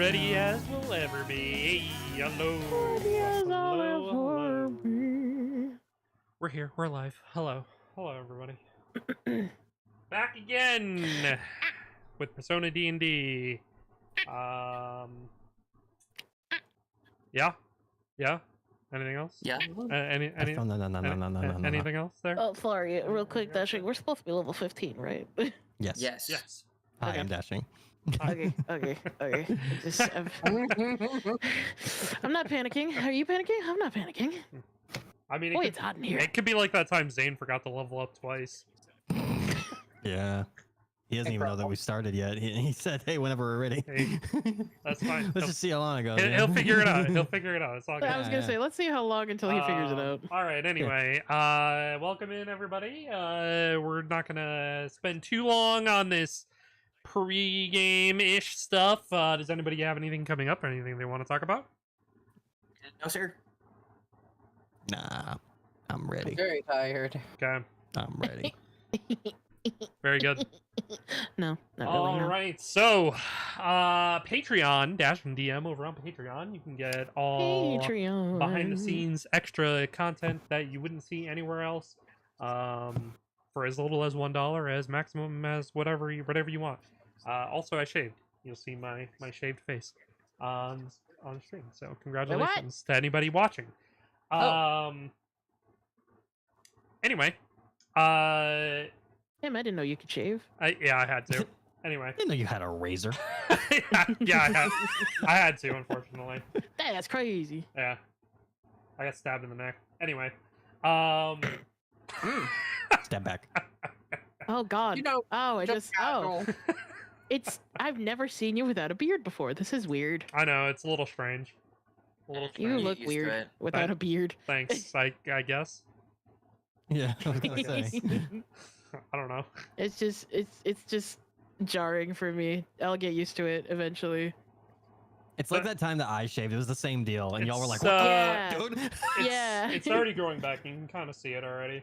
ready as we'll ever be. Hey, hello. Ready as I'll Hello, ever hello. be. We're here. We're live. Hello. Hello, everybody. Back again with Persona D&D. Yeah? Yeah? Anything else? Yeah. No. Anything else there? Oh, sorry, real quick, dashing. We're supposed to be level 15, right? Yes. Yes. Yes. Hi, Okay. I'm dashing. Okay. I'm not panicking. Are you panicking? I'm not panicking. I mean, Boy, it's hot in here. it could be like that time Zane forgot to level up twice. Yeah. He doesn't even know that we started yet. He said, hey, whenever we're ready. Hey, that's fine. Let's just see how long it goes. He'll figure it out. He'll figure it out. It's all good. I was gonna say, let's see how long until he figures it out. All right. Anyway, welcome in everybody. We're not gonna spend too long on this pre-game-ish stuff. Does anybody have anything coming up or anything they want to talk about? No, sir. Nah, I'm ready. Very tired. Okay. I'm ready. Very good. No, not really. All No. right. So, Patreon -DM over on Patreon. You can get all Patreon. behind-the-scenes extra content that you wouldn't see anywhere else. For as little as $1, as maximum as whatever you want. Also, I shaved. You'll see my shaved face on stream. So congratulations to anybody watching. Anyway, Damn, I didn't know you could shave. I had to. Anyway, I didn't know you had a razor. yeah, I had to, unfortunately. That's crazy. Yeah, I got stabbed in the neck. Anyway, Step back. Oh God. You know, Oh, just casual. I've never seen you without a beard before. This is weird. I know it's a little strange. A little You strange. look used to weird it. without a beard. Thanks. I guess. Yeah, I was gonna say. I don't know. It's just jarring for me. I'll get used to it eventually. It's like that time that I shaved. It was the same deal, and y'all were like, It's, "What the Yeah. fuck, dude?" Yeah. It's already growing back. You can kind of see it already.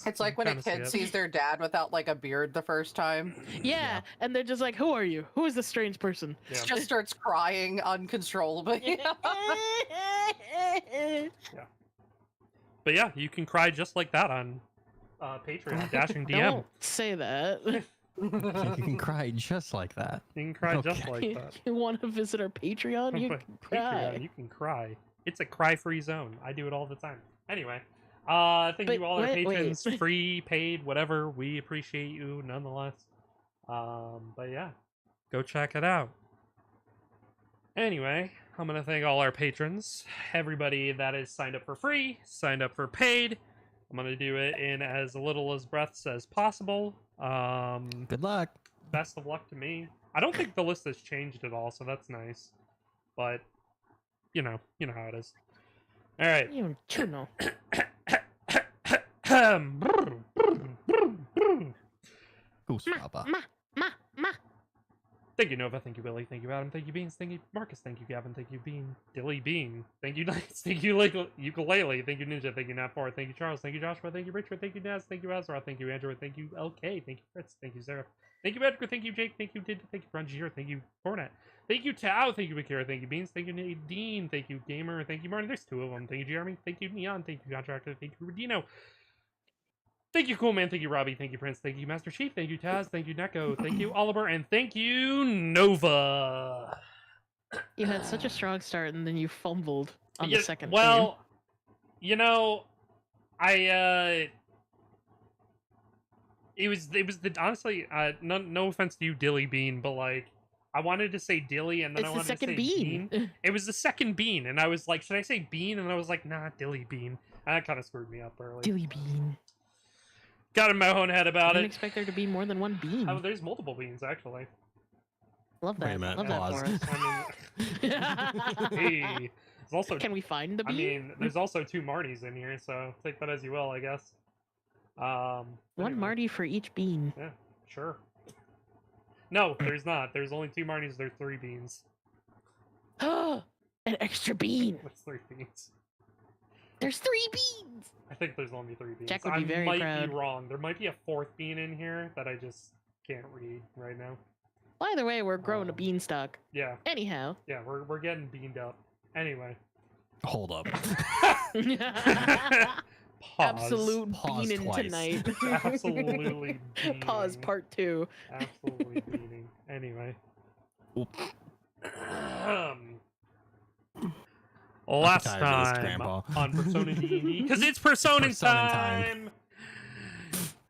It's like when a kid sees their dad without like a beard the first time. Yeah, and they're just like, "Who are you? Who is this strange person?" Yeah. Just starts crying uncontrollably. But yeah, you can cry just like that on Patreon. Dashing DM. Don't say that. You can cry just like that. You can cry just Okay. like that. You want to visit our Patreon? You But can cry. Patreon, you can cry. It's a cry-free zone. I do it all the time. Anyway, thank But you all our wait. patrons, free, paid, whatever. We appreciate you nonetheless. But yeah, go check it out. Anyway, I'm gonna thank all our patrons, everybody that is signed up for free, signed up for paid. I'm gonna do it in as little as breaths as possible. Good luck. Best of luck to me. I don't think the list has changed at all, so that's nice. But you know how it is. All right. You know. Goosebaba. Ma. Thank you, Nova. Thank you, Willie. Thank you, Adam. Thank you, Beans. Thank you, Marcus. Thank you, Gavin. Thank you, Bean. Dilly Bean. Thank you, Knights. Thank you, Ukulele. Thank you, Ninja. Thank you, Nat4. Thank you, Charles. Thank you, Joshua. Thank you, Richard. Thank you, Naz. Thank you, Azra. Thank you, Andrew. Thank you, LK. Thank you, Fritz. Thank you, Sarah. Thank you, Edgar. Thank you, Jake. Thank you, Did. Thank you, Grungier. Thank you, Fornet. Thank you, Tao. Thank you, Akira. Thank you, Beans. Thank you, Nadine. Thank you, Gamer. Thank you, Martin. There's two of them. Thank you, Jeremy. Thank you, Neon. Thank you, Contractor. Thank you, Rodino. Thank you, Cool Man. Thank you, Robbie. Thank you, Prince. Thank you, Master Chief. Thank you, Taz. Thank you, Neko. Thank you, Oliver. And thank you, Nova. You had such a strong start, and then you fumbled on Yeah, the second. well, you know, it was honestly, no offense to you, Dilly Bean, but like, I wanted to say Dilly, and then It's I the wanted to say second bean. It was the second Bean, and I was like, should I say Bean? And I was like, nah, Dilly Bean. And that kind of screwed me up early. Dilly bean. Got in my own head I about didn't it. expect there to be more than one bean. Oh, there's multiple beans actually. Love Wait that. a minute, Love that pause. for us. I mean, hey, there's also. Can we find the I bean? mean, there's also two Martys in here, so take that as you will, I guess. One anyway. Marty for each bean. Yeah, sure. No, there's not. There's only two Martys. There's three beans. An extra bean. There's three beans. There's 3 beans. I think there's only three beans. Jack would be I very might proud. be wrong. There might be a fourth bean in here that I just can't read right now. Well, either way, we're growing a beanstalk. Yeah, Anyhow. yeah, we're getting beamed up. Anyway. Hold up. Pause. Absolute Pause beaning twice. tonight. Absolutely Pause beaning. part 2. Absolutely beating. Anyway. Oop. Last tired of this, time Grandpa. on Persona D&D, because it's Persona Persona time.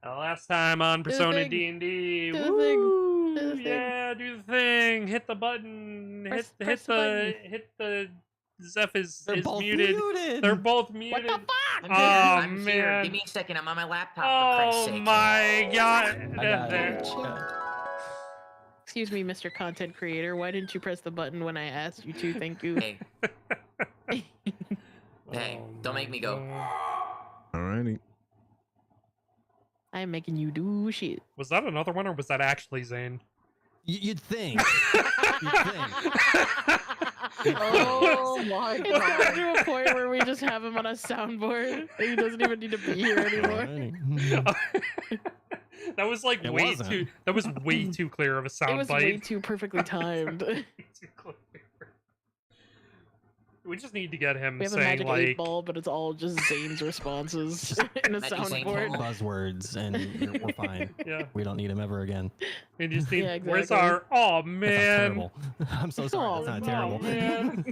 Last time on the Persona thing. D&D. Do the Woo! thing. Do the thing. Yeah, do the thing. Hit the button. Press the button. Hit the. Zeph is They're both muted. muted. They're both What muted. the fuck? I'm Oh, here. I'm here. man. Give me a second. I'm on my laptop. For Christ's Oh sake. my god. I got There. it. Excuse me, Mr. Content Creator. Why didn't you press the button when I asked you to? Thank you. Hey, hey, don't make me go. Alrighty. I'm making you do shit. Was that another one, or was that actually Zane? You'd think. You'd think. Oh my It's god. gotten to a point where we just have him on a soundboard. He doesn't even need to be here anymore. Alrighty. That was like It way wasn't. too. That was way too clear of a It sound was bite. way too perfectly timed. Way too clear. We just need to get him We have a saying magic like. 8-ball, but it's all just Zane's responses in a Magic eight soundboard. ball. Buzzwords, and we're fine. Yeah, We don't need him ever again. we just need. Yeah, Where's exactly. our? Oh That sounds man. terrible. I'm so sorry. That's not Oh, terrible. man.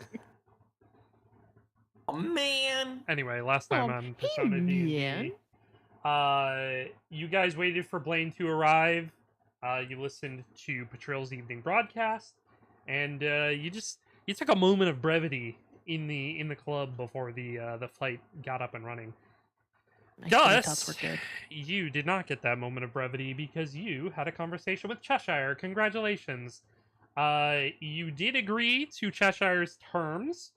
Oh man. Anyway, last time Oh, on Persona man. D&D, you guys waited for Blaine to arrive. You listened to Patril's evening broadcast, and you took a moment of brevity in the club before the fight got up and running. My skinny tots Gus, were good. you did not get that moment of brevity because you had a conversation with Cheshire. Congratulations. You did agree to Cheshire's terms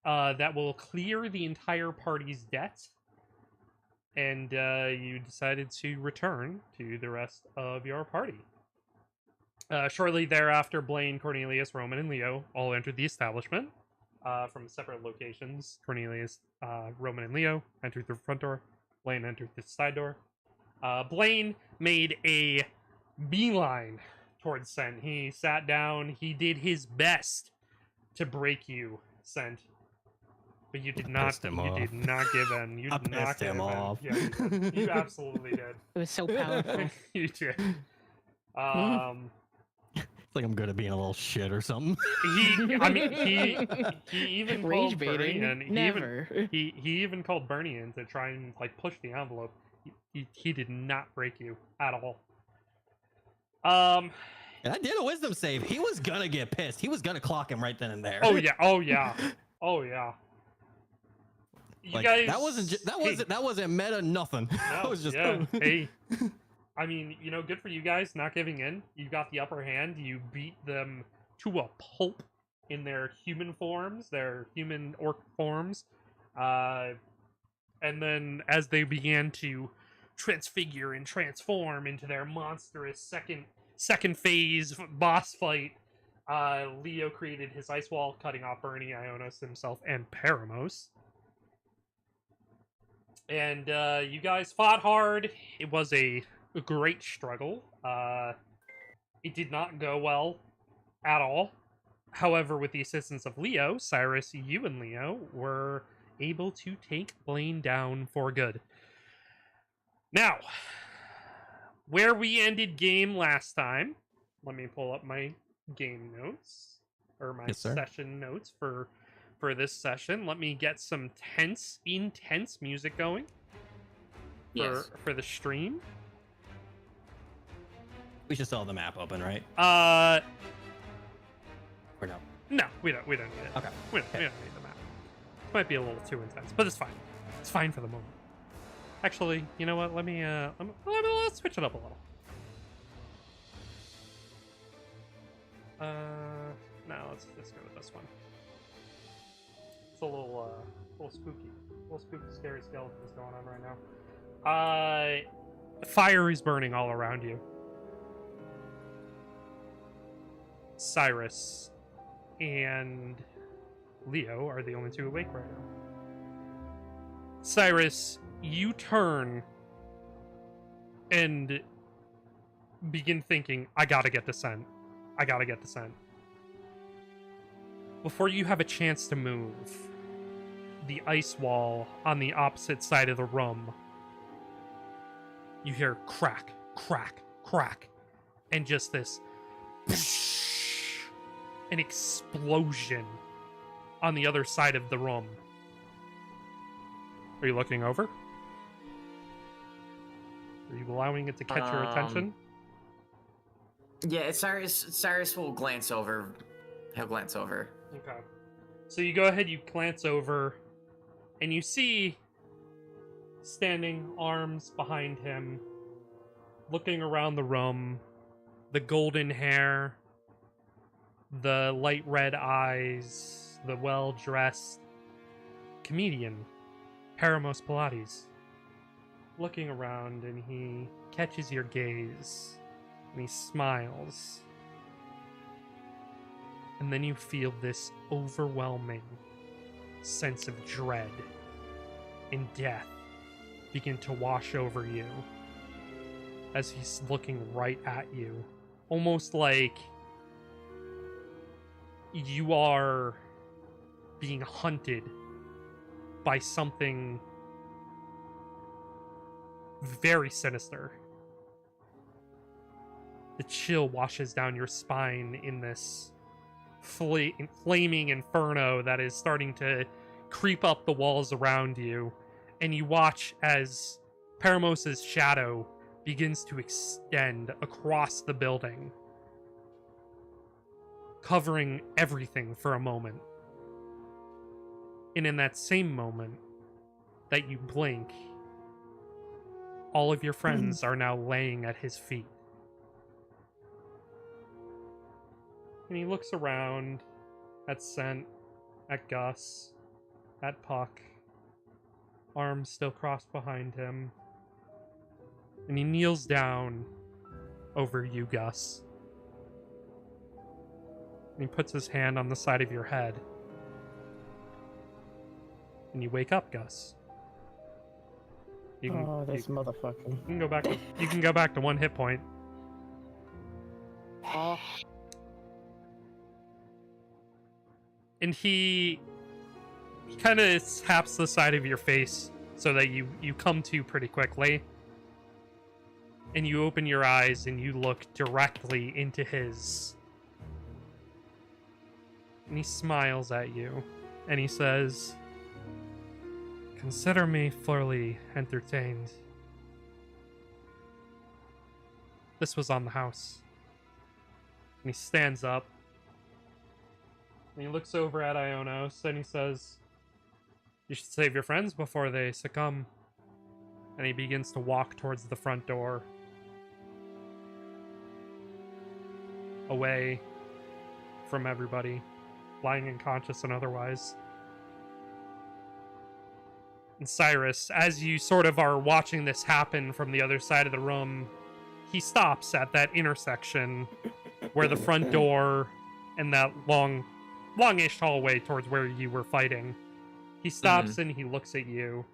that will clear the entire party's debt. And you decided to return to the rest of your party. Shortly thereafter, Blaine, Cornelius, Roman, and Leo all entered the establishment from separate locations. Cornelius, Roman, and Leo entered the front door. Blaine entered the side door. Blaine made a beeline towards Scent. He sat down. He did his best to break you, Scent. But you did not. pissed him You off. did not give in. You I did not pissed give him in. off. Yeah, you, did. You absolutely did. It was so powerful. You did. It's like I'm good at being a little shit or something. He even Rage called Bernie baiting? in. Never. He even called Bernie in to try and like push the envelope. He did not break you at all. And I did a wisdom save. He was gonna get pissed. He was gonna clock him right then and there. Oh yeah. Oh yeah. Oh yeah. You Like, guys. that wasn't meta nothing. That No, was just yeah. Hey. I mean, good for you guys not giving in. You got the upper hand. You beat them to a pulp in their human forms, their human orc forms. And then as they began to transfigure and transform into their monstrous second phase boss fight, Leo created his ice wall, cutting off Bernie, Ionos himself, and Paramos. And you guys fought hard. It was a great struggle. It did not go well at all. However, with the assistance of Leo, Cyrus, you and Leo were able to take Blaine down for good. Now, where we ended game last time, let me pull up my game notes, or my Yes, sir. session notes for this session. Let me get some intense music going Yes. for the stream. We should still have the map open, right? Or no? No, we don't need it. Okay. We don't need the map. It might be a little too intense, but it's fine. It's fine for the moment. Actually, you know what? Let's switch it up a little. No, let's go with this one. It's a little spooky. A little spooky, scary skeletons going on right now. Fire is burning all around you. Cyrus and Leo are the only two awake right now. Cyrus, you turn and begin thinking, I gotta get the scent. I gotta get the scent. Before you have a chance to move, the ice wall on the opposite side of the room, you hear crack, crack, crack, and just this an explosion on the other side of the room. Are you looking over? Are you allowing it to catch your attention? Yeah, Cyrus will glance over. He'll glance over. Okay. So you go ahead, you glance over, and you see, standing, arms behind him, looking around the room, the golden hair, the light red eyes, the well-dressed comedian, Paramos Pilates. Looking around, and he catches your gaze, and he smiles. And then you feel this overwhelming sense of dread and death begin to wash over you as he's looking right at you. Almost like you are being hunted by something very sinister. The chill washes down your spine in this flaming inferno that is starting to creep up the walls around you, and you watch as Paramos's shadow begins to extend across the building, covering everything for a moment. And in that same moment that you blink, all of your friends are now laying at his feet. And he looks around at Scent, at Gus, at Puck, arms still crossed behind him. And he kneels down over you, Gus. And he puts his hand on the side of your head. And you wake up, Gus. This motherfucker. You can go back. You can go back to 1 hit point. Oh, And he kind of taps the side of your face so that you come to pretty quickly. And you open your eyes and you look directly into his. And he smiles at you. And he says, "Consider me fully entertained. This was on the house." And he stands up. And he looks over at Ionos and he says, "You should save your friends before they succumb." And he begins to walk towards the front door. Away from everybody, lying unconscious and otherwise. And Cyrus, as you sort of are watching this happen from the other side of the room, he stops at that intersection where the front door and that longish hallway towards where you were fighting. He stops and he looks at you,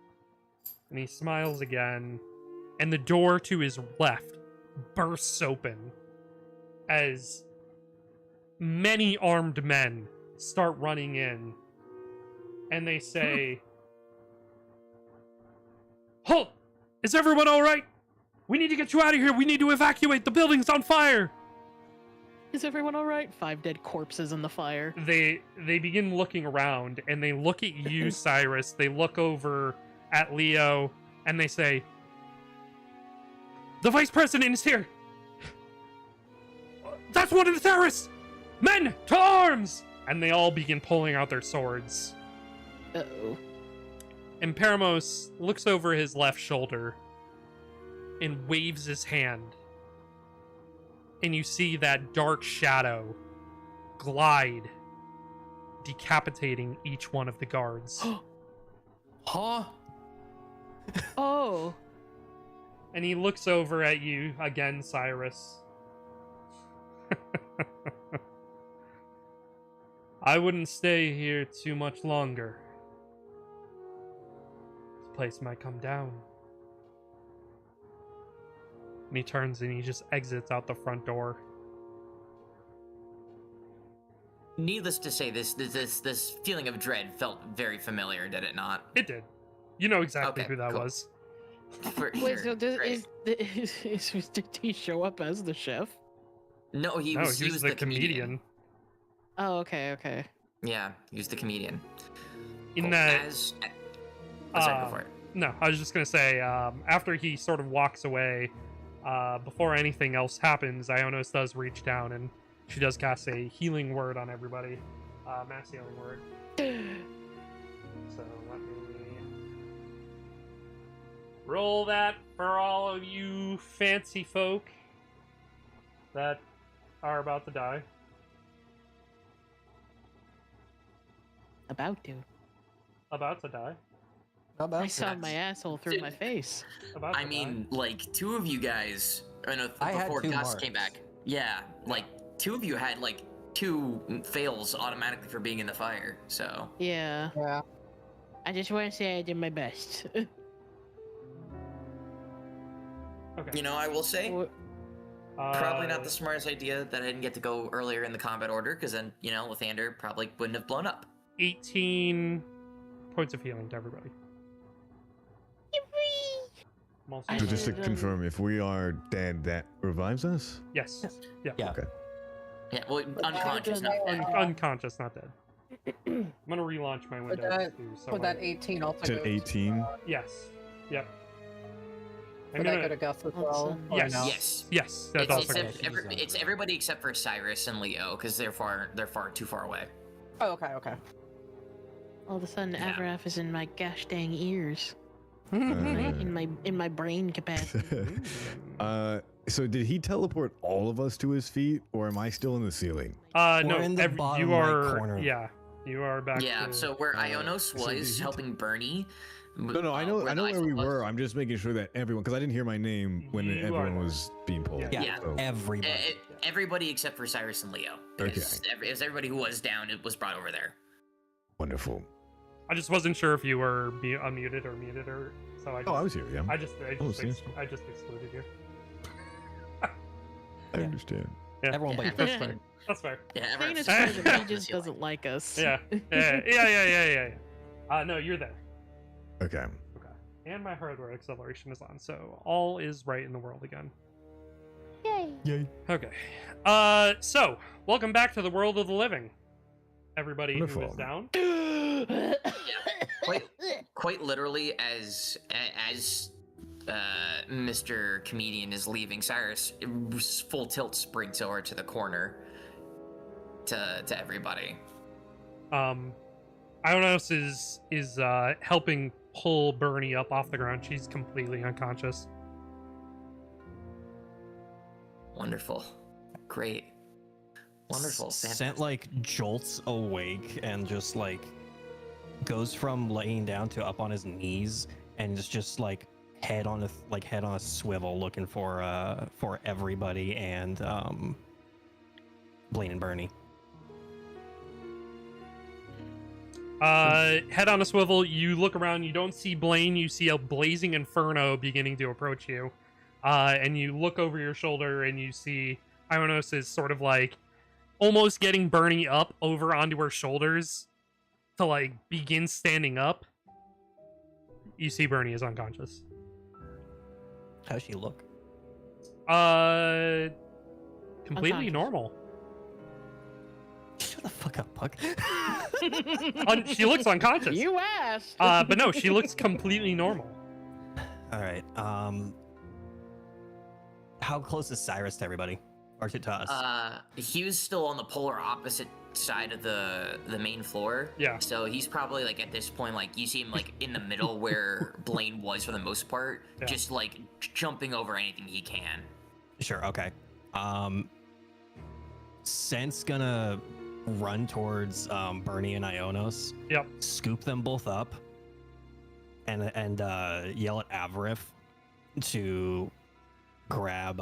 and he smiles again, and the door to his left bursts open as many armed men start running in, and they say, "Halt! Is everyone all right? We need to get you out of here. We need to evacuate. The building's on fire." is everyone all right? 5 dead corpses in the fire. They begin looking around, and they look at you, Cyrus. They look over at Leo, and they say, "The vice president is here. That's one of the terrorists. Men, to arms!" And they all begin pulling out their swords. Uh-oh. And Paramos looks over his left shoulder and waves his hand. And you see that dark shadow glide, decapitating each one of the guards. Huh? Oh. And he looks over at you again, Cyrus. "I wouldn't stay here too much longer. This place might come down." And he turns and he just exits out the front door. Needless to say, this feeling of dread felt very familiar, did it not? It did. You know exactly Okay, who that cool. was. For Wait, sure. so Great. did he show up as the chef? No, he No, was he was the comedian. Oh, okay. Yeah, he was the comedian. In Cool. that, Sorry, go for it. no, I was just gonna say, after he sort of walks away, before anything else happens, Ionos does reach down and she does cast a healing word on everybody, mass healing word. So let me roll that for all of you fancy folk that are about to die. About to. About to die. Not bad. I saw my asshole through my face. About to I mean, like, two of you guys, I had before two Gus marks. came back. Yeah, like, two of you had, like, 2 fails automatically for being in the fire, so. Yeah. Yeah. I just want to say I did my best. Okay. You know, I will say, Wh- probably not the smartest idea that I didn't get to go earlier in the combat order, because then, you know, Lathander probably wouldn't have blown up. 18 points of healing to everybody. I'm also I So gonna- just to confirm, if we are dead, that revives us? Yes. Yeah. Yeah. Okay. Yeah, well, unconscious, not dead. Unconscious, not dead. I'm gonna relaunch my window. that- too, so Would I- that 18 also It's go at 18. Yes. Yep. I'm Would that gonna- go to Gus as well? Awesome. or Yes. no? Yes. Yes. That's It's, also it's, good. ev- it's everybody except for Cyrus and Leo, because they're far too far away. Oh, okay. All of a sudden, Yeah. Avraf is in my gosh dang ears. Uh, In my brain capacity. So did he teleport all of us to his feet, or am I still in the ceiling? No, We're in the bottom you right are. corner. Yeah, you are back. Yeah, to, so where Ionos so did was he helping Bernie. No, I know where we was. were. I'm just making sure that everyone, because I didn't hear my name when You everyone are- was being pulled. Yeah. Yeah. So- Everybody. Everybody except for Cyrus and Leo. Because it was everybody who was down. It was brought over there. Wonderful. I just wasn't sure if you were unmuted or muted, or so I. Just, Oh, I was here. Yeah, I just see. I just excluded you. I understand. Yeah. Everyone but Yeah. That's fair. That's fair. Yeah, Thing is, everyone's- present, he just doesn't like us. Yeah. No, you're there. Okay. Okay. And my hardware acceleration is on, so all is right in the world again. Yay. Yay. Okay. So welcome back to the world of the living. Everybody who Wonderful. is down. Quite literally, as Mr. Comedian is leaving, Cyrus full tilt sprints over to the corner to everybody. Ionos is helping pull Bernie up off the ground. She's completely unconscious. Wonderful, great, wonderful. Sent like jolts awake and just like goes from laying down to up on his knees and is just like head on a swivel looking for everybody and Blaine and Bernie. Head on a swivel. You look around. You don't see Blaine. You see a blazing inferno beginning to approach you. And you look over your shoulder and you see Ionos is sort of like almost getting Bernie up over onto her shoulders to like begin standing up. You see Bernie is unconscious. How's she look? Completely Unconscious. normal. Shut the fuck up, Puck. She looks unconscious. You asked. But no, she looks completely normal. All right. How close is Cyrus to everybody, or to us? He was still on the polar opposite side of the main floor. Yeah. So he's probably like at this point, like you see him like in the middle where Blaine was for the most part, Yeah. just like jumping over anything he can. Sure. Okay. Scent's gonna run towards Bernie and Ionos. Yep. Scoop them both up, and yell at Avrif to grab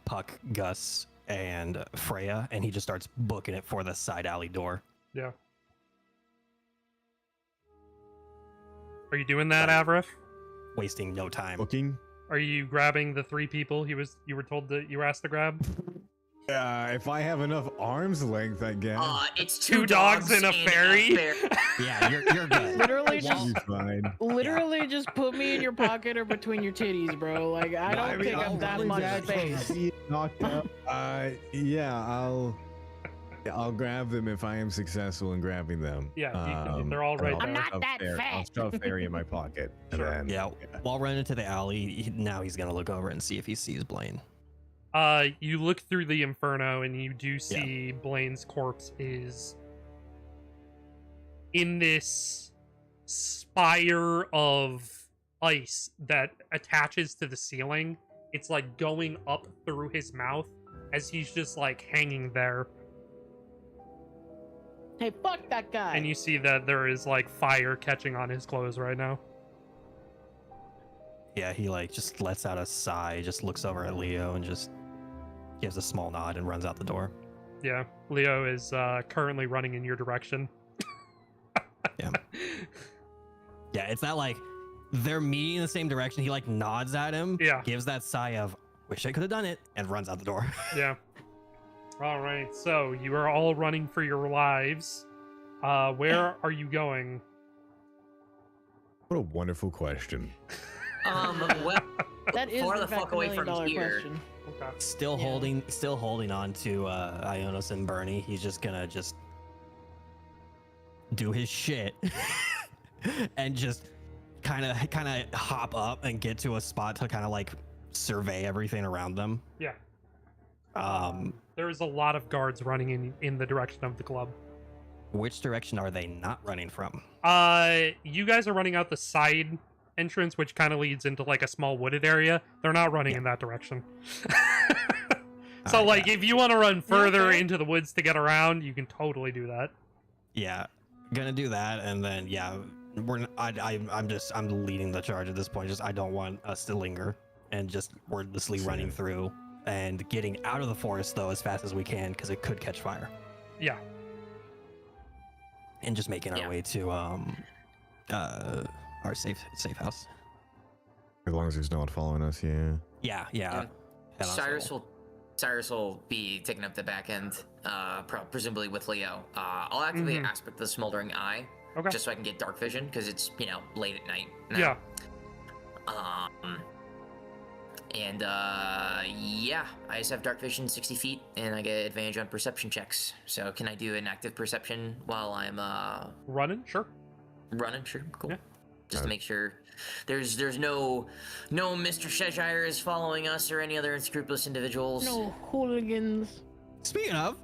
Puck, Gus, and Freya, and he just starts booking it for the side alley door. Yeah. Are you doing that, Avrif? Wasting no time. Booking. Are you grabbing the 3 people you were told that you were asked to grab? If I have enough arm's length, I guess. It's Two dogs and a fairy? Yeah, you're good. Literally You'll just be fine. literally just put me in your pocket or between your titties, bro. Like I don't think I'm that much space. Knocked up. Yeah, I'll grab them if I am successful in grabbing them. Yeah, you can, they're all right I'll there. I'm not shove that I'll fat. shove Fairy in my pocket. And Sure. then, Yeah, while running into the alley, now he's gonna look over and see if he sees Blaine. You look through the inferno and you do see Blaine's corpse is in this spire of ice that attaches to the ceiling. It's like going up through his mouth as he's just like hanging there. Hey, fuck that guy. And you see that there is like fire catching on his clothes right now. Yeah, he like just lets out a sigh, just looks over at Leo and just gives a small nod and runs out the door. Yeah, Leo is currently running in your direction. Yeah. Yeah, it's not like they're meeting in the same direction. He like nods at him, Yeah. gives that sigh of "wish I could have done it," and runs out the door. Yeah. All right, so you are all running for your lives. Where are you going? what a wonderful question. Well, that is far in the fact fuck a away $1 million from here. question. Okay. Still Yeah. holding on to Ionis and Bernie. He's just gonna do his shit and just kind of hop up and get to a spot to kind of like survey everything around them. Yeah. Um, There's a lot of guards running in the direction of the club. which direction are they not running from? You guys are running out the side entrance, which kind of leads into like a small wooded area. They're not running Yeah. in that direction. So, Alright, like, if you want to run further fair. into the woods to get around, you can totally do that. Yeah, gonna do that, and then yeah, I'm leading the charge at this point. Just I don't want us to linger and just wordlessly running through and getting out of the forest though as fast as we can because it could catch fire. Yeah. And just making our Yeah. way to our safe house. As long as he's not following us, yeah. Yeah. Yeah. And also- Cyrus will be taking up the back end, presumably with Leo. I'll activate Mhm. Aspect of the Smoldering Eye, Okay. just so I can get dark vision, because it's, late at night now. Yeah. Yeah, I just have dark vision 60 feet, and I get advantage on perception checks. So can I do an active perception while I'm Running? Sure. running? Sure, cool. Yeah. Just to make sure there's no Mr. Sheshire is following us or any other unscrupulous individuals. No hooligans. Speaking of,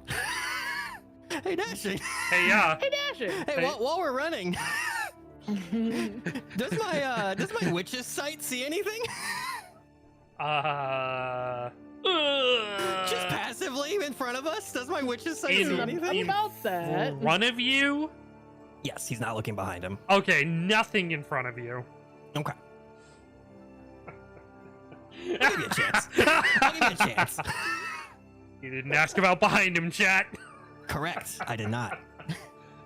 hey Dashing, Hey, yeah. Hey, Dasher. hey, Hey. while we're running, does my witch's sight see anything? Just passively in front of us? Does my witch's sight see In- anything? in About that. front of you? Yes, he's not looking behind him. Okay, nothing in front of you. Okay. I'll give you a chance. I'll give you a chance. You didn't ask about behind him, chat. Correct. I did not.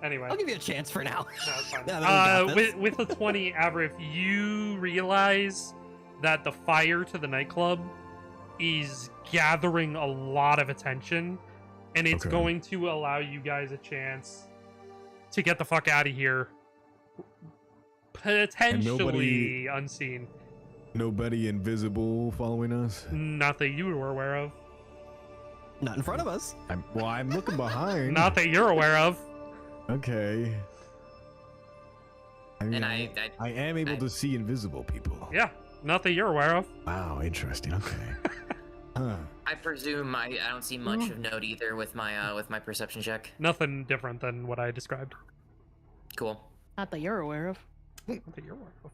Anyway. I'll give you a chance for now. No, it's fine. Now that we got this. With the 20, Avrith, you realize that the fire to the nightclub is gathering a lot of attention, and it's Okay. going to allow you guys a chance to get the fuck out of here, potentially unseen. Nobody invisible following us? Not that you were aware of. Not in front of us. I'm looking behind. Not that you're aware of. Okay. I mean, And I I am able to see invisible people. Yeah, not that you're aware of. Wow, interesting. Okay. Huh. I presume I don't see much of note either with my perception check. Nothing different than what I described. Cool. Not that you're aware of. Not that you're aware of.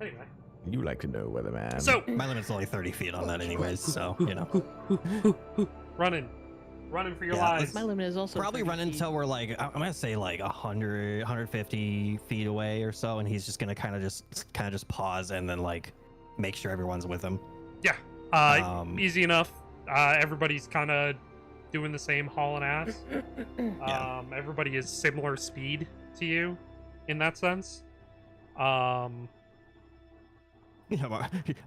Anyway, You like to know, weatherman. so My limit's only 30 feet on that anyways, so, you know. running for your Yeah, lives. My limit is also Probably 30 run feet. until we're like, I'm gonna say like 100, 150 feet away or so, and he's just gonna kind of just pause and then like make sure everyone's with him. Easy enough. Everybody's kind of doing the same hauling ass. Yeah. Everybody is similar speed to you in that sense.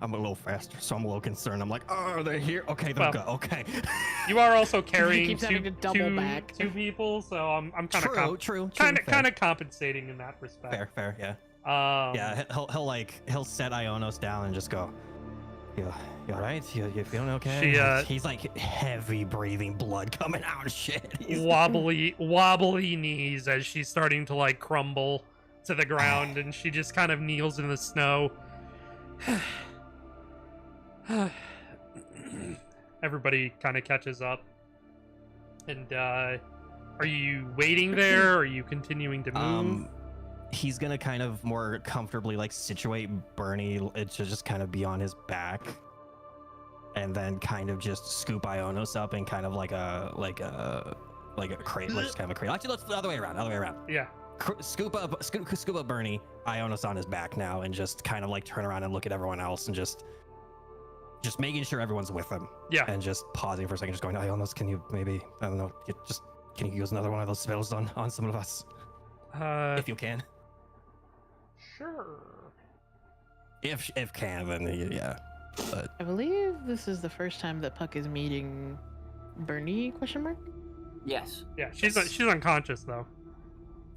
I'm a little faster, so I'm a little concerned. I'm like, oh, they're here. Okay, they're Well, good. Okay. You are also carrying keeps having to double back. two people, so I'm kind of True. kind fair. of compensating in that respect. Fair, yeah. Yeah. He'll set Ionos down and just go, you all right? You feeling okay? She, He's like heavy breathing, blood coming out and shit. He's wobbly knees as she's starting to like crumble to the ground, and she just kind of kneels in the snow. Everybody kind of catches up. And are you waiting there? Or are you continuing to move? He's gonna kind of more comfortably like situate Bernie to just kind of be on his back, and then kind of just scoop Ionos up and kind of like a crate, like just kind of a crate. Actually, let's the other way around. Yeah. Scoop up Bernie, Ionos on his back now, and just kind of like turn around and look at everyone else and just making sure everyone's with him. Yeah. And just pausing for a second, just going, Ionos, can you maybe, I don't know, can you use another one of those spells on some of us? If you can. Sure. If can, then yeah. But I believe this is the first time that Puck is meeting Bernie? Question mark. Yes. Yeah, she's unconscious though.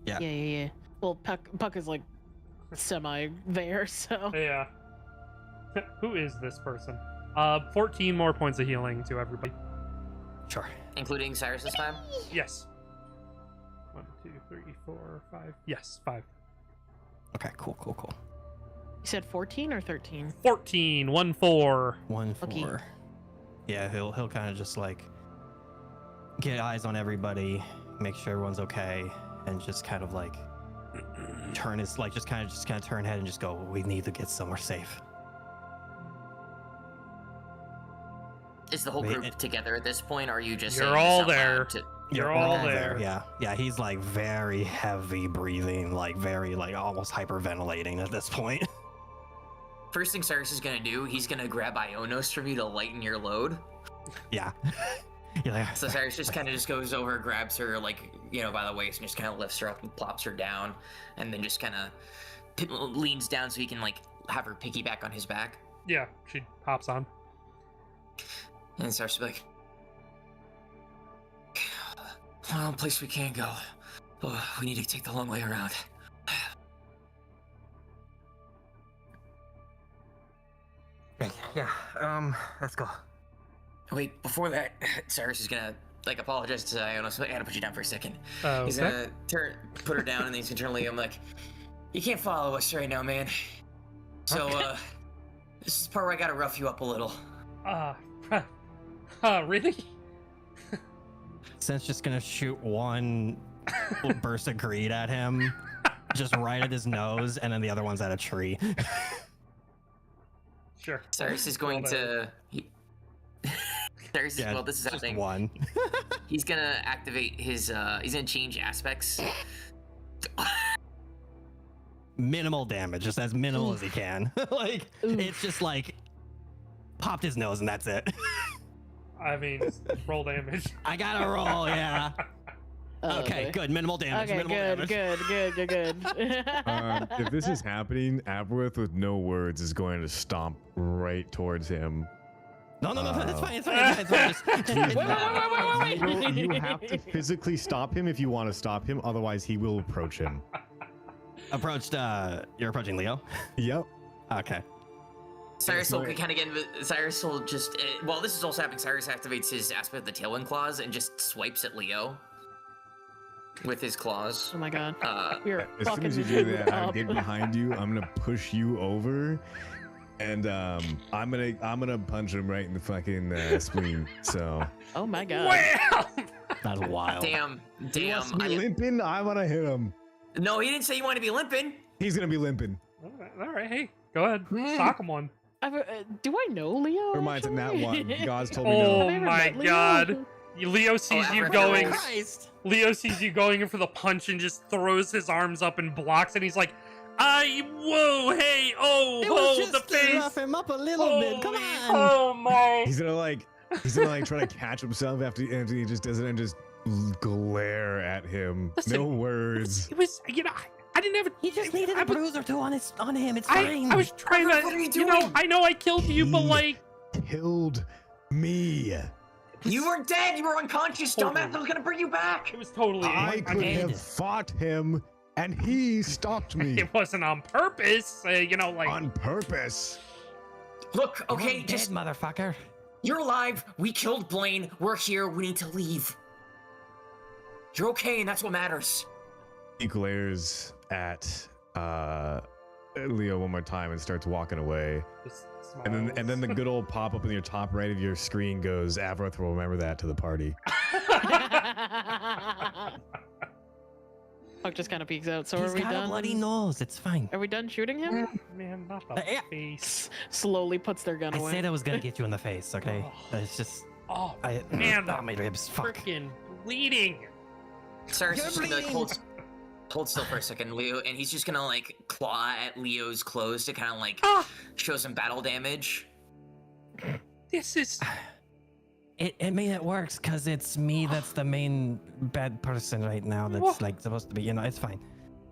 Yeah. Yeah. Well, Puck is like semi there, so. Yeah. Who is this person? 14 more points of healing to everybody. sure. Including Cyrus this time? Yes. 1, 2, 3, 4, 5. Yes, 5. Okay, cool. You said 14 or 13? 14, 1, 4. 1 4. Okay. Yeah, he'll kind of just like get eyes on everybody, make sure everyone's okay, and just kind of like turn his like just kind of turn head and just go, we need to get somewhere safe. Is the whole Wait, group together at this point, or are you just You're saying this all out loud there. to- You're all there. Yeah, he's like very heavy breathing, like very like almost hyperventilating at this point. First thing Cyrus is gonna do, he's gonna grab Ionos from you to lighten your load. Yeah. You're like, So Cyrus just kind of just goes over, grabs her like, by the waist, and just kind of lifts her up and plops her down, and then just kind of leans down so he can like have her piggyback on his back. Yeah, she hops on. And starts to be like, "Well, place we can't go. Oh, we need to take the long way around." yeah, let's go. Wait, before that, Cyrus is gonna like apologize to Ionos. I gotta put you down for a second. He's Okay. gonna put her down, and then he's gonna turn to Leo. I'm like, "You can't follow us right now, man. So, this is the part where I gotta rough you up a little." Really? Sin's just gonna shoot one burst of greed at him, just right at his nose, and then the other one's at a tree. Sure. Cyrus is going to. Cyrus, well, this is just happening. one. He's gonna activate his. He's gonna change aspects. Minimal damage, just as minimal as he can. Like it's just like popped his nose and that's it. I mean, roll damage. I gotta roll, yeah. Okay, boy. good. Minimal damage. Okay, minimal damage. good. If this is happening, Aberworth with no words is going to stomp right towards him. No, it's fine. Wait. You have to physically stop him if you want to stop him, otherwise he will approach him. You're approaching Leo? Yep. Okay. Cyrus will kind of get. Cyrus will just. While this is also happening, Cyrus activates his aspect of the Tailwind Claws and just swipes at Leo with his claws. Oh my god. Uh, We're As soon as you do that, I'm getting behind you. I'm gonna push you over, and I'm gonna punch him right in the fucking spleen. So. Oh my god. Wow! That's wild. Damn. He wants to be limping. I want to hit him. No, he didn't say you want to be limping. He's gonna be limping. All right, hey, go ahead. Sock him one. Do I know Leo? Reminds him that one. God's told me Oh no. Have I ever my met Leo? god. Leo sees you Aberworth. going. Christ. Leo sees you going in for the punch and just throws his arms up and blocks, and he's like, whoa, hey, It was whoa, just the to face. rough him up a little bit. Come Holy- on. Oh my. He's gonna try to catch himself after he just doesn't and just glare at him. Listen, No words. It was, I didn't have. He just needed I a was- bruise or two on him. It's fine. I was trying What to. are you You know, doing? I know I killed you, but He- like. Killed me. You were dead. You were unconscious, Totally. dumbass. I was gonna bring you back. It was totally. I could dead. have fought him, and he stopped me It wasn't on purpose. You know, like. on purpose. Look, okay, You're just dead, motherfucker. you're alive. We killed Blaine. We're here. We need to leave. You're okay, and that's what matters. He glares at Leo one more time and starts walking away. Just And then the good old pop up in your top right of your screen goes, Avroth will remember that to the party. Puck just kind of peeks out. So He's are we got a done? bloody nose. It's fine. Are we done shooting him? Man, not the Yeah. face. Slowly puts their gun I away. said I was gonna get you in the face. Okay, Oh. it's just Oh, I. man, oh, my ribs. Fuck. freaking bleeding. Cyrus is You're just gonna bleeding. hold still for a second, Leo, and he's just gonna like claw at Leo's clothes to kind of like Ah, show some battle damage. this is. I mean, it works because it's me that's the main bad person right now. That's What? like supposed to be. You know, it's fine.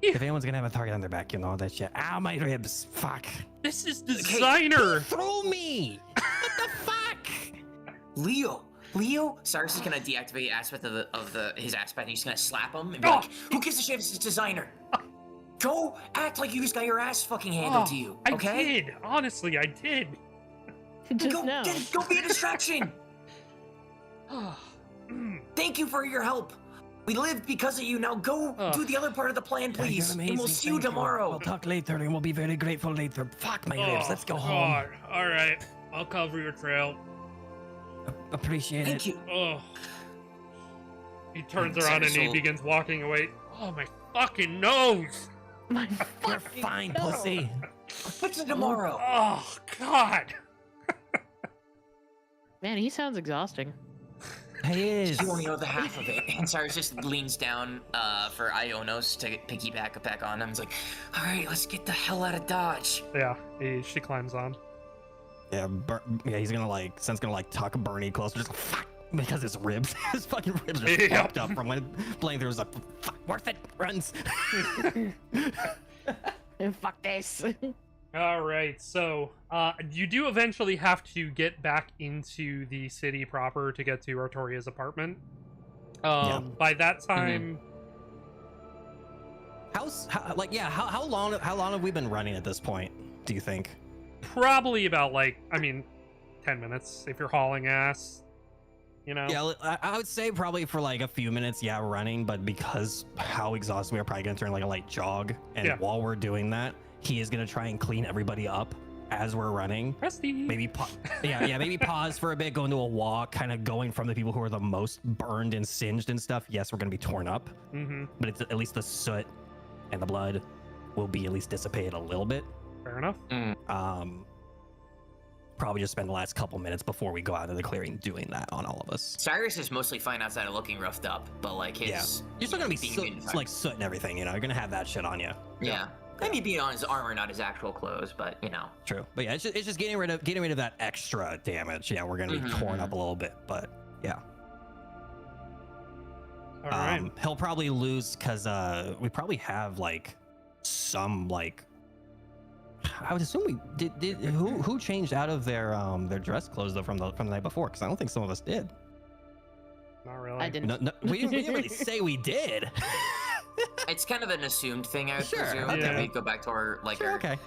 Yeah. If anyone's gonna have a target on their back, you know that shit. Ow, my ribs. Fuck. This is designer. Throw me. What the fuck? Leo. Cyrus is gonna deactivate aspect of his aspect, and he's gonna slap him and be Oh. like, "Who gives a shit if it's designer? Go act like you just got your ass fucking handed to you, okay? I did. Honestly, I did. Just Go, now. go be a distraction. Thank you for your help. We lived because of you. Now go Ugh. do the other part of the plan, Yeah, you're please, and we'll amazing, see you thank tomorrow." We'll talk later, and we'll be very grateful later. Fuck my ribs. Let's go home. God. All right, I'll cover your trail. Appreciate Thank it. you. Oh. He turns Cyrus around and he will- begins walking away. Oh my fucking nose! My You're fucking fine, nose. pussy. Fix it tomorrow. Oh God! Man, he sounds exhausting. He is. You only know the half of it. And Cyrus just leans down for Ionos to piggyback back on him. He's like, "All right, let's get the hell out of Dodge." Yeah, she climbs on. Yeah, he's gonna like, Sen's gonna like tuck Bernie closer, just fuck, because his ribs, his fucking ribs are Yep. fucked up from when playing through. Was like, fuck, worth it, runs. Fuck this. All right, so you do eventually have to get back into the city proper to get to Artoria's apartment. By that time, how long have we been running at this point? Do you think? probably about 10 minutes if you're hauling ass. You know? Yeah, I would say probably for like a few minutes, yeah, running, but because how exhausted we are, probably gonna turn like a light jog. And Yeah. while we're doing that, he is gonna try and clean everybody up as we're running. Prestige. Maybe maybe pause for a bit, go into a walk, kind of going from the people who are the most burned and singed and stuff. Yes, we're gonna be torn up, Mm-hmm. but it's at least the soot and the blood will be at least dissipated a little bit. Fair enough. Probably just spend the last couple minutes before we go out of the clearing doing that on all of us. Cyrus is mostly fine outside of looking roughed up, but like his Yeah. You're still gonna be being like soot and everything, you know. You're gonna have that shit on you. yeah. Maybe being on his armor, not his actual clothes, but you know. True, but yeah, it's just getting rid of that extra damage. Yeah, we're gonna be torn up a little bit, but yeah. All right. He'll probably lose because we probably have like some like. I would assume we did. Who changed out of their dress clothes though from the night before? Because I don't think some of us did. Not really. I didn't. No, we didn't really say we did. It's kind of an assumed thing, I would Sure, presume. okay. That we go back to our Sure, our okay.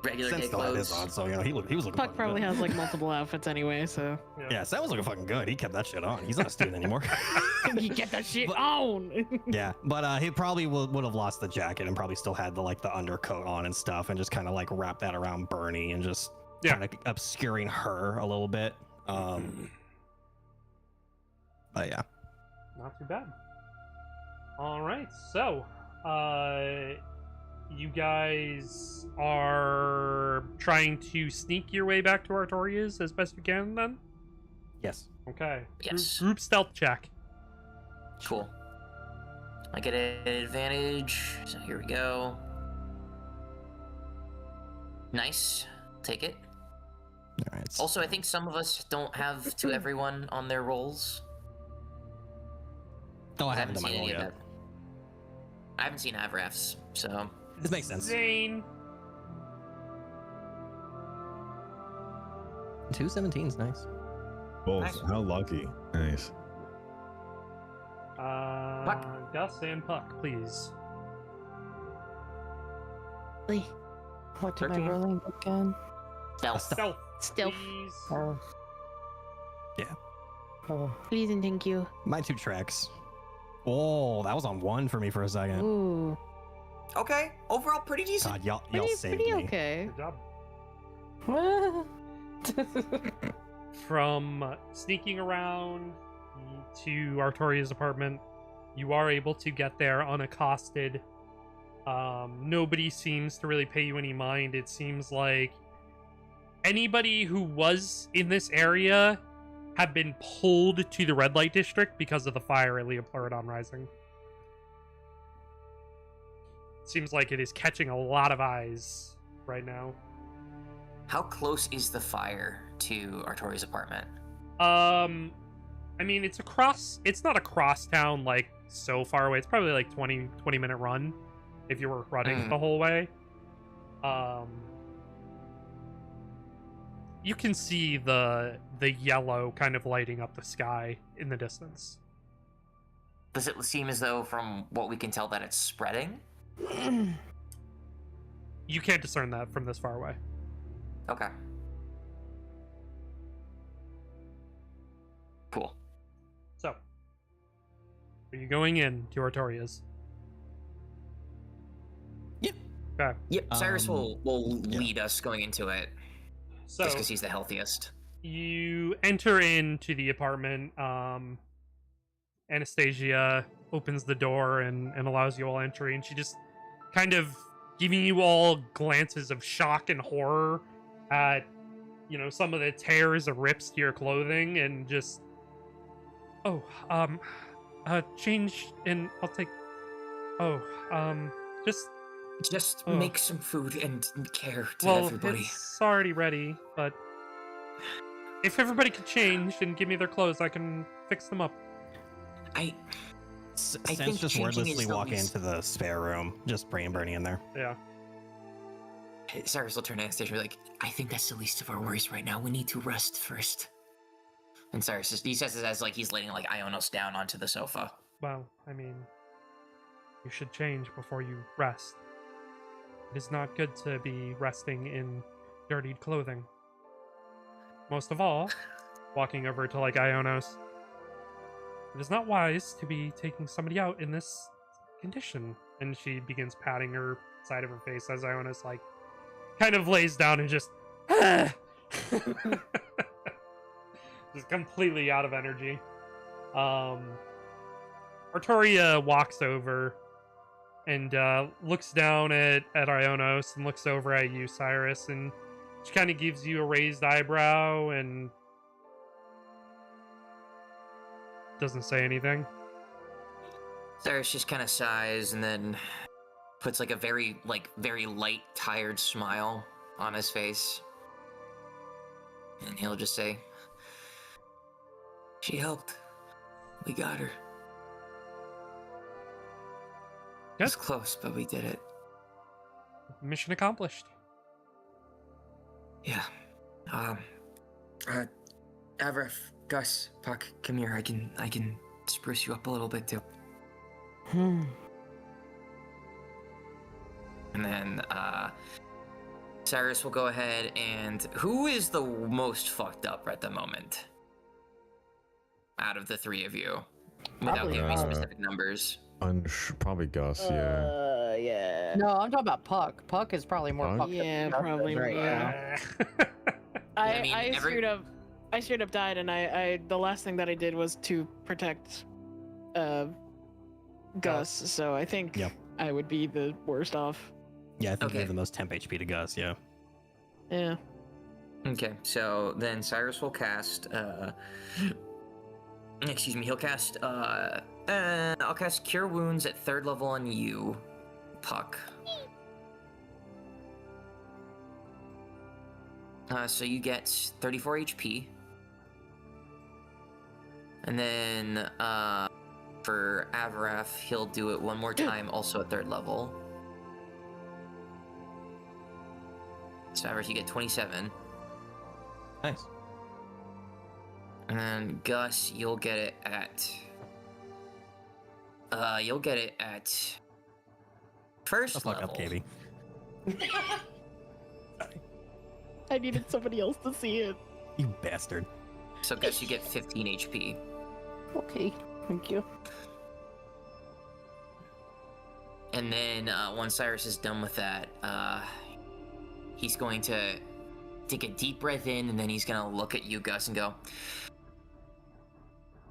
regular Sense day still had his clothes. on, so you know he was looking. Puck fucking probably good. has like multiple outfits anyway, so Yeah, Sam was looking fucking good. He kept that shit on. He's not a student anymore. you get that shit But- on. Yeah, but he probably would have lost the jacket and probably still had the undercoat on and stuff, and just kind of like wrap that around Bernie and just Yeah. kind of obscuring her a little bit. But yeah, Not too bad. All right, so you guys are trying to sneak your way back to Artorias as best you can, then? yes. Okay. Yes. Group stealth check. Cool. I get an advantage, so here we go. Nice. Take it. All right. Also, I think some of us don't have to everyone on their rolls. Oh, I I haven't haven't done my seen roll any of yet. that. I haven't seen Avraf's, so This makes sense. Zane. 217's nice. Both. Nice. How lucky. Nice. Gus and Puck, please. Lee, What am I 13. rolling again? Stealth. Stealth, Stealth. please. Oh. Yeah. Oh. Please and thank you. My 2 tracks. Oh, that was on 1 for me for a second. Ooh, Okay, overall pretty decent. God, y'all saved pretty me. okay. Good job. From sneaking around to Artoria's apartment, you are able to get there unaccosted. Nobody seems to really pay you any mind. It seems like anybody who was in this area have been pulled to the red light district because of the fire at Leopleurodon Rising. Seems like it is catching a lot of eyes right now. How close is the fire to Artoria's apartment? I mean, it's not across town, like, so far away. It's probably like 20-minute run if you were running the whole way. You can see the yellow kind of lighting up the sky in the distance. Does it seem as though, from what we can tell, that it's spreading? You can't discern that from this far away. Okay. Cool. So, are you going in to Artoria's? Yep. Okay. Yep, Cyrus will yeah. lead us going into it, So, just because he's the healthiest. you enter into the apartment. Anastasia opens the door and allows you all entry, and she just kind of giving you all glances of shock and horror at, you know, some of the tears or rips to your clothing, and just, change, and I'll take, Just Oh. make some food and care to well, everybody. it's already ready, but if everybody could change and give me their clothes, I can fix them up. I Sense think just changing wordlessly is the walking least- into the spare room, just bringing Bernie in there. Yeah. Cyrus will turn to Anastasia and be like, I think that's the least of our worries right now. We need to rest first. And Cyrus, he says it as like he's laying like Ionos down onto the sofa. Well, I mean, you should change before you rest. It is not good to be resting in dirtied clothing. Most of all, walking over to like Ionos, it is not wise to be taking somebody out in this condition. And she begins patting her side of her face as Ionos like kind of lays down and just just completely out of energy. Artoria walks over and looks down at Ionos and looks over at you, Cyrus, and she kind of gives you a raised eyebrow and doesn't say anything. Cyrus just kind of sighs and then puts like a very light, tired smile on his face. And he'll just say, she helped. We got her. It was close, but we did it. Mission accomplished. Yeah. Avref, Gus, Puck, come here. I can spruce you up a little bit too. And then Cyrus will go ahead and who is the most fucked up at the moment? Out of the three of you. Without Probably giving me us. specific numbers. Probably Gus, yeah. Yeah. No, I'm talking about Puck. Puck is probably more Puck? fucked up Yeah, than Gus probably, is right yeah. now. I, mean, I straight up died, and I the last thing that I did was to protect Gus, so I think Yep. I would be the worst off. Yeah, I think you Okay. have the most temp HP to Gus, yeah. Yeah. Okay, so then Cyrus will cast excuse me, he'll cast I'll cast Cure Wounds at 3rd level on you, Puck. So you get 34 HP. And then for Avaraf, he'll do it one more time, also at 3rd level. Cyrus, you get 27. Nice. And then Gus, you'll get it at... you'll get it at... First Fuck level. up, Katie. I needed somebody else to see it. You bastard. So Gus, you get 15 HP. Okay, thank you. And then once Cyrus is done with that, he's going to take a deep breath in, and then he's going to look at you, Gus, and go,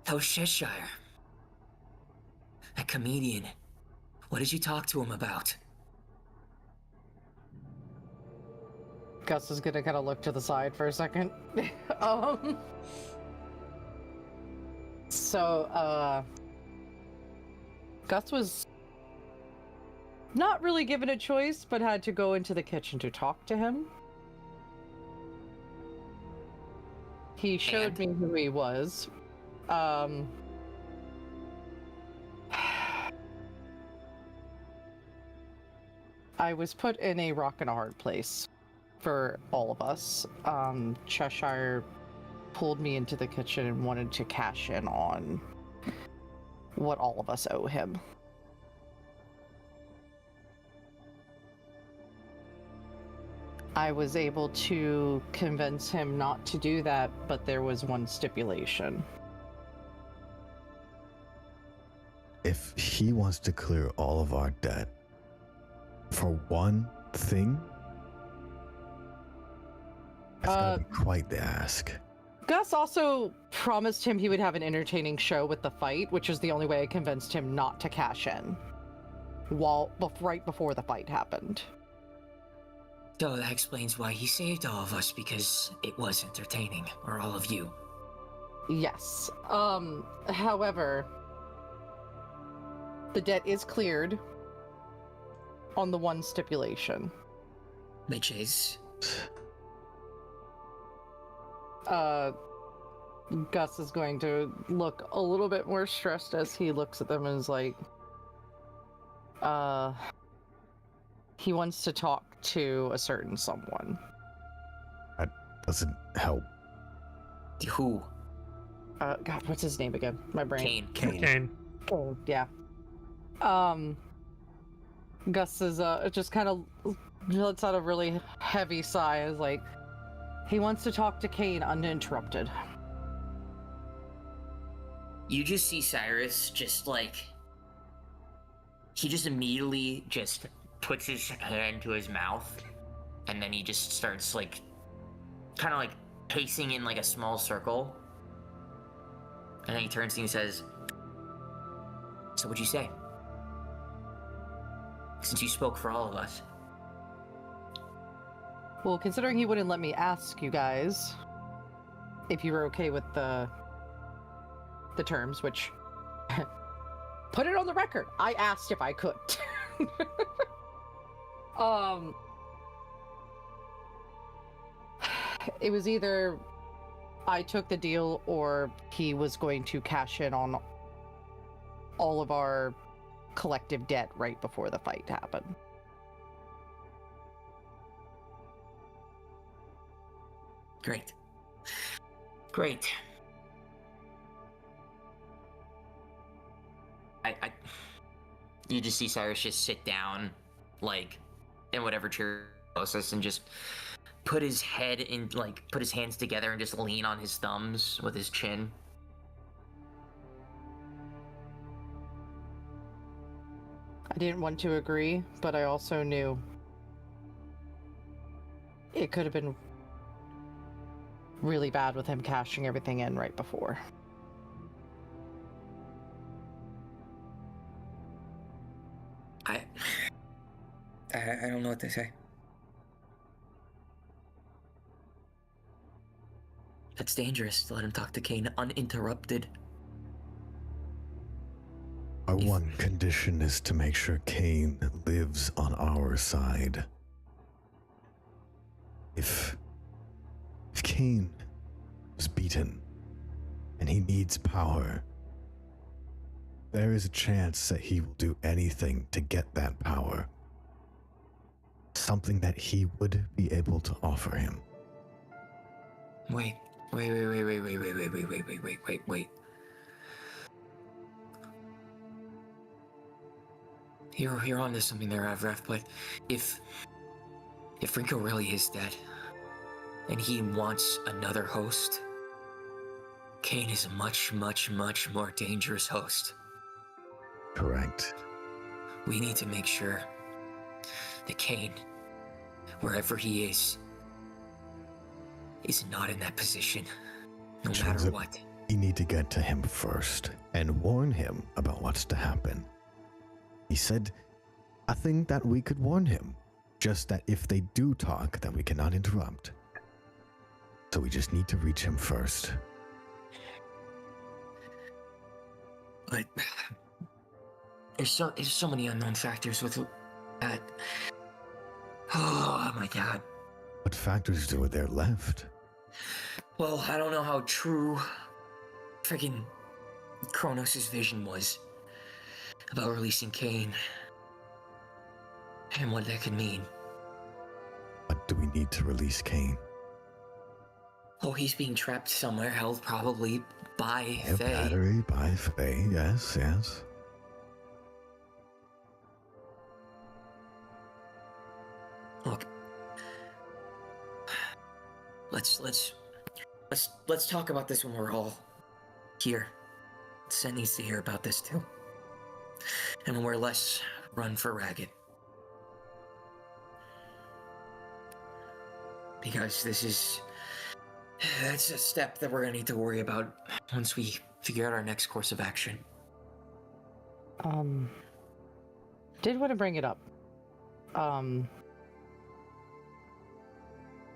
"Oh, Cheshire. That comedian. What did you talk to him about?" Gus is gonna kind of look to the side for a second. So, Gus was not really given a choice, but had to go into the kitchen to talk to him. He showed me who he was. I was put in a rock and a hard place for all of us. Cheshire pulled me into the kitchen and wanted to cash in on what all of us owe him. I was able to convince him not to do that, but there was one stipulation. If he wants to clear all of our debt for one thing, that's gotta be quite the ask. Gus also promised him he would have an entertaining show with the fight, which is the only way I convinced him not to cash in right before the fight happened. So that explains why he saved all of us, because it was entertaining, or all of you. Yes. However, the debt is cleared on the one stipulation. Which is? Gus is going to look a little bit more stressed as he looks at them and is like, he wants to talk to a certain someone. That doesn't help. Who? God, what's his name again? My brain. Kane. Oh, yeah. Gus is just kind of lets out a really heavy sigh. Is like, he wants to talk to Kane uninterrupted. You just see Cyrus just like, he just immediately just puts his hand to his mouth, and then he just starts like, kind of like pacing in like a small circle. And then he turns to you and says, "So what'd you say? Since you spoke for all of us." Well, considering he wouldn't let me ask you guys if you were okay with the terms, which put it on the record, I asked if I could. It was either I took the deal or he was going to cash in on all of our collective debt right before the fight happened. Great. Great. You just see Cyrus just sit down, like, in whatever chair closest, and just put his head in, like, put his hands together and just lean on his thumbs with his chin. I didn't want to agree, but I also knew it could have been really bad with him cashing everything in right before. I don't know what to say. It's dangerous to let him talk to Kane uninterrupted. Our one condition is to make sure Kane lives on our side. If Kane was beaten and he needs power, there is a chance that he will do anything to get that power. something that he would be able to offer him. Wait. You're onto something there, Avref, but if Rinko really is dead, and he wants another host, Kane is a much, much, much more dangerous host. Correct. We need to make sure that Kane, wherever he is not in that position, no matter what. We need to get to him first and warn him about what's to happen. He said, I think that we could warn him, just that if they do talk, that we cannot interrupt. So we just need to reach him first. But there's so many unknown factors with that. Oh my god. What factors are there left? Well, I don't know how true freaking Kronos' vision was about releasing Kane and what that could mean. What do we need to release Kane? Oh, he's being trapped somewhere, held probably by A Faye. battery by Faye, yes. Look, let's talk about this when we're all here. Sen needs to hear about this too, and when we're less run for ragged, because that's a step that we're gonna need to worry about once we figure out our next course of action. Did want to bring it up.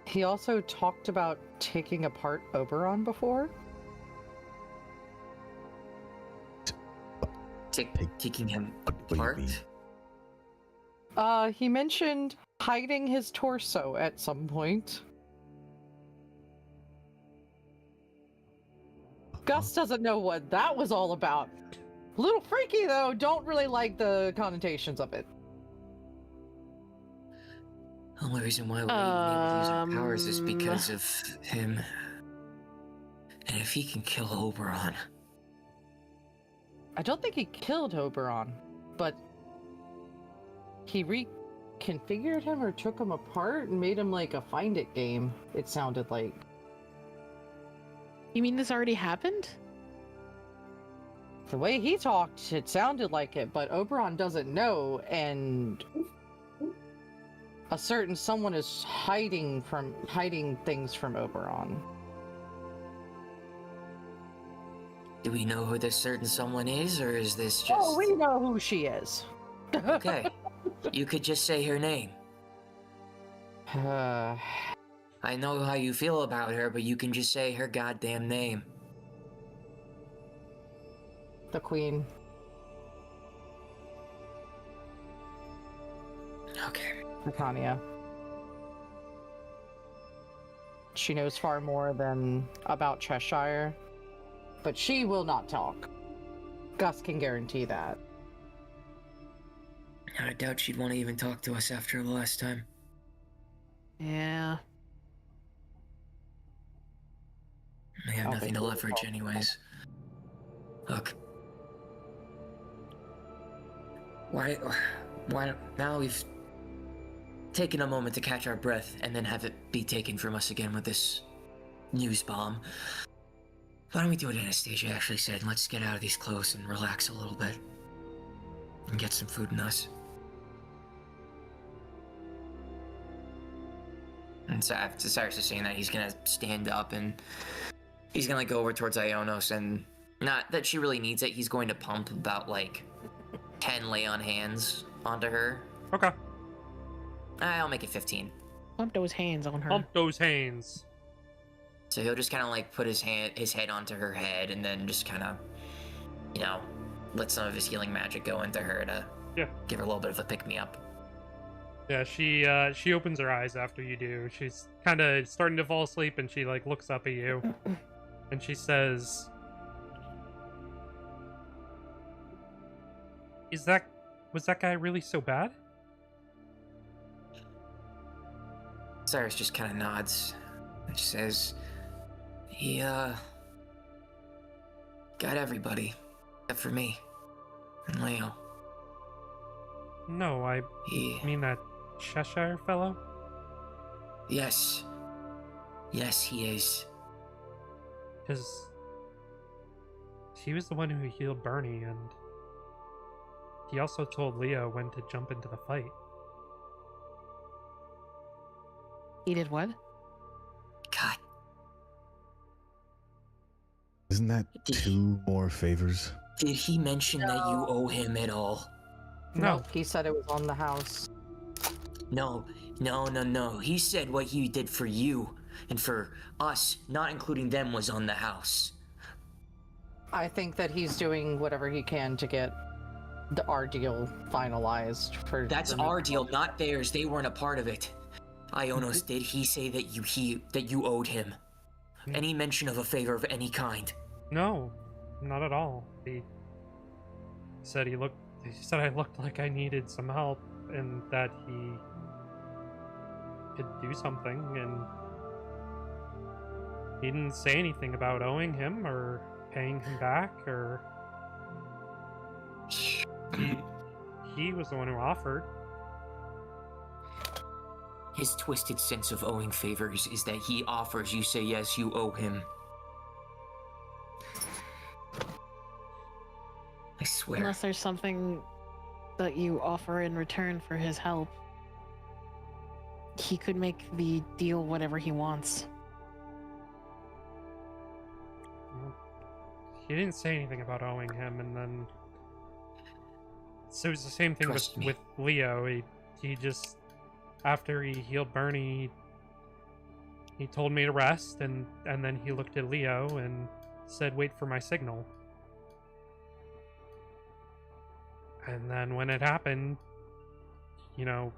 He also talked about taking apart Oberon before. Taking him What do you apart? mean? He mentioned hiding his torso at some point. Gus doesn't know what that was all about. A little freaky though, don't really like the connotations of it. The only reason why we're even able to use our powers is because of him. And if he can kill Oberon... I don't think he killed Oberon, but he reconfigured him or took him apart and made him like a find it game, it sounded like. You mean this already happened? The way he talked, it sounded like it, but Oberon doesn't know, and a certain someone is hiding things from Oberon. Do we know who this certain someone is, or is this just... Oh, we know who she is. Okay. You could just say her name. I know how you feel about her, but you can just say her goddamn name. The Queen. Okay. Titania. She knows far more than about Cheshire, but she will not talk. Gus can guarantee that. I doubt she'd want to even talk to us after the last time. Yeah. We have Okay. nothing to leverage anyways. Look. Why now we've taken a moment to catch our breath and then have it be taken from us again with this news bomb. Why don't we do what Anastasia actually said? Let's get out of these clothes and relax a little bit. And get some food in us. And Cyrus is saying that he's gonna stand up and he's gonna go over towards Ionos, and not that she really needs it, he's going to pump about like 10 lay on hands onto her. Okay. I'll make it 15. Pump those hands on her. Pump those hands. So he'll just kind of like put his head onto her head and then just kind of, let some of his healing magic go into her to give her a little bit of a pick-me-up. Yeah, she opens her eyes after you do. She's kind of starting to fall asleep, and she like looks up at you, and she says, "Was that guy really so bad?" Cyrus just kind of nods and says, he, got everybody, except for me and Leo. No, I He, mean that Cheshire fellow. yes. Yes, he is. Because he was the one who healed Bernie, and he also told Leo when to jump into the fight. He did what? God, Isn't that Did he- 2 more favors? did he mention that you owe him at all? No, He said it was on the house. No. He said what he did for you and for us, not including them, was on the house. I think that he's doing whatever he can to get our deal finalized for. That's for our moving deal, forward. not theirs. They weren't a part of it. Ionos, did he say that you owed him any mention of a favor of any kind? no, not at all. He said He said I looked like I needed some help, and that he could do something, and he didn't say anything about owing him or paying him back, or he was the one who offered. His twisted sense of owing favors is that he offers, you say yes, you owe him. I swear. Unless there's something that you offer in return for his help, he could make the deal whatever he wants. He didn't say anything about owing him, and then so it was the same thing Trust me. with Leo. He just, after he healed Bernie, he told me to rest, and then he looked at Leo and said, "Wait for my signal." And then when it happened,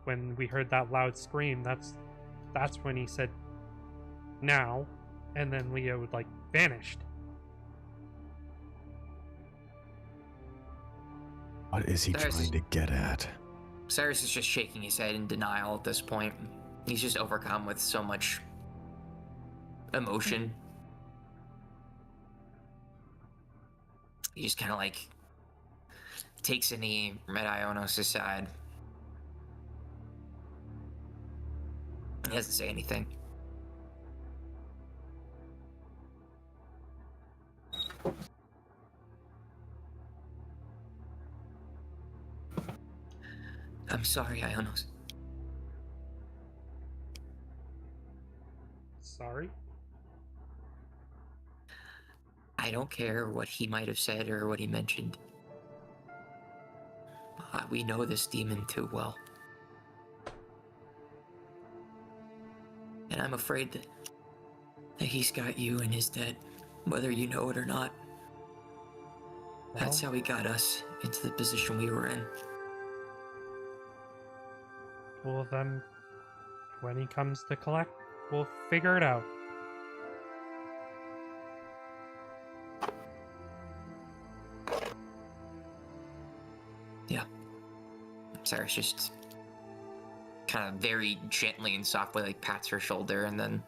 when we heard that loud scream, that's when he said, "Now," and then Leo vanished. What is he There's- trying to get at? Cyrus is just shaking his head in denial at this point. He's just overcome with so much emotion. He just kind of takes a knee at Ionos' side. He doesn't say anything. I'm sorry, Ionos. Sorry? I don't care what he might have said or what he mentioned. We know this demon too well. And I'm afraid that he's got you in his debt, whether you know it or not. That's Well, how he got us into the position we were in. Well, then, when he comes to collect, we'll figure it out. Yeah. Cyrus just kind of very gently and softly pats her shoulder and then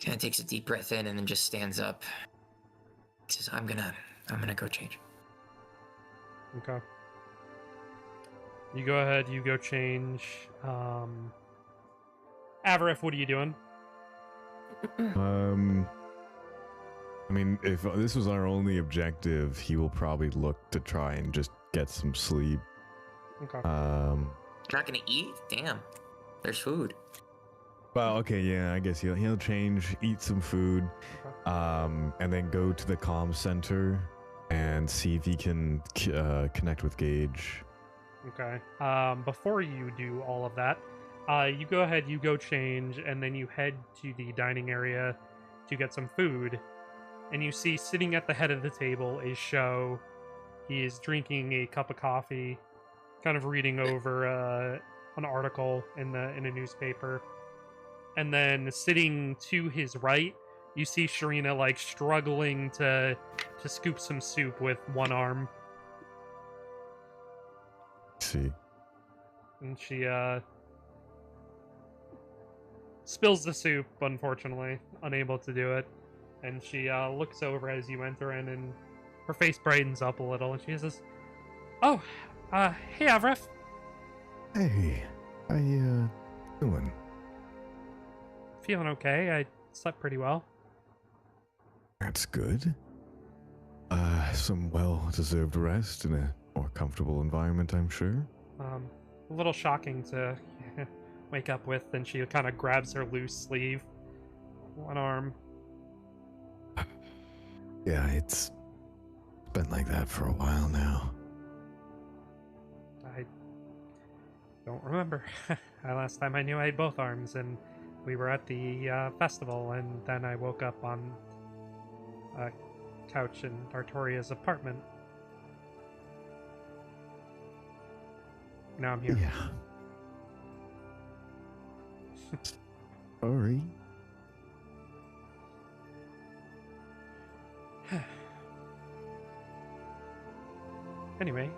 kind of takes a deep breath in and then just stands up. Says, I'm gonna go change. Okay. You go ahead, you go change. Avarif, what are you doing? I mean, if this was our only objective, he will probably look to try and just get some sleep. Okay. Not gonna eat? Damn. There's food. Well, okay, yeah, I guess he'll change, eat some food, and then go to the comm center and see if he can connect with Gage. Okay. Before you do all of that, you go ahead, you go change, and then you head to the dining area to get some food. And you see sitting at the head of the table is Sho. He is drinking a cup of coffee, kind of reading over an article in a newspaper. And then sitting to his right, you see Sharina struggling to scoop some soup with one arm. See. And she spills the soup, unfortunately, unable to do it. And she looks over as you enter in, and her face brightens up a little, and she says, "Oh, hey, Avrif." Hey, how you doing? Feeling okay. I slept pretty well. That's good. Some well-deserved rest in a more comfortable environment, I'm sure. A little shocking to wake up with, and she kind of grabs her loose sleeve. One arm. Yeah, it's been like that for a while now. I don't remember. Last time I knew I had both arms, and we were at the festival, and then I woke up on a couch in Artoria's apartment. Now I'm here. Yeah. Sorry. Anyway,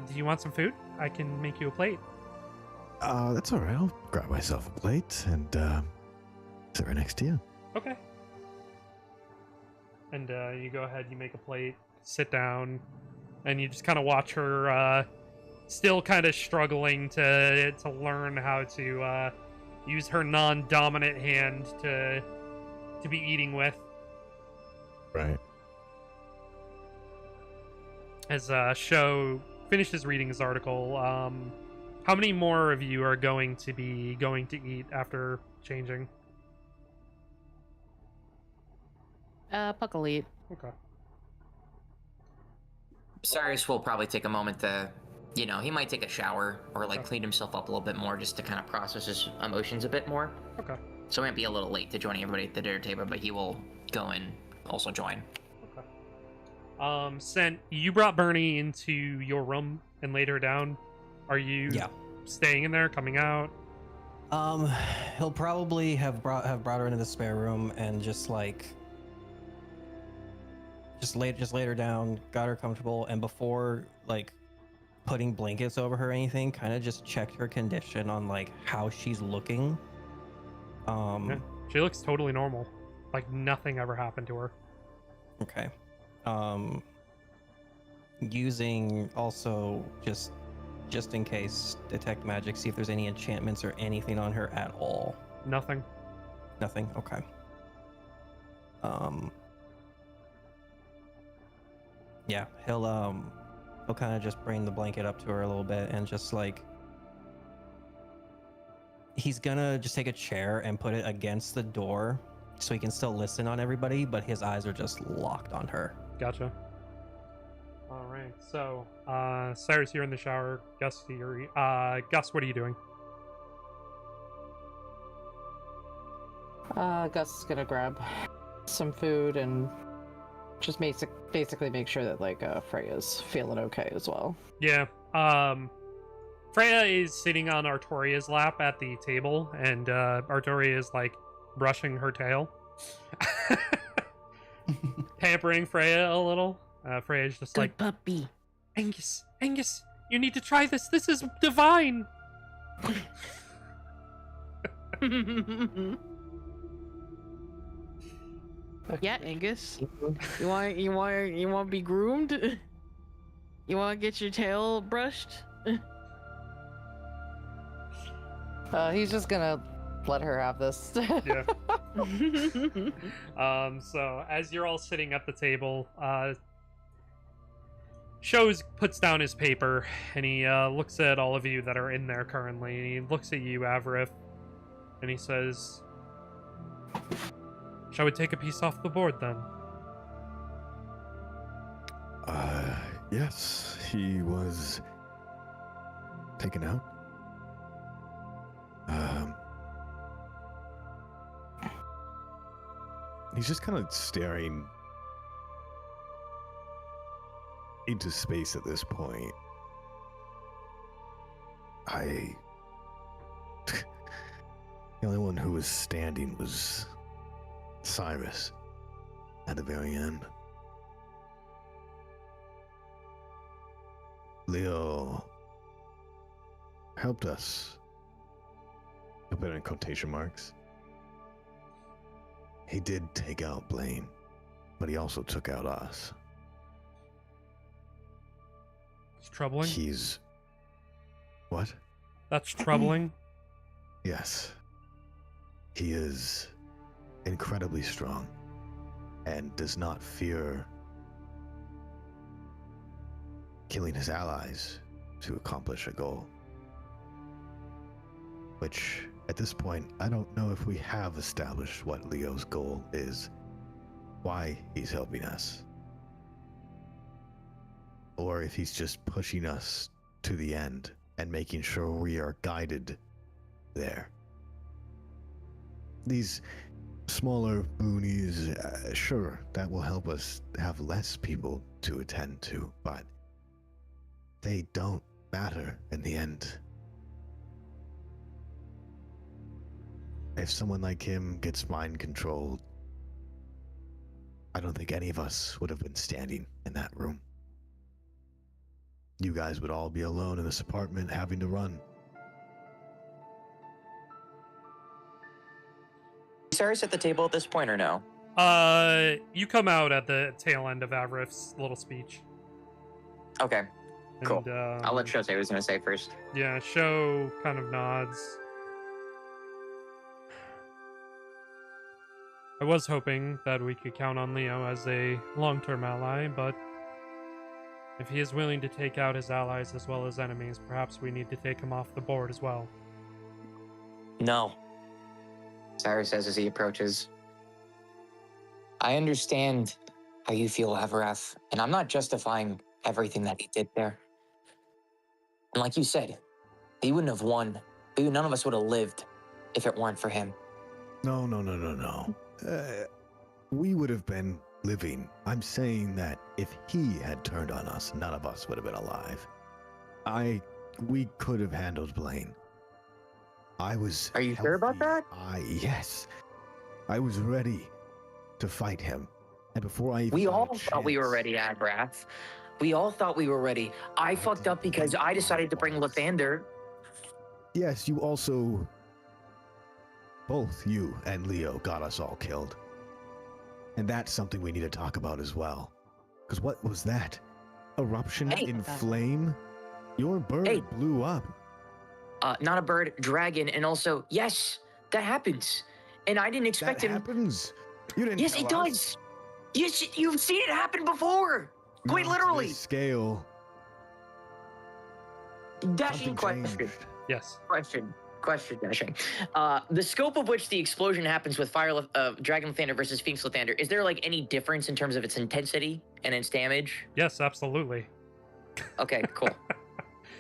do you want some food? I can make you a plate. That's alright. I'll grab myself a plate and sit right next to you. Okay. And you go ahead, you make a plate, sit down, and you just kind of watch her still kind of struggling to learn how to use her non-dominant hand to be eating with. Right. As Sho finishes reading his article, how many more of you are going to eat after changing? Puck will eat. Okay. Cyrus will probably take a moment to, he might take a shower or like Okay. clean himself up a little bit more just to kind of process his emotions a bit more. Okay. So he might be a little late to joining everybody at the dinner table, but he will go and also join. Sent, you brought Bernie into your room and laid her down. Are you Yeah. staying in there, coming out? He'll probably have brought her into the spare room and just laid her down, got her comfortable, and before like putting blankets over her or anything, kind of just checked her condition on like how she's looking. Yeah. She looks totally normal. Like nothing ever happened to her. Okay. Using also just in case detect magic, see if there's any enchantments or anything on her at all. Nothing. Nothing. Okay. Yeah, he'll kind of just bring the blanket up to her a little bit and just like he's gonna just take a chair and put it against the door so he can still listen on everybody, but his eyes are just locked on her. Gotcha. All right. So, Cyrus, you're in the shower. Gus, Gus, what are you doing? Gus is gonna grab some food and just basically make sure that like Freya's feeling okay as well. Yeah. Freya is sitting on Artoria's lap at the table, and Artoria is like brushing her tail, pampering Freya a little. Freya's just Good like, puppy. Angus, you need to try this. This is divine. Yeah, Angus. You want to be groomed? You want to get your tail brushed? He's just gonna let her have this. Yeah. So as you're all sitting at the table, Shows puts down his paper and he looks at all of you that are in there currently, and he looks at you, Avrif, and he says, "Shall we take a piece off the board then?" Yes, he was taken out. He's just kind of staring into space at this point. The only one who was standing was Cyrus at the very end. Leo helped us I'll put it in quotation marks. He did take out Blaine, but he also took out us. It's troubling. He's... What? That's troubling. Yes. He is incredibly strong and does not fear killing his allies to accomplish a goal. Which, at this point, I don't know if we have established what Leo's goal is, why he's helping us, or if he's just pushing us to the end and making sure we are guided there. These smaller boonies, sure, that will help us have less people to attend to, but they don't matter in the end. If someone like him gets mind controlled, I don't think any of us would have been standing in that room. You guys would all be alone in this apartment having to run. Cyrus at the table at this point or no? You come out at the tail end of Avrif's little speech. Okay, cool. And, I'll let Sho say what he was going to say first. Yeah, Sho kind of nods. I was hoping that we could count on Leo as a long-term ally, but if he is willing to take out his allies as well as enemies, perhaps we need to take him off the board as well. No. Cyrus says as he approaches. I understand how you feel, Avaraf, and I'm not justifying everything that he did there. And like you said, he wouldn't have won. Maybe none of us would have lived if it weren't for him. No. We would have been living. I'm saying that if he had turned on us, none of us would have been alive. We could have handled Blaine. I was Are you sure about healthy. that? Yes. I was ready to fight him. And before I even We got a all thought we were chance- ready, Avaraf. We all thought we were ready. I fucked up because I decided to bring Lathander. Yes, you also... Both you and Leo got us all killed. And that's something we need to talk about as well. Because what was that? Eruption Hey. in flame? Your bird Hey. blew up. Not a bird, dragon, and also, yes, that happens. And I didn't expect That him. happens. You didn't Yes, tell it us. does. Yes, you've seen it happen before. Quite Not to literally. this scale. Dashing Something question. changed. Yes. Question, Dashing. The scope of which the explosion happens with Dragon Lathander versus Phoenix Lathander, is there like any difference in terms of its intensity and its damage? Yes, absolutely. Okay, cool.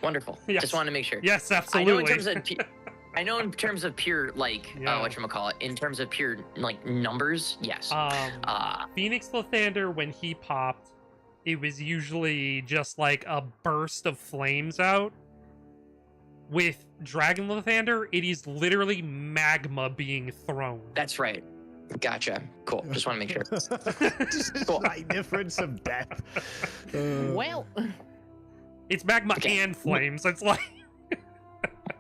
Wonderful. Yes. Just wanted to make sure. Yes, I absolutely. know in terms of I know in terms of pure like Yeah. whatchamacallit, in terms of pure like numbers, yes. Phoenix Lathander, when he popped, it was usually just like a burst of flames out. With Dragon Lathander, it is literally magma being thrown. That's right. Gotcha. Cool. Just want to make sure. Just a Cool. slight difference of depth. Well, It's magma Okay. and flames. It's like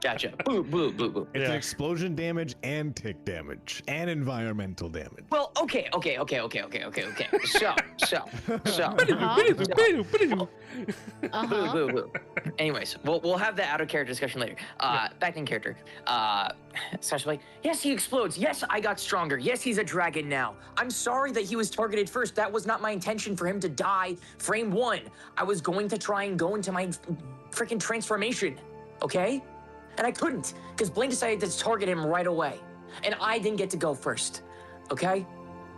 Gotcha. Boo, boo, boo, boo. It's Yeah. an explosion damage and tick damage and environmental damage. Well, okay. So. uh-huh. Boo, boo, boo. Anyways, we'll have that out of character discussion later. Back in character. Sasha like, yes, he explodes. Yes, I got stronger. Yes, he's a dragon now. I'm sorry that he was targeted first. That was not my intention for him to die. Frame 1. I was going to try and go into my freaking transformation. Okay? And I couldn't, because Blaine decided to target him right away. And I didn't get to go first. Okay?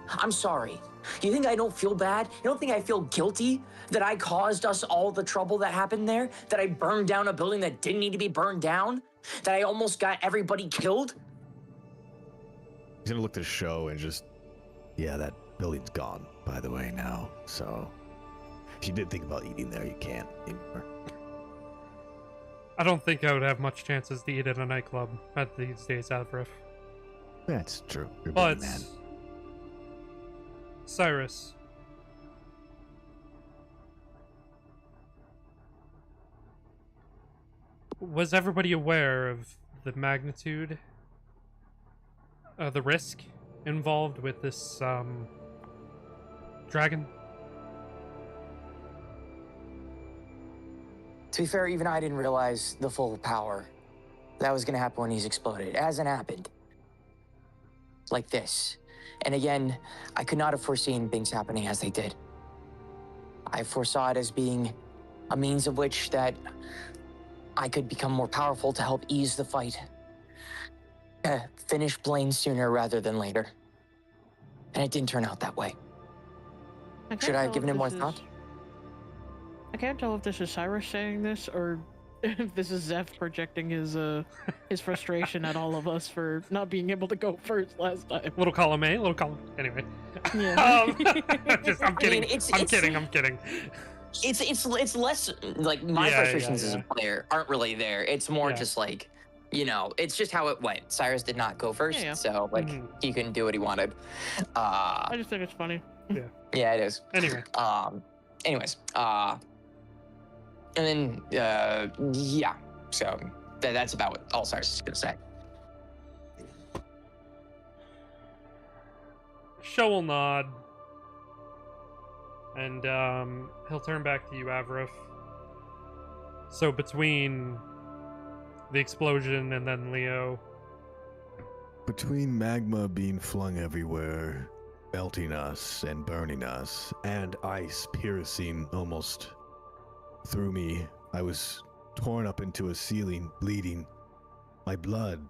I'm sorry. You think I don't feel bad? You don't think I feel guilty that I caused us all the trouble that happened there? That I burned down a building that didn't need to be burned down? That I almost got everybody killed? He's gonna look at the show and just, yeah, that building's gone, by the way, now. So, if you did think about eating there, you can't anymore. I don't think I would have much chances to eat at a nightclub at these days, Avrif. That's true. You're a But busy man. Cyrus, was everybody aware of the magnitude the risk involved with this dragon? To be fair, even I didn't realize the full power that was going to happen when he's exploded. It hasn't happened like this. And again, I could not have foreseen things happening as they did. I foresaw it as being a means of which that I could become more powerful to help ease the fight. Finish Blaine sooner rather than later. And it didn't turn out that way. Should I have given it more thought? I can't tell if this is Cyrus saying this or if this is Zeph projecting his frustration at all of us for not being able to go first last time. Little column A, little column. Anyway. Yeah. I'm kidding. I'm it's- kidding. It's less like my Yeah, frustrations yeah, as a player aren't really there. It's more Yeah. just like, you know, it's just how it went. Cyrus did not go first, Yeah. so like Mhm. he couldn't do what he wanted. I just think it's funny. Yeah, it is. Anyway. Anyways, and then yeah. So that's about what all Cyrus is gonna say. Sho will nod. And he'll turn back to you, Avrith. So between the explosion and then Leo, Between magma being flung everywhere, melting us and burning us, and ice piercing almost through me, I was torn up into a ceiling, bleeding. My blood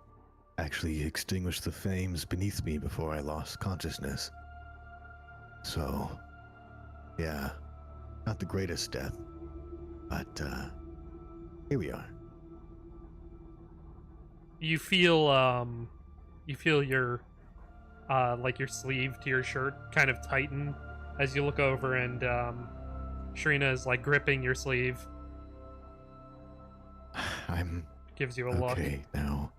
actually extinguished the flames beneath me before I lost consciousness. So, yeah, not the greatest death, but here we are. you feel your like your sleeve to your shirt kind of tighten as you look over, and Shrina is like gripping your sleeve, I'm gives you a look. okay now.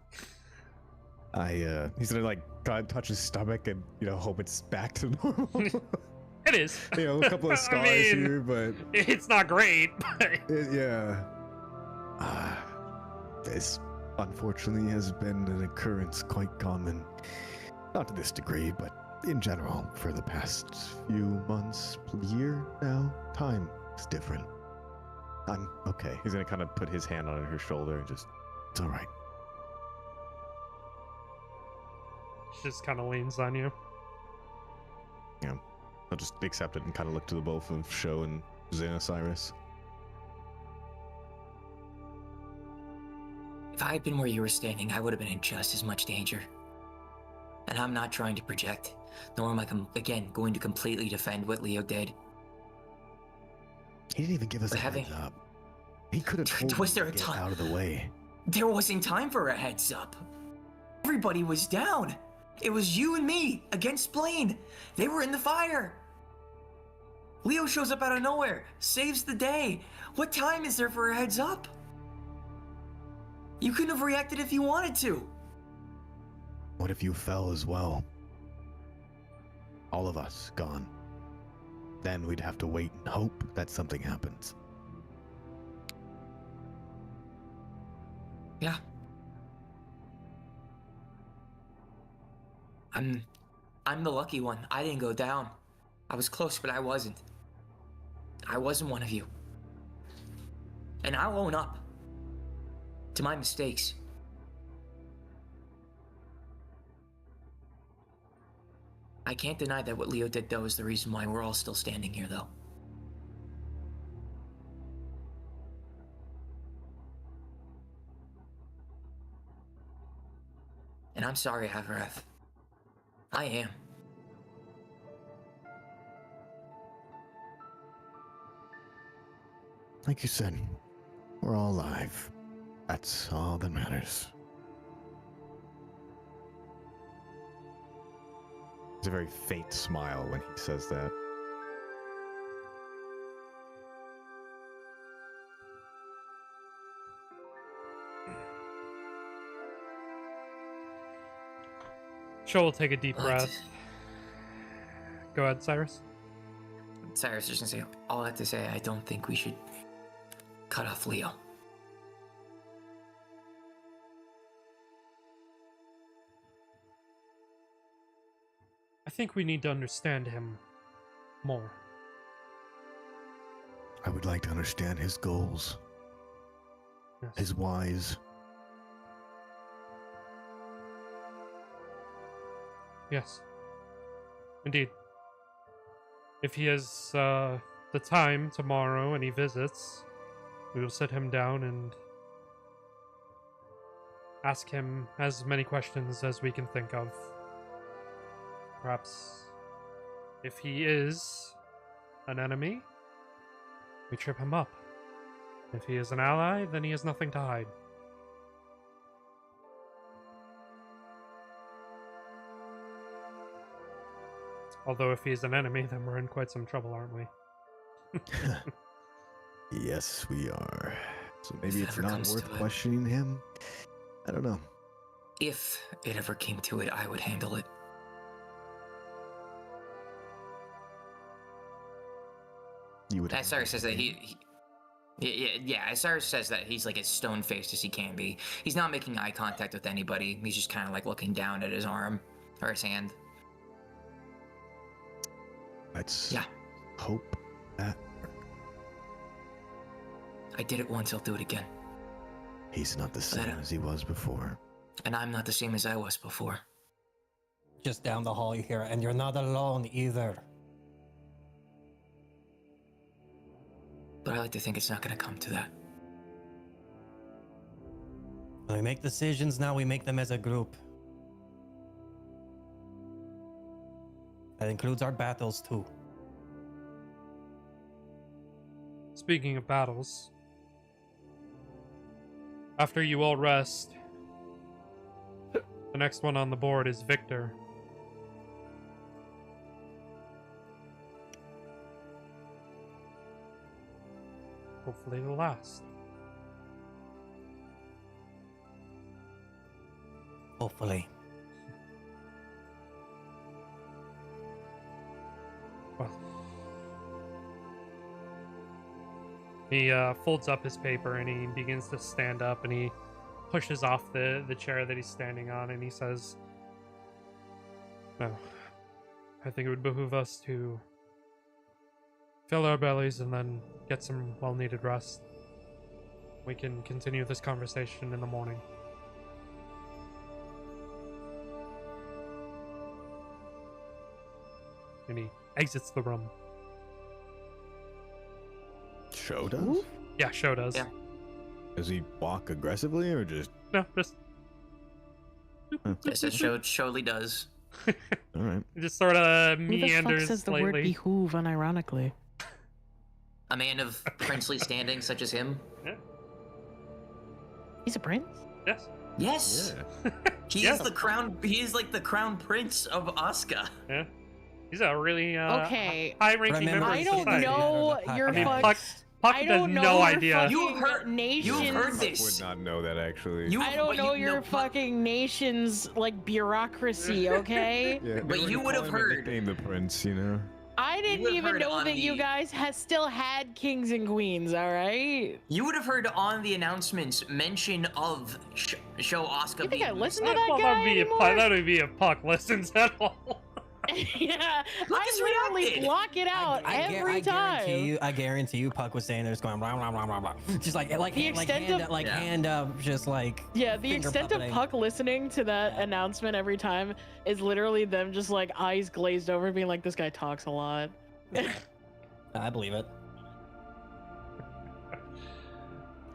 He's gonna like try and touch his stomach and hope it's back to normal. It is. A couple of I scars mean, here, but It's not great, but yeah. This, unfortunately, has been an occurrence quite common. Not to this degree, but in general, for the past few months, year now. Time is different. I'm okay. He's gonna kind of put his hand on her shoulder and just. It's all right. she just kind of leans on you. I'll just accept it and kind of look to the both of Sho and Xanosiris. If I had been where you were standing, I would have been in just as much danger. And I'm not trying to project, nor am I again going to completely defend what Leo did. He didn't even give us But a having- heads up. He could have told Was me there to a get time- out of the way. There wasn't time for a heads up. Everybody was down. It was you and me against Blaine. They were in the fire. Leo shows up out of nowhere, saves the day. What time is there for a heads up? You couldn't have reacted if you wanted to. What if you fell as well? All of us gone. Then we'd have to wait and hope that something happens. Yeah. I'm the lucky one. I didn't go down. I was close, but I wasn't. I wasn't one of you. And I'll own up to my mistakes. I can't deny that what Leo did, though, is the reason why we're all still standing here, though. And I'm sorry, Avareth. I am. Like you said, we're all alive. That's all that matters. It's a very faint smile when he says that. Sho will take a deep What? breath. Go ahead, Cyrus. Cyrus is gonna say, all that to say, I don't think we should cut off Leo. think we need to understand him more. I would like to understand his goals, Yes. his whys. Yes. Indeed. If he has the time tomorrow and he visits, we will sit him down and ask him as many questions as we can think of. Perhaps if he is an enemy, we trip him up. If he is an ally, then he has nothing to hide. Although if he's an enemy, then we're in quite some trouble, aren't we? Yes, we are. So maybe If it's it ever not comes worth to it. questioning him. I don't know. If it ever came to it, I would handle it. You would. Cyrus says that yeah, Cyrus says that he's like as stone-faced as he can be. He's not making eye contact with anybody. He's just kind of like looking down at his arm or his hand. Let's Yeah. hope that I did it once, I'll do it again. he's not the same That- as he was before. And I'm not the same as I was before. Just down the hall here, and you're not alone either. But I like to think it's not gonna come to that. When we make decisions now, we make them as a group. That includes our battles too. Speaking of battles, after you all rest, the next one on the board is Victor. Hopefully the last. Hopefully. Well, he folds up his paper and he begins to stand up and he pushes off the chair that he's standing on and he says, "No, I think it would behoove us to fill our bellies and then get some well-needed rest. We can continue this conversation in the morning." And he exits the room. Show does? Yeah, Sho does. Yeah. Does he walk aggressively or just? No, just Yes, it surely does. All right. just sort of Who the fuck meanders says the word slightly. behoove unironically? A man of princely standing such as him. He's a prince? Yes. Yes. Yeah. He Yeah. is the crown. He is like the crown prince of Oscar. Yeah. He's a really Okay. high-ranking Remember, member I of don't society. know your I mean, fucks. Puck I has don't know no your idea. fucking You've heard- nations. You've heard I would this. not know that actually. I don't but know you- your no, but- fucking nation's like bureaucracy, okay? Yeah, But they you already would call have him a heard- nickname the prince, you know. I didn't would've even heard know on that you the- guys still had kings and queens, alright? You would have heard on the announcements mention of show Oscar You think I being listen to Well, that that guy would be anymore? that would be if Puck listens at all. Yeah, Look, I it's literally reacted. block it out every time. I guarantee you, Puck was saying there's going blah blah blah blah blah. Just like The extent hand, of- like Yeah. hand up, just like Yeah, the finger extent of puppeting. Puck listening to that announcement every time is literally them just like eyes glazed over, being like, "This guy talks a lot." I believe it.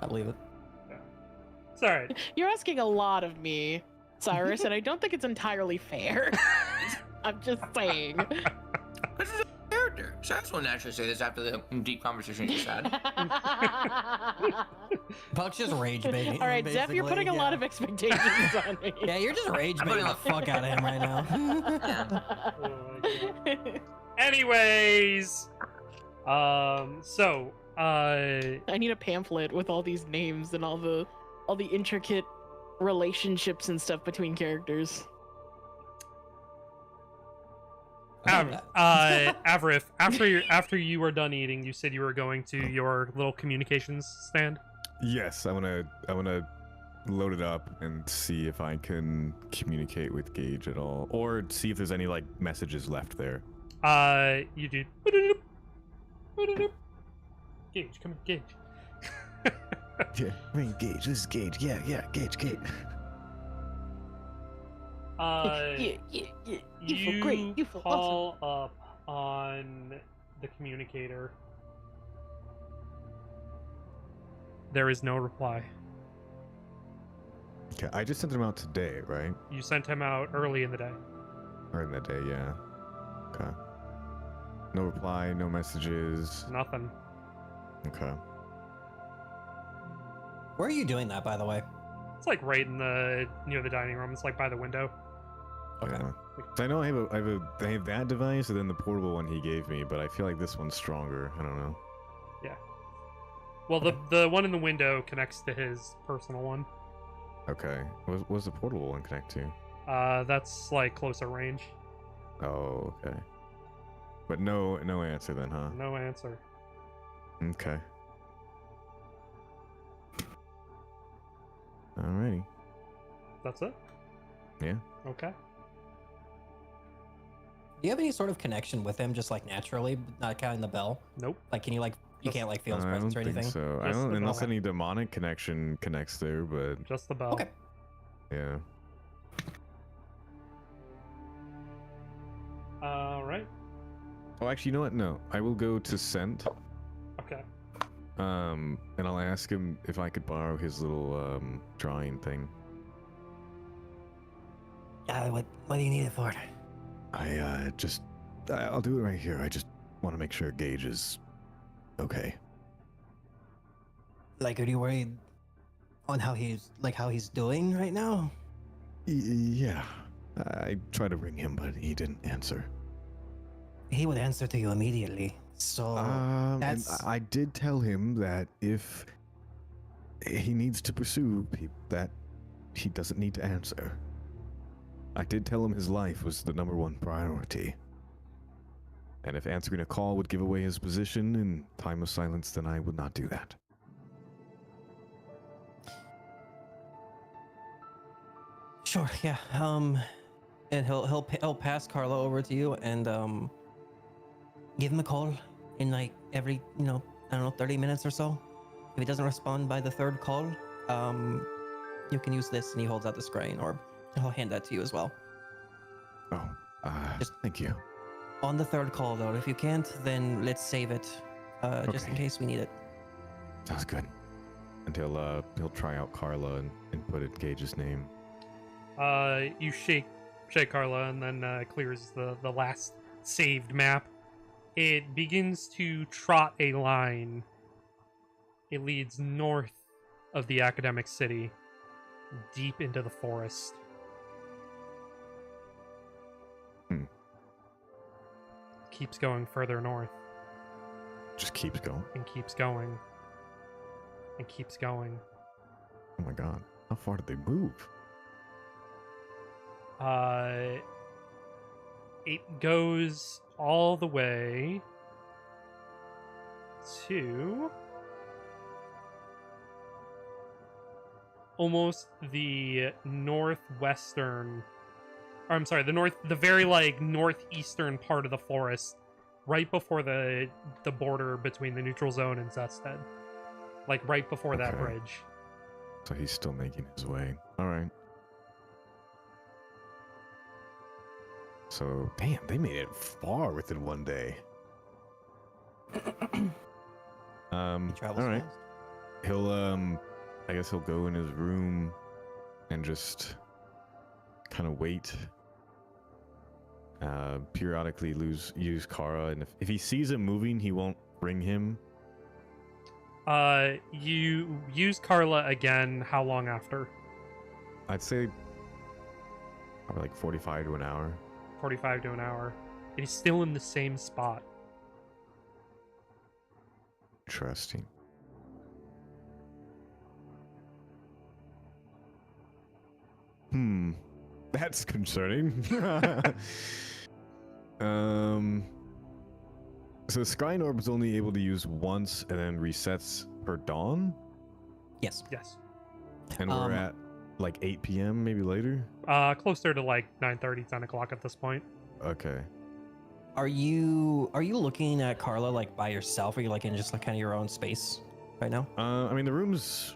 I believe it. It's all right. You're asking a lot of me, Cyrus, and I don't think it's entirely fair. I'm just saying. This is a character. Cyrus will naturally say this after the deep conversation you had. Puck's just rage baiting. All right, Zeph, you're putting a lot of expectations on me. Yeah, you're just rage I'm baiting the putting fuck out of him right now. Oh my God. Anyways, so I need a pamphlet with all these names and all the intricate relationships and stuff between characters. Avrith, after you were done eating, you said you were going to your little communications stand. Yes, I wanna load it up and see if I can communicate with Gage at all, or see if there's any like messages left there. You do. Gage, come in, Gage. Yeah, ring Gage. This is Gage. Yeah, Gage. Yeah. You You feel great. You feel call up on the communicator. There is no reply. Okay, I just sent him out today, right? You sent him out early in the day. Or in the day, yeah. Okay. No reply, no messages. Nothing. Okay. Where are you doing that, by the way? It's like right in the near the dining room. It's like by the window. Okay. Yeah. So I know I have that device and then the portable one he gave me, but I feel like this one's stronger. I don't know. Well, the one in the window connects to his personal one. Okay. What's the portable one connect to? That's like closer range. Oh, okay. But no answer then, huh? No answer. Okay. Alrighty. That's it? Yeah. Okay. Do you have any sort of connection with him, just like naturally, not counting the bell? Nope. Like, can you like you can't like feel his I presence don't or think anything? so. I Just don't the unless bell. any demonic connection connects there, but Just the bell. Okay. yeah. Alright. Oh, actually, you know what? No, I will go to Scent. Okay. And I'll ask him if I could borrow his little drawing thing. Yeah. What do you need it for? I'll do it right here. I just want to make sure Gage is okay. Like, are you worried on how he's doing right now? Yeah. I tried to ring him, but he didn't answer. He would answer to you immediately. So And that's I did tell him that if he needs to pursue that he doesn't need to answer. I did tell him his life was the #1 priority. And if answering a call would give away his position in time of silence, then I would not do that. sure. Yeah. And he'll pass Carlo over to you and give him a call in like every I don't know 30 minutes or so. If he doesn't respond by the third call, you can use this, and he holds out the scrying orb. I'll hand that to you as well. Oh, thank you. On the third call, though, if you can't, then let's save it, just in Okay. case we need it. Sounds good. And he'll try out Carla and put in Gage's name. You shake Carla and then clears the last saved map. It begins to trot a line. It leads north of the academic city, deep into the forest. Keeps going further north Just keeps going. and keeps going and keeps going. Oh my god. How far did they move? It goes all the way to almost the northwestern, or I'm sorry, the very like northeastern part of the forest, right before the border between the neutral zone and Zested, like right before that Okay. bridge. So he's still making his way. Alright. So, damn, they made it far within one day. He travels Alright. fast. He'll, I guess he'll go in his room and just kind of wait. Periodically use Kara, and if he sees him moving, he won't ring him. You use Carla again. How long after? I'd say probably like 45 to an hour. 45 to an hour. And he's still in the same spot. Interesting. That's concerning. So the Scrying Orb is only able to use once and then resets per dawn? Yes. Yes. And we're at like 8 p.m. maybe later. Closer to like 9:30, 10 o'clock at this point. Okay. Are you looking at Carla like by yourself? Or are you like in just like kind of your own space right now? I mean the room's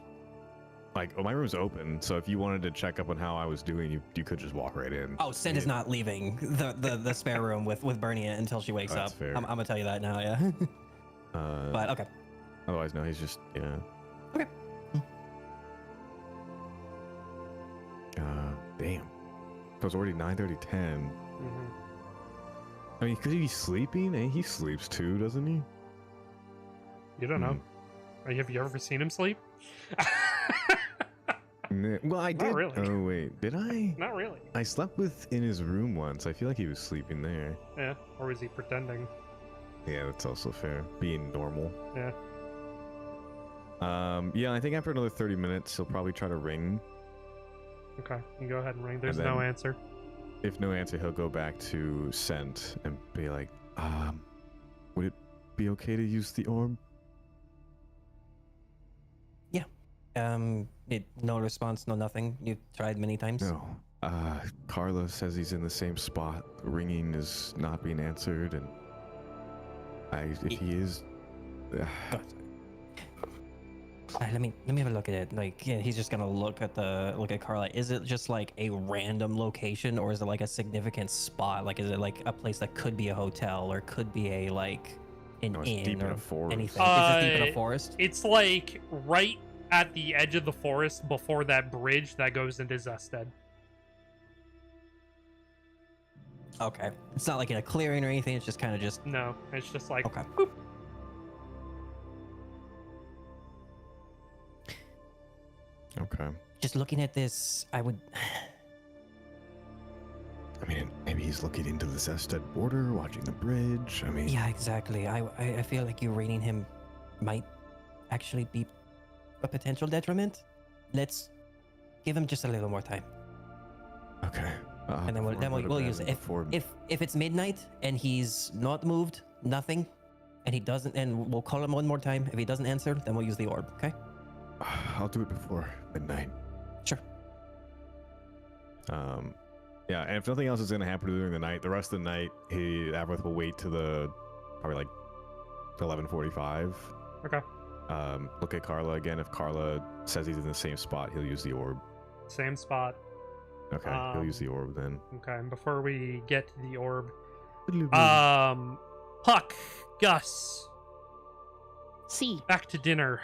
like my room's open, so if you wanted to check up on how I was doing, you could just walk right in. Oh, Sin is not leaving the spare room with Bernie until she wakes That's up. fair. I'm gonna tell you that now, yeah. But okay. Otherwise, no, he's just Okay. Damn. It was already 9:30, 10. Mm-hmm. I mean, could he be sleeping? Hey, he sleeps too, doesn't he? You don't know. Have you ever seen him sleep? Well, I did. Not really. Oh wait, did I? Not really. I slept in his room once. I feel like he was sleeping there. Yeah. Or was he pretending? Yeah, that's also fair. Being normal. Yeah. Yeah, I think after another 30 minutes, he'll probably try to ring. Okay. You go ahead and ring. There's And no then- answer. If no answer, he'll go back to scent and be like, would it be okay to use the orb? No response, no nothing. You tried many times. No. Carla says he's in the same spot. Ringing is not being answered, and if he is, Let me have a look at it. Like, yeah, he's just gonna look at Carla. Is it just like a random location, or is it like a significant spot? Like, is it like a place that could be a hotel or could be a like an No, it's inn deep in or a forest. anything? Is it deep in a Uh, forest? It's like right at the edge of the forest before that bridge that goes into Zested. Okay, it's not like in a clearing or anything. It's just kind of just No, it's just like okay. boop. okay. Just looking at this, I would. I mean, maybe he's looking into the Zested border, watching the bridge. I mean, Yeah, exactly. I feel like you raiding him might actually be a potential detriment. Let's give him just a little more time, okay. and then we'll use it. If it's midnight and he's not moved, nothing, and he doesn't, and we'll call him one more time. If he doesn't answer, then we'll use the orb. Okay? I'll do it before midnight. Sure. Yeah, and if nothing else is gonna happen during the night, the rest of the night, Avrith will wait to the probably like 11:45. Okay. Look at Carla again. If Carla says he's in the same spot, he'll use the orb. Same spot. Okay, he'll use the orb then. Okay, and before we get to the orb, Mm-hmm. Puck, Gus, See. back to dinner.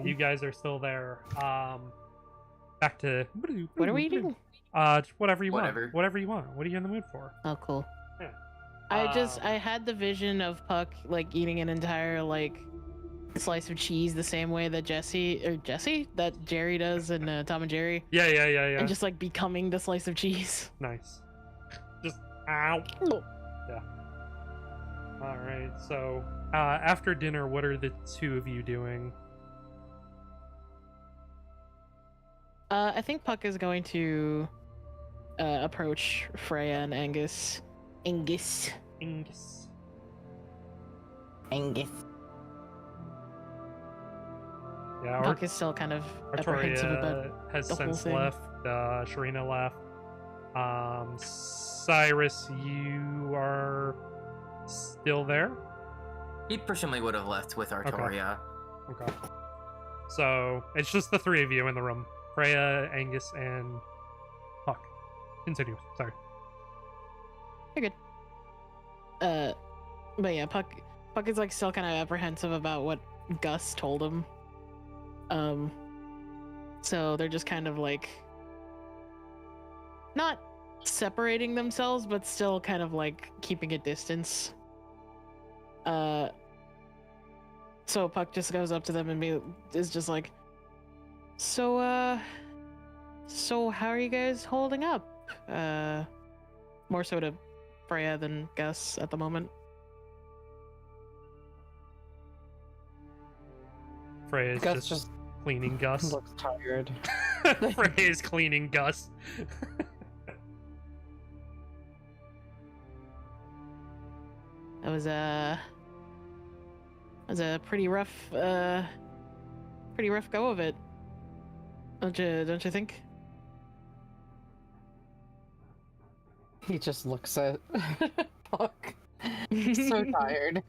You guys are still there. Back to What are we eating? whatever you Whatever. want. Whatever you want. What are you in the mood for? Oh, cool. Yeah. I had the vision of Puck like eating an entire like slice of cheese the same way that that Jerry does in Tom and Jerry, Yeah. and just like becoming the slice of cheese. Nice. Just ow. Oh. Yeah. All right. So after dinner, what are the two of you doing? I think Puck is going to approach Freya and Angus. Ingus. Yeah. Puck is still kind of apprehensive about. Artoria has the whole since thing. left. Sharina left. Cyrus, you are still there? He presumably would have left with Artoria. Okay. So it's just the three of you in the room. Freya, Angus, and Puck. Continue. Sorry. But yeah, Puck is like still kind of apprehensive about what Gus told him. So they're just kind of like not separating themselves, but still kind of like keeping a distance. So Puck just goes up to them and is just like, so how are you guys holding up? More so to Freya than Gus at the moment. Freya is Gus just cleaning Gus. Looks tired. Freya is cleaning Gus. That was a pretty rough go of it. Don't you think? He just looks at Puck. So tired.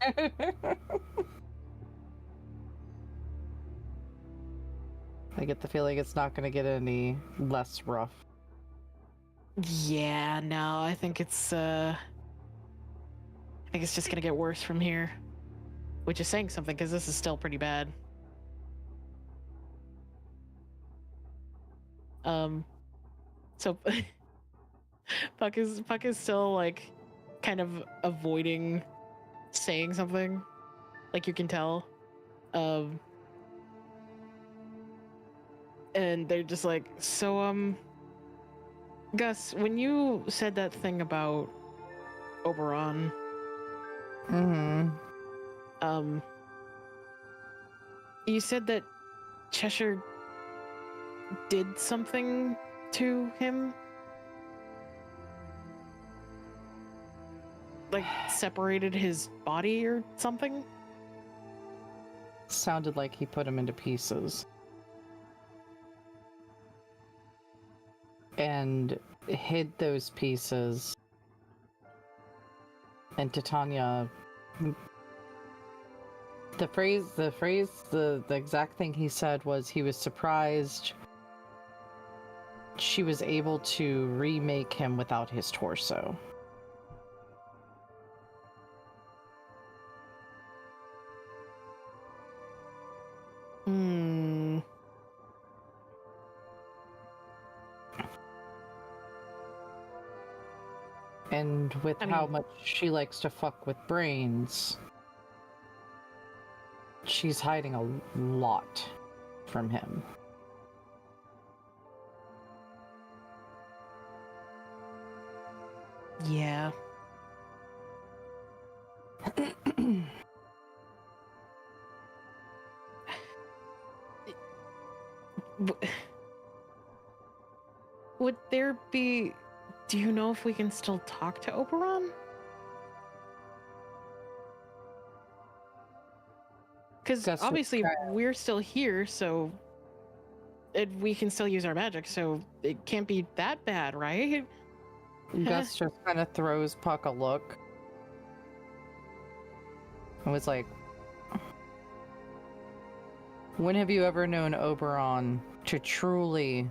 I get the feeling it's not going to get any less rough. Yeah, no, I think it's just gonna get worse from here. Which is saying something, because this is still pretty bad. So Puck is still like kind of avoiding saying something. Like you can tell. And they're just like, so Gus, when you said that thing about Oberon, you said that Cheshire did something to him? Like separated his body or something? Sounded like he put him into pieces. And hid those pieces. And Titania, the exact thing he said was he was surprised she was able to remake him without his torso. And with how much she likes to fuck with brains, she's hiding a lot from him. Yeah. Would there be... Do you know if we can still talk to Oberon? Because obviously we're still here, so we can still use our magic, so it can't be that bad, right? Gus just kind of throws Puck a look. I was like, when have you ever known Oberon to truly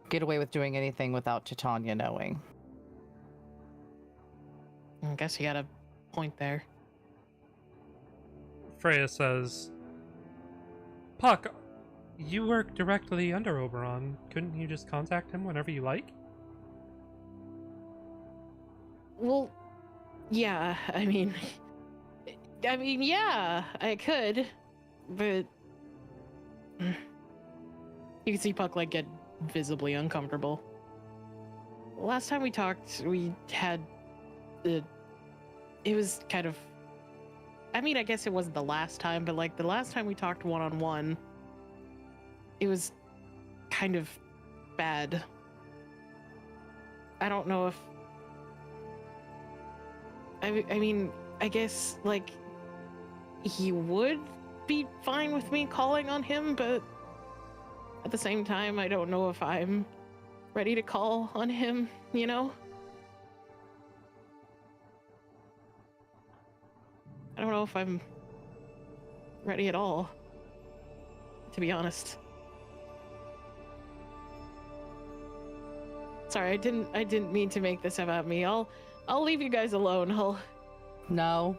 get away with doing anything without Titania knowing? I guess you got a point there. Freya says, Puck, you work directly under Oberon. Couldn't you just contact him whenever you like? Well, yeah, I mean, yeah, I could, but you can see Puck like get visibly uncomfortable. Last time we talked, we had it was kind of, I mean, I guess it wasn't the last time, but like the last time we talked one-on-one, it was kind of bad. I don't know if I mean, I guess, like, he would be fine with me calling on him, but at the same time, I don't know if I'm ready to call on him, you know? I don't know if I'm ready at all, to be honest. Sorry, I didn't mean to make this about me. I'll leave you guys alone. No.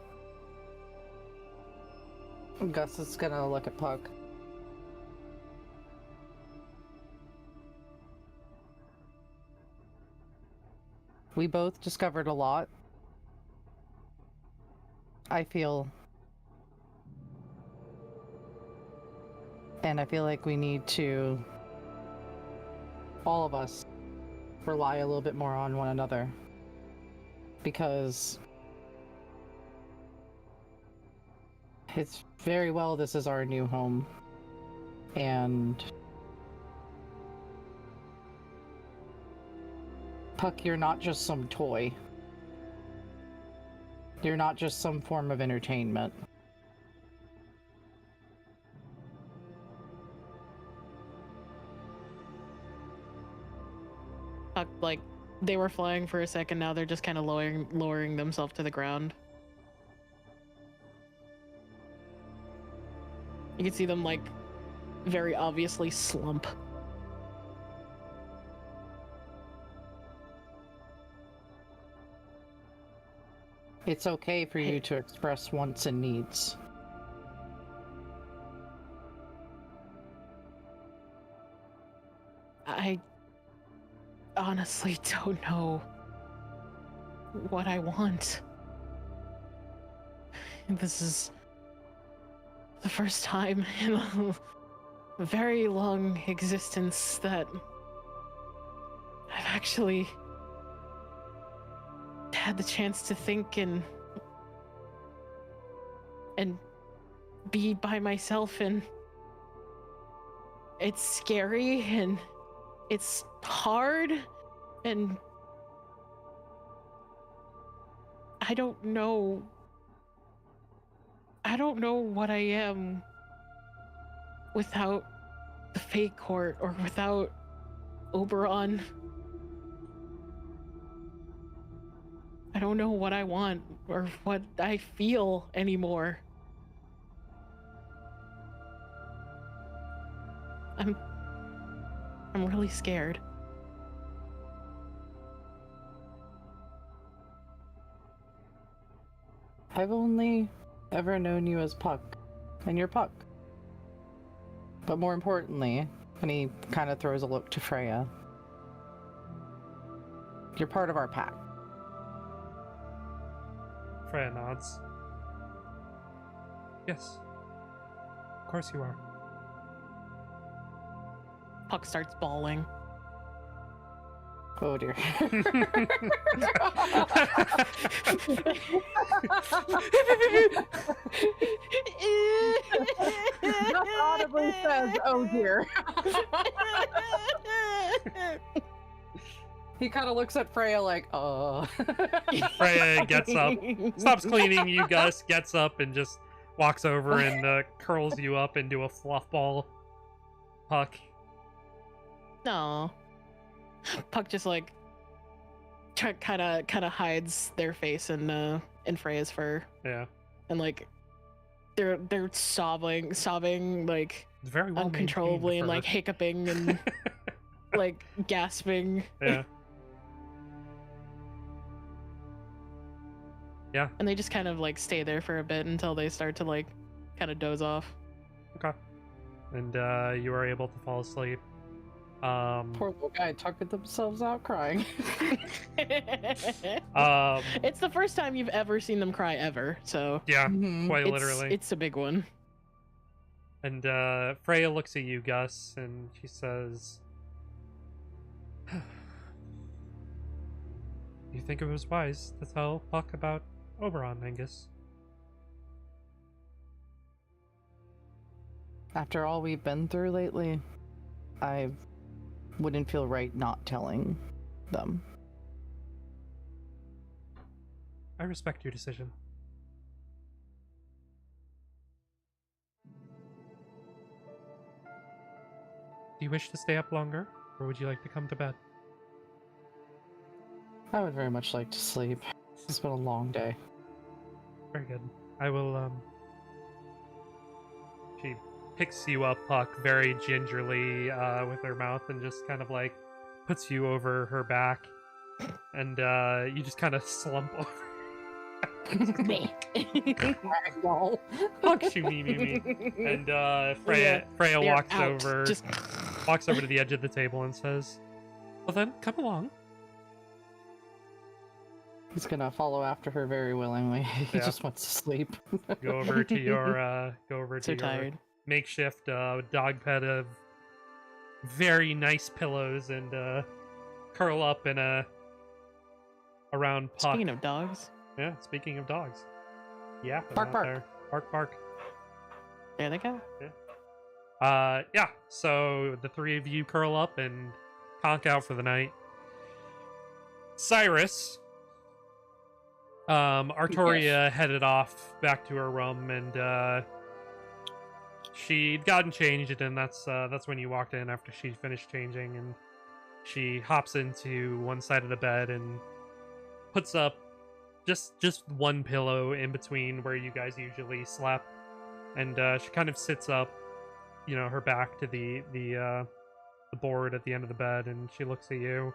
Gus is gonna look at Puck. We both discovered a lot. I feel like we need to, all of us, rely a little bit more on one another. Because it's very well this is our new home. And Puck, you're not just some toy. You're not just some form of entertainment. they were flying for a second. Now they're just kind of lowering themselves to the ground. You can see them like very obviously slump. It's okay for you to express wants and needs. I honestly don't know what I want. This is the first time in a very long existence that I've actually had the chance to think and be by myself, and it's scary and it's hard, and I don't know what I am without the fake court or without Oberon. I don't know what I want or what I feel anymore. I'm really scared. I've only ever known you as Puck, and you're Puck. But more importantly, and he kind of throws a look to Freya, you're part of our pack. Freya nods. Yes. Of course you are. Puck starts bawling. Oh dear. Just audibly says, "Oh dear." He kind of looks at Freya like, Freya gets up, stops cleaning you, Gus, gets up and just walks over and curls you up into a fluff ball. Puck. No. Puck just like kind of hides their face in Freya's fur, Yeah. and like they're sobbing like It's very well uncontrollably and maintained like hiccuping and like gasping. Yeah. Yeah. And they just kind of like stay there for a bit until they start to like kind of doze off. Okay. And you are able to fall asleep. Poor little guy tucking themselves out crying. It's the first time you've ever seen them cry ever, so Yeah, Mhm. quite literally. it's a big one. And Freya looks at you, Gus, and she says, "You think it was wise to tell Puck about Oberon, Angus?" After all we've been through lately, I wouldn't feel right not telling them. I respect your decision. Do you wish to stay up longer, or would you like to come to bed? I would very much like to sleep. It's been a long day. Very good. I will, She picks you up, Puck, very gingerly, with her mouth, and just kind of, like, puts you over her back. And, you just kind of slump over. No. Puck, me. And, Freya They're walks out. over, Just walks over to the edge of the table and says, "Well then, come along." He's gonna follow after her very willingly. He Yeah. just wants to sleep. Go over to your, so tired. makeshift dog bed of very nice pillows and curl up in around Puck. Speaking of dogs, Yeah, speaking of dogs. Yeah. Bark, bark. There. Bark, bark. there they go. Yeah, so the three of you curl up and conk out for the night. Cyrus, Artoria headed off back to her room, and she'd gotten changed, and that's when you walked in after she finished changing, and She hops into one side of the bed and puts up just one pillow in between where you guys usually slept, and she kind of sits up, her back to the board at the end of the bed, and she looks at you,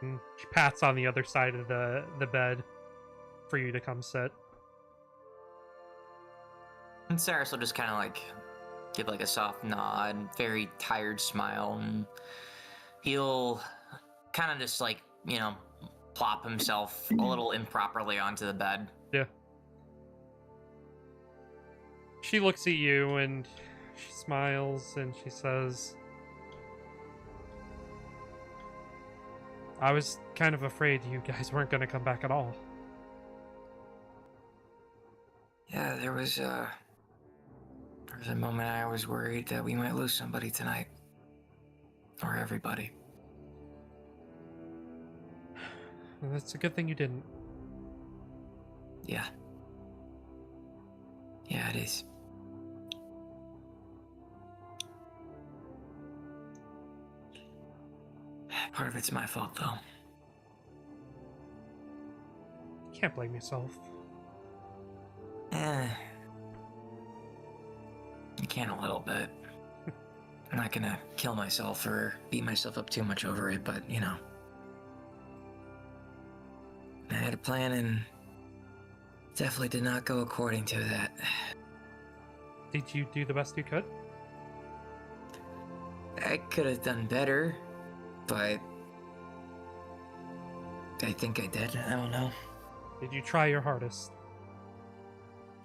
and she pats on the other side of the bed for you to come sit. And Cyrus will just kind of like give like a soft nod, very tired smile, and he'll kind of just like, plop himself a little improperly onto the bed. Yeah. She looks at you and she smiles and she says, I was kind of afraid you guys weren't going to come back at all. Yeah, there was a moment I was worried that we might lose somebody tonight. Or everybody. Well, that's a good thing you didn't. Yeah. Yeah, it is. Part of it's my fault, though. You can't blame yourself. I can a little bit. I'm not gonna kill myself or beat myself up too much over it, but, I had a plan and definitely did not go according to that. Did you do the best you could? I could have done better, but I think I did. I don't know. Did you try your hardest?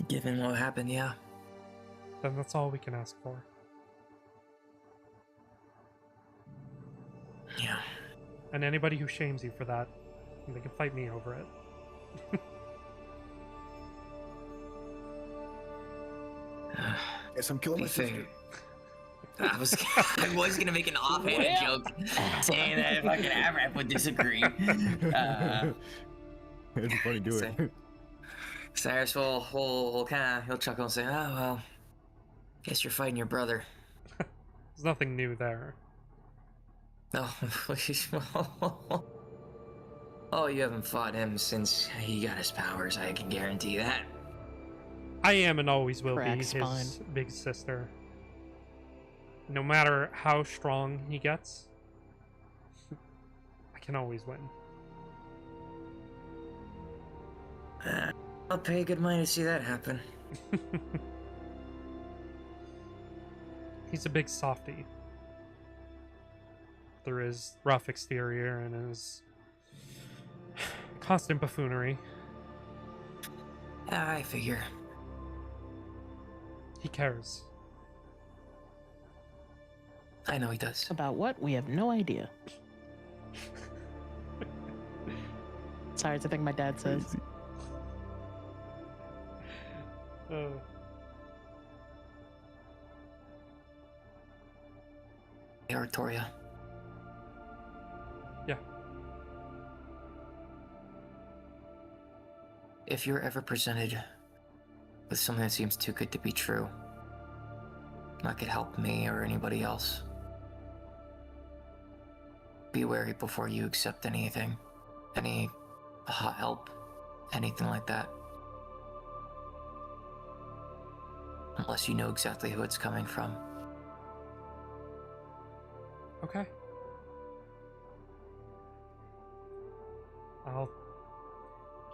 Given what happened, yeah. Then that's all we can ask for. Yeah. And anybody who shames you for that, they can fight me over it. Guess I'm killing Be my sister. fair. I was gonna make an offhanded joke saying that fucking Avrap would disagree. It'd be funny to do it. Cyrus will he'll chuckle and say, "Oh well, guess you're fighting your brother." There's nothing new there. No, please. Oh, you haven't fought him since he got his powers. I can guarantee that. I am and always will Crack be his spine. big sister. No matter how strong he gets, I can always win. I'll pay good money to see that happen. He's a big softy. Through his rough exterior and his constant buffoonery. I figure. He cares. I know he does. About what? We have no idea. Sorry, it's a thing my dad says. Crazy. Hey, Artoria. Yeah. If you're ever presented with something that seems too good to be true, that could help me or anybody else, be wary before you accept anything, any help, anything like that. Unless you know exactly who it's coming from. Okay. I'll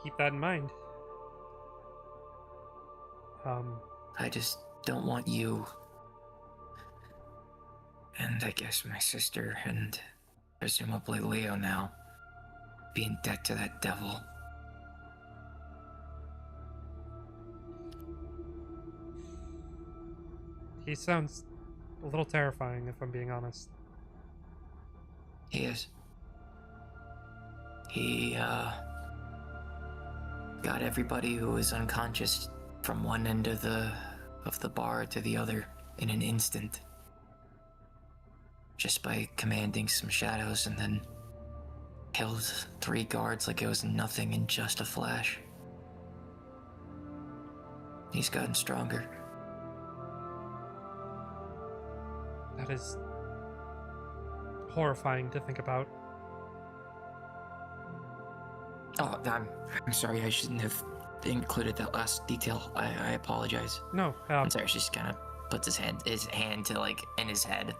keep that in mind. I just don't want you, and I guess my sister, and presumably Leo now, be in debt to that devil. He sounds a little terrifying, if I'm being honest. He is. He, got everybody who was unconscious from one end of the bar to the other in an instant. Just by commanding some shadows, and then killed 3 guards like it was nothing in just a flash. He's gotten stronger. That is horrifying to think about. Oh, I'm sorry. I shouldn't have included that last detail. I apologize. No, And Cyrus just kind of puts his hand to like in his head.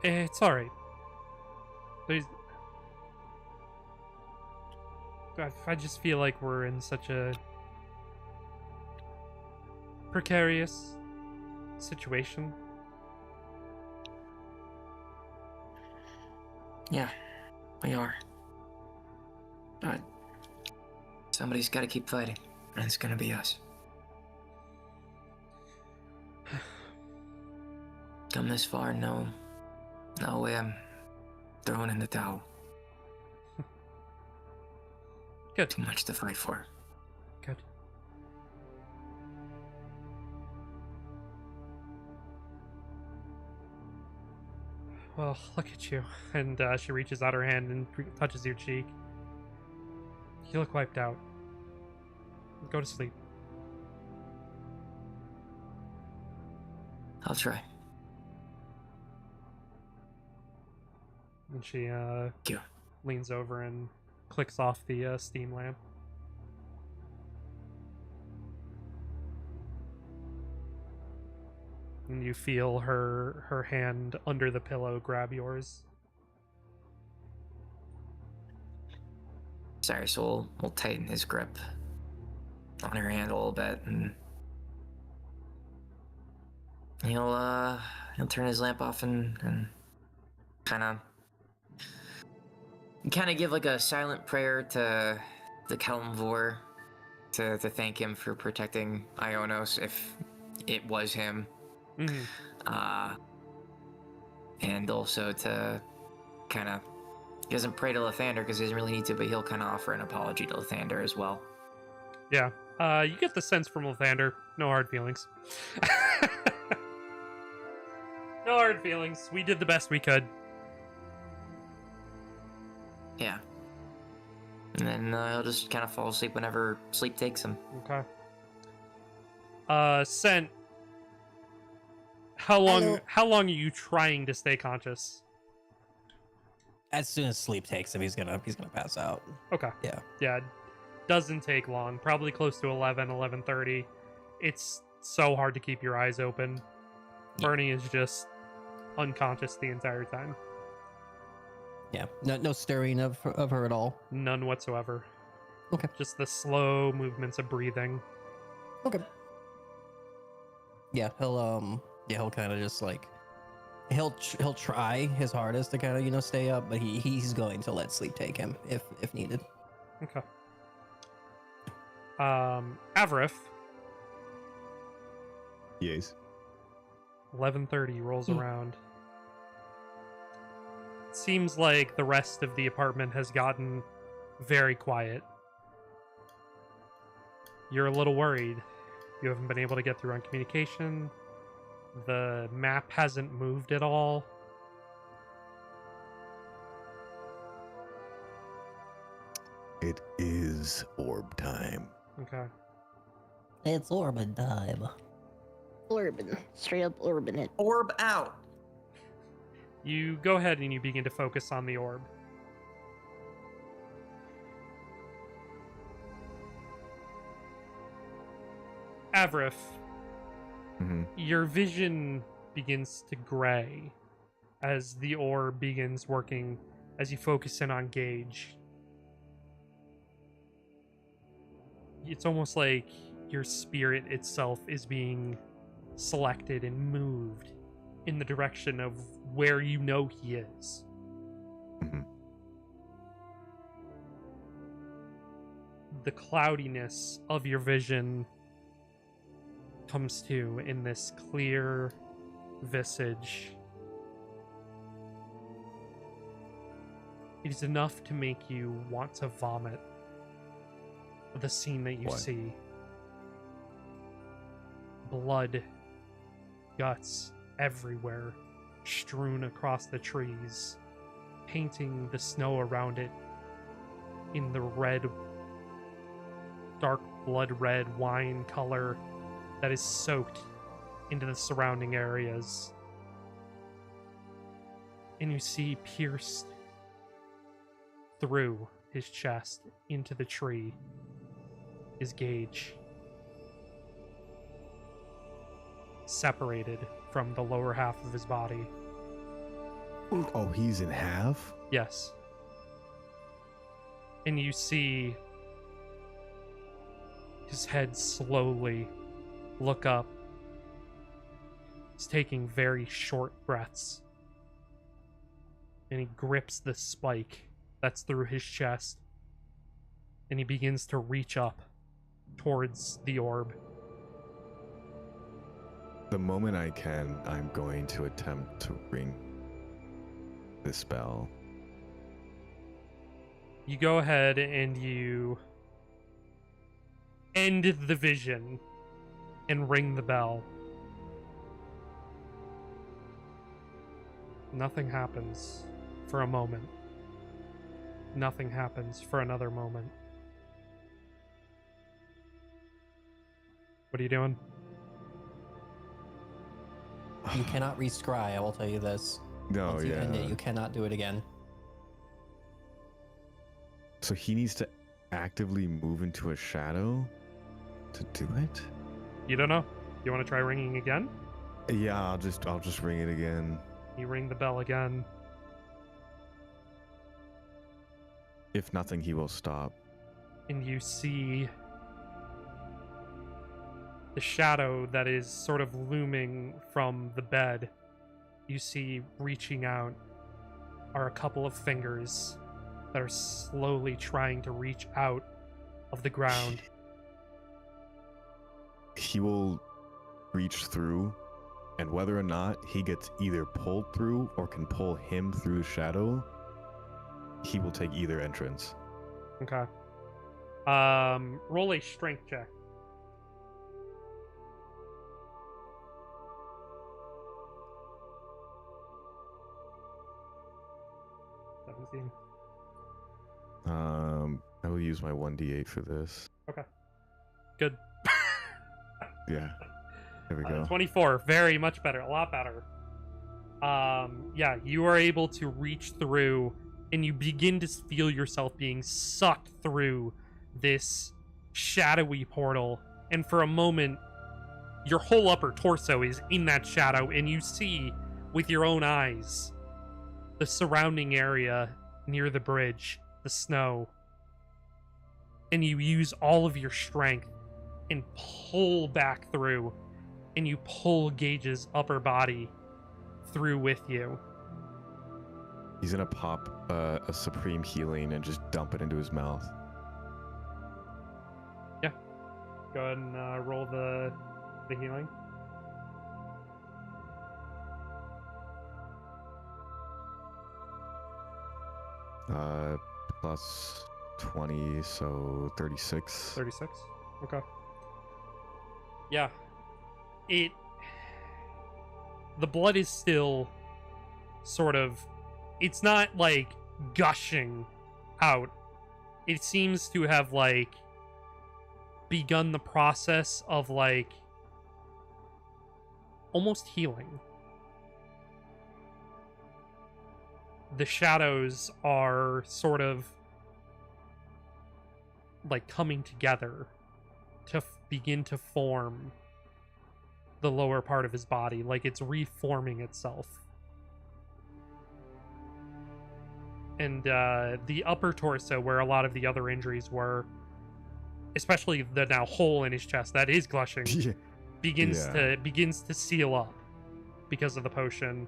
it's all right. There's, I just feel like we're in such a precarious situation. Yeah, we are. But somebody's got to keep fighting, and it's gonna be us. Come this far, no way I'm throwing in the towel. Good. Too much to fight for. Good. Well, look at you. And she reaches out her hand and touches your cheek. You look wiped out. Go to sleep. I'll try. And she you. leans over and clicks off the steam lamp. And you feel her hand under the pillow grab yours. Cyrus will tighten his grip on her hand a little bit, and he'll turn his lamp off and kind of give like a silent prayer to the Kalimvor to thank him for protecting Ionos if it was him. Mm-hmm. And also to kind of, he doesn't pray to Lathander because he doesn't really need to, but he'll kind of offer an apology to Lathander as well. Yeah. You get the sense from Lathander. No hard feelings. No hard feelings. We did the best we could. Yeah. And then he'll just kind of fall asleep whenever sleep takes him. Okay. Sent. How long? Hello. How long are you trying to stay conscious? As soon as sleep takes him, he's gonna pass out. Okay. Yeah. Yeah. Doesn't take long. Probably close to 11:30. It's so hard to keep your eyes open. Yeah. Bernie is just unconscious the entire time. Yeah. No stirring of her at all. None whatsoever. Okay. Just the slow movements of breathing. Okay. Yeah, he'll kind of just like he'll try his hardest to kind of stay up, but he's going to let sleep take him if needed. Okay. Avrith, Yes. 11:30 rolls around. Seems like the rest of the apartment has gotten very quiet. You're a little worried. You haven't been able to get through on communication. The map hasn't moved at all. It is orb time. Okay. It's Orbin time. Orbin. Straight up Orbin it. Orb out! You go ahead and you begin to focus on the orb. Avrith, Mm-hmm. your vision begins to gray as the orb begins working, as you focus in on Gage. It's almost like your spirit itself is being selected and moved in the direction of where you know he is. Mm-hmm. The cloudiness of your vision comes to in this clear visage. It is enough to make you want to vomit the scene that you What? see. Blood, guts everywhere, strewn across the trees, painting the snow around it in the red, dark blood red wine color that is soaked into the surrounding areas. and you see pierced through his chest into the tree is Gage, separated from the lower half of his body. Oh, he's in half? Yes. And you see his head slowly look up. He's taking very short breaths. And he grips the spike that's through his chest. And he begins to reach up towards the orb. The moment I can, I'm going to attempt to ring the spell. You go ahead and you end the vision and ring the bell. Nothing happens for a moment. Nothing happens for another moment. What are you doing? You cannot rescry, I will tell you this. No, Once you yeah. end it, you cannot do it again. So he needs to actively move into a shadow to do it? You don't know? You want to try ringing again? Yeah, I'll just ring it again. You ring the bell again. If nothing, he will stop. And you see the shadow that is sort of looming from the bed. You see reaching out are a couple of fingers that are slowly trying to reach out of the ground. He will reach through, and whether or not he gets either pulled through or can pull him through the shadow, he will take either entrance. Okay. Roll a strength check. 17. I will use my 1d8 for this. Okay. Good. Yeah. There we go. 24. Very much better. A lot better. Yeah, you are able to reach through and you begin to feel yourself being sucked through this shadowy portal. And for a moment, your whole upper torso is in that shadow, and you see with your own eyes the surrounding area near the bridge, the snow. And you use all of your strength and pull back through, and you pull Gage's upper body through with you. He's gonna pop a supreme healing and just dump it into his mouth. Go ahead and roll the healing. Plus 20, so 36. 36. Okay. Yeah. The blood is still sort of, it's not like gushing out. It seems to have like begun the process of like almost healing. The shadows are sort of like coming together to begin to form the lower part of his body, like it's reforming itself. And the upper torso, where a lot of the other injuries were, especially the now hole in his chest that is gushing, Yeah. begins to seal up because of the potion.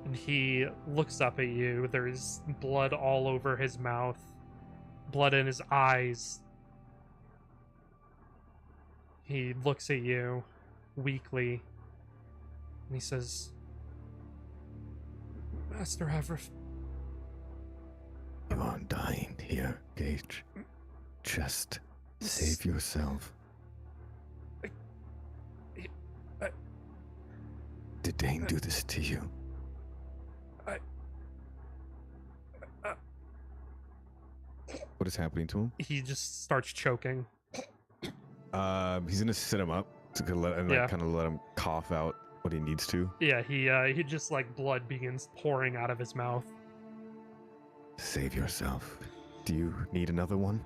And he looks up at you. There's blood all over his mouth, blood in his eyes. He looks at you weakly, and he says, "Master Avrith, You aren't dying here, Gage. Just save yourself. Did Dane do this to you? What is happening to him? he just starts choking." He's gonna sit him up to let and Yeah. like, kind of let him cough out what he needs to. Yeah, he just like blood begins pouring out of his mouth. Save yourself. Do you need another one?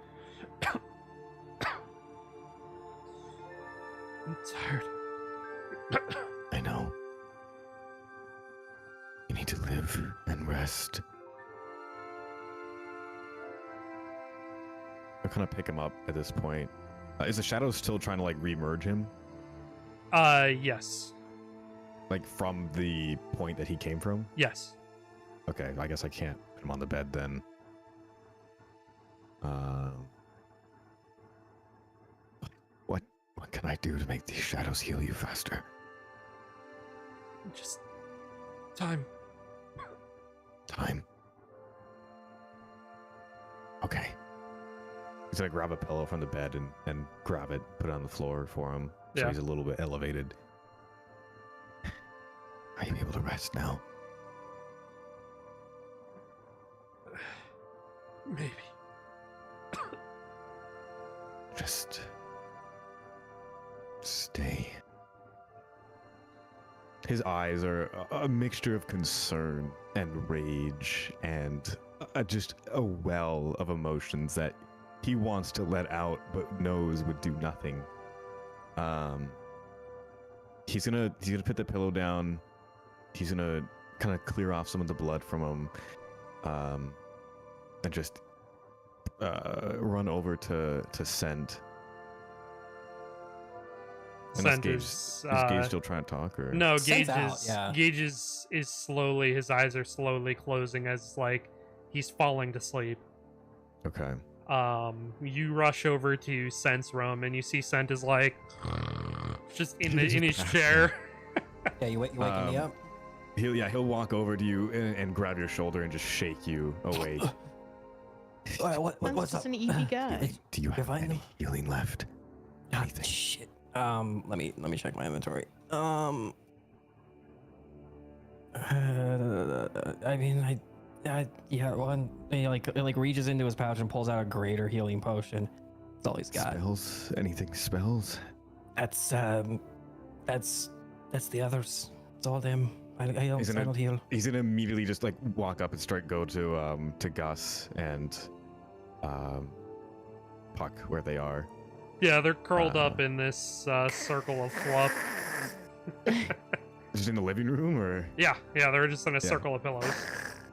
I'm tired. I know. You need to live and rest. I kind of pick him up at this point. Is the shadow still trying to like remerge him? Yes. Like from the point that he came from? Yes. Okay, I guess I can't put him on the bed then. What can I do to make these shadows heal you faster? Just time. Time. Okay. He's gonna grab a pillow from the bed and grab it, put it on the floor for him, so Yeah. he's a little bit elevated. Are you able to rest now? Maybe. Just stay. His eyes are a mixture of concern and rage and just a well of emotions that he wants to let out but knows would do nothing. He's gonna put the pillow down. He's gonna kind of clear off some of the blood from him, and just run over to Scent. Unless Scent Gage, is Gage still trying to talk, or no. Scent's Gage out, is yeah. Gage is slowly. His eyes are slowly closing as like he's falling to sleep. Okay. You rush over to Scent's room and you see Scent is like just in his chair. Yeah, you waking me up? He'll walk over to you and grab your shoulder and just shake you awake. What's This up? is an easy guy. Do you have If I any know- healing left? Ah, Anything? shit. Let me check my inventory. I mean, yeah, one. He like reaches into his pouch and pulls out a greater healing potion. That's all he's got. Spells? Anything spells? That's the others. It's all them. I don't heal. He's gonna immediately just like walk up and go to Gus and Puck where they are. Yeah, they're curled up in this circle of fluff. Just in the living room, or Yeah, they're just in a circle of pillows.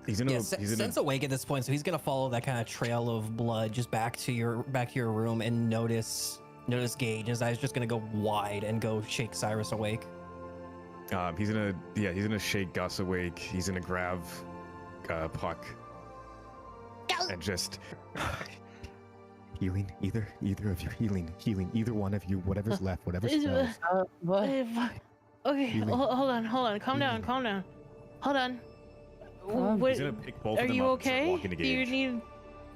he's in a Yeah, he's in a, Sen's awake at this point, so he's gonna follow that kind of trail of blood just back to your room and notice Gage. His eyes just gonna go wide and go shake Cyrus awake. he's gonna shake Gus awake. He's gonna grab Puck and just Healing? Either of you healing. Either one of you, whatever's left, whatever spells. What? Okay, Healing. hold on. Calm down. Hold on. What, he's gonna pick both are of them you up and start okay? walking to Do you Gage. need?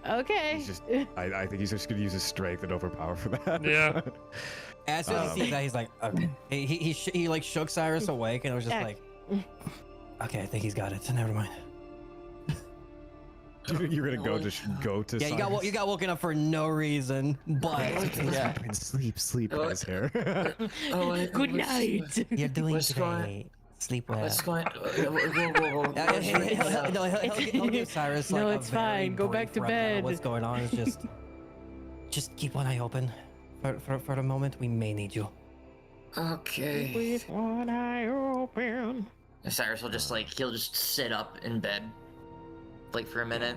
Okay. He's just I think he's just gonna use his strength and overpower for that. Yeah. As soon as he sees that, he's like, okay. He like shook Cyrus awake, and it was just Yeah. like, okay, I think he's got it. Never mind. You're gonna go to Yeah, Cyrus? you got woken up for no reason, but yeah, Sleep, His hair. Good night. you're doing What's going- great. Sleep well. What's going? Whoa. He'll give Cyrus like No, a it's very fine. Go back brief to rundown of bed. What's going on is just keep one eye open. For the moment, we may need you. Okay. With one eye open. And Cyrus will he'll just sit up in bed, like for a minute.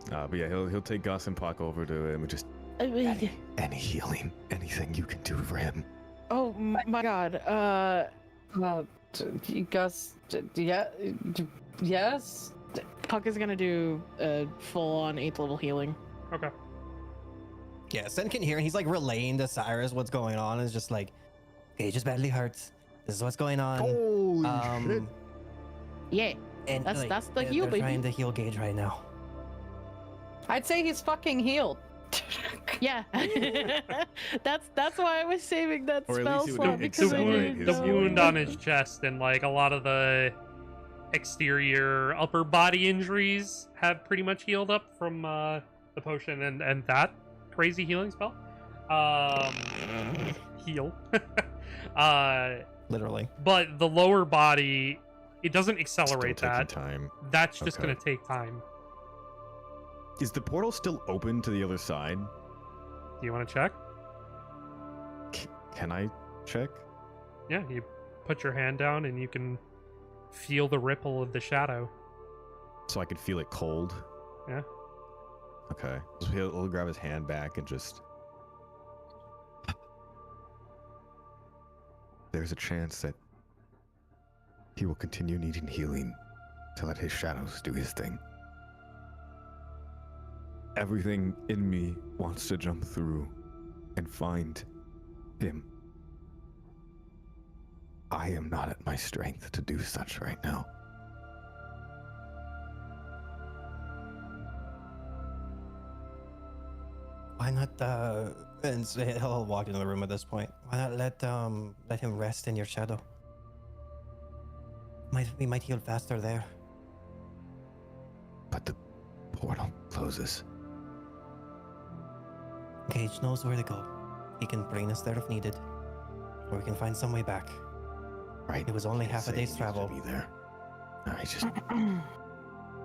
But yeah, he'll take Gus and Puck over to him and just Any healing, anything you can do for him. Oh my god. Gus, yeah, yes. Puck is gonna do a full-on 8th level healing. Okay. Yeah, Sen can hear, and he's like relaying to Cyrus what's going on. It's just like, Gage is badly hurt. This is what's going on. Holy shit. Yeah. And That's the they're heal, baby. trying to heal Gage right now. I'd say he's fucking healed. Yeah. that's why I was saving that Or at spell least it would slot because I accelerate didn't his The know. wound on his chest and like a lot of the exterior upper body injuries have pretty much healed up from the potion and that crazy healing spell. Heal. literally. But the lower body, it doesn't Still accelerate taking that. time. That's just Okay. going to take time. Is the portal still open to the other side? Do you want to check? Can I check? Yeah, you put your hand down and you can feel the ripple of the shadow. So I could feel it cold? Yeah. Okay. So he'll grab his hand back and just... There's a chance that he will continue needing healing to let his shadows do his thing. Everything in me wants to jump through and find him. I am not at my strength to do such right now. Why not? And so he'll walk into the room at this point. Why not let him rest in your shadow? We might heal faster there. But the portal closes. Gage knows where to go. He can bring us there if needed, or we can find some way back. Right. It was only Can't half a say he day's needs to travel. Be there. I just.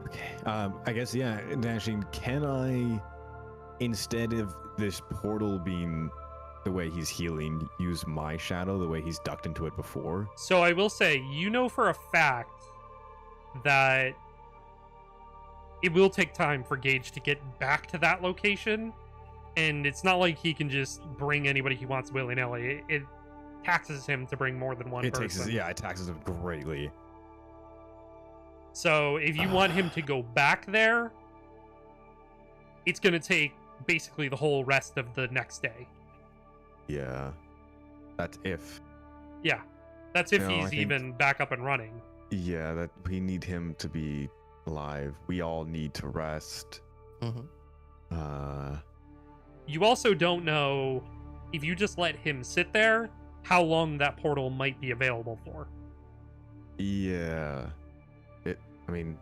Okay. I guess, yeah, Dashing, can I, instead of this portal being the way he's healing, use my shadow the way he's ducked into it before? So I will say, you know for a fact that it will take time for Gage to get back to that location, and it's not like he can just bring anybody he wants willy-nilly. It taxes him to bring more than one It person. it taxes him greatly. So if you want him to go back there, it's going to take basically the whole rest of the next day. Yeah. That's if. Yeah. That's if No, I he's think- even back up and running. Yeah, that we need him to be alive. We all need to rest. Mm-hmm. You also don't know, if you just let him sit there, how long that portal might be available for. Yeah. I mean,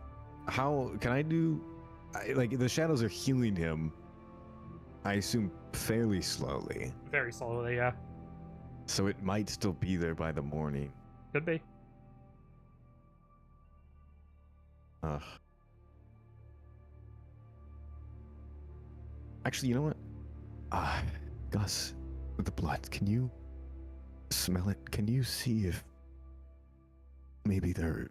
how can I do? Like, the shadows are healing him, I assume, fairly slowly. Very slowly, yeah. So it might still be there by the morning. Could be. Ugh. Actually, you know what? Gus, with the blood, can you smell it? Can you see if maybe they're...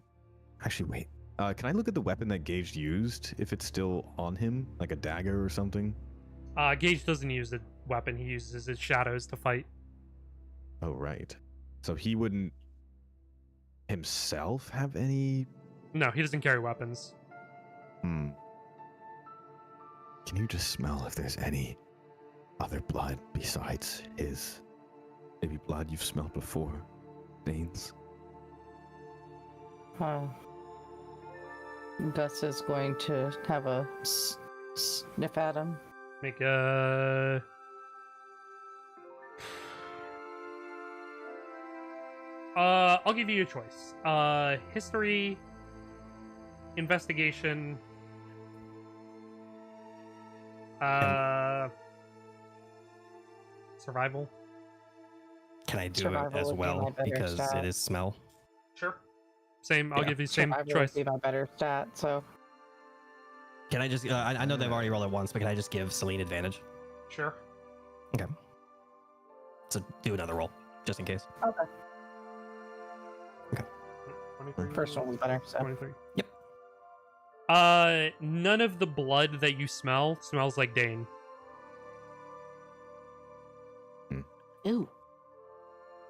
Actually, wait. Can I look at the weapon that Gage used, if it's still on him? Like a dagger or something? Gage doesn't use a weapon, he uses his shadows to fight. Oh, right. So he wouldn't himself have any... No, he doesn't carry weapons. Hmm. Can you just smell if there's any other blood besides his? Maybe blood you've smelled before. Stains. Gus is going to have a sniff at him. Make a... I'll give you a choice. History, investigation, survival. Can I do Survival it as would be well my better because stat. it is smell? Sure. Same. I'll Yeah. give you the same Survival choice. would be my better stat, so Can I just? I know they've already rolled it once, but can I just give Celine advantage? Sure. So do another roll just in case. 23. first one was better. So 23. Yep. None of the blood that you smell smells like Dane. Ooh.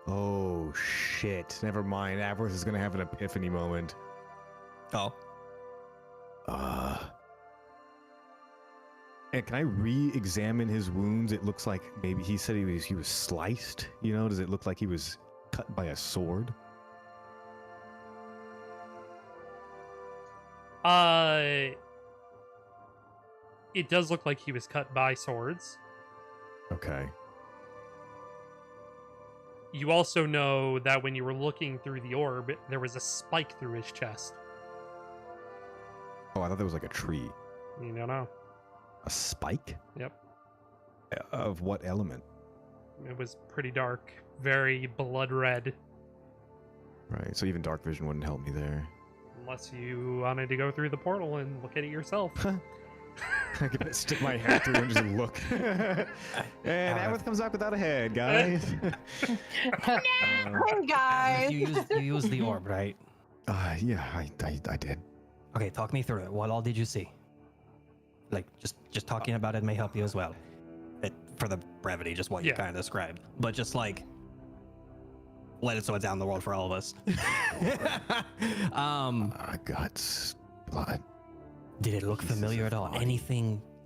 Oh, shit. Never mind. Avarice is going to have an epiphany moment. Oh, And can I re-examine his wounds? It looks like maybe he said he was sliced. You know, does it look like he was cut by a sword? It does look like he was cut by swords. Okay. You also know that when you were looking through the orb, there was a spike through his chest. Oh, I thought there was like a tree. You don't know. A spike? Yep. Of what element? It was pretty dark, very blood red. Right. So even dark vision wouldn't help me there. Unless you wanted to go through the portal and look at it yourself. I could stick my head through and just look. And Aerith comes back without a head, guys. Hey guys. You used the orb, right? Yeah, I did. Okay, talk me through it. What all did you see? Like, just talking about it may help you as well. For the brevity, just what you Yeah. kind of described. But just like, let it so it's down the world for all of us. Guts, blood. Did it look Pieces familiar of at all? body.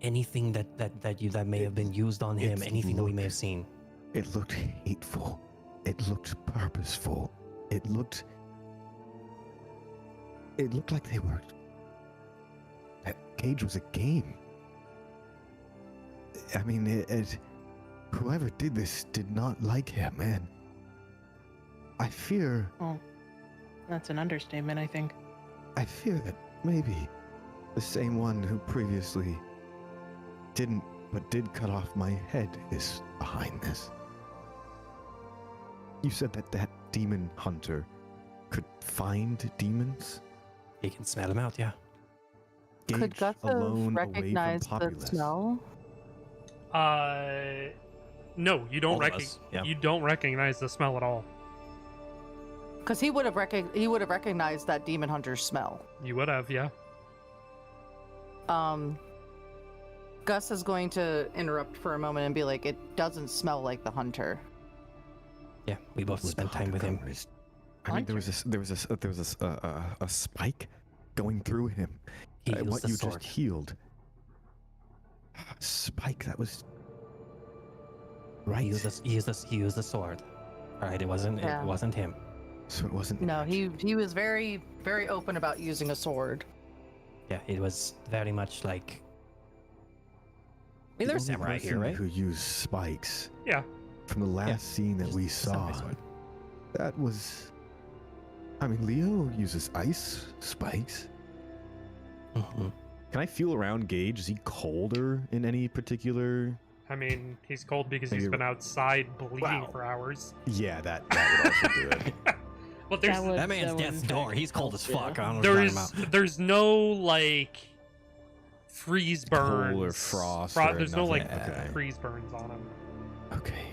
Anything that may have been used on him? It Anything that we may have looked- seen? It looked hateful. It looked purposeful. It looked like they were. That cage was a game. I mean, whoever did this did not like him, and I fear That's an understatement, I think. that maybe the same one who previously didn't but did cut off my head is behind this. You said that demon hunter could find demons? You can smell them out, yeah. Could Gage Gus have alone away from recognized the Populous. smell? No, you don't All of us, yeah. You don't recognize the smell at all. Because he would have recognized that demon hunter's smell. You would have, yeah. Gus is going to interrupt for a moment and be like, "It doesn't smell like the hunter." Yeah, we both Was the spent time with him. hunter covered? I mean, there was a spike going through him. He used What the you sword. just healed. Spike. That was right. He used the sword. All right, it wasn't him. So it wasn't. No, he was very, very open about using a sword. Yeah, it was very much like. I mean, the there's only samurai here, person right? Who used spikes Yeah. from the last scene that Just we a samurai saw. sword. That was. I mean, Leo uses ice spikes. Mhm. Can I feel around Gage? Is he colder in any particular? I mean, he's cold because he's Maybe- been outside bleeding Wow. for hours. Yeah, that would also do it. But there's That man's death's door. He's cold as fuck. I don't know what you're talking about. there's no like freeze burns Cold or frost or There's no like nothing. Okay. freeze burns on him. Okay.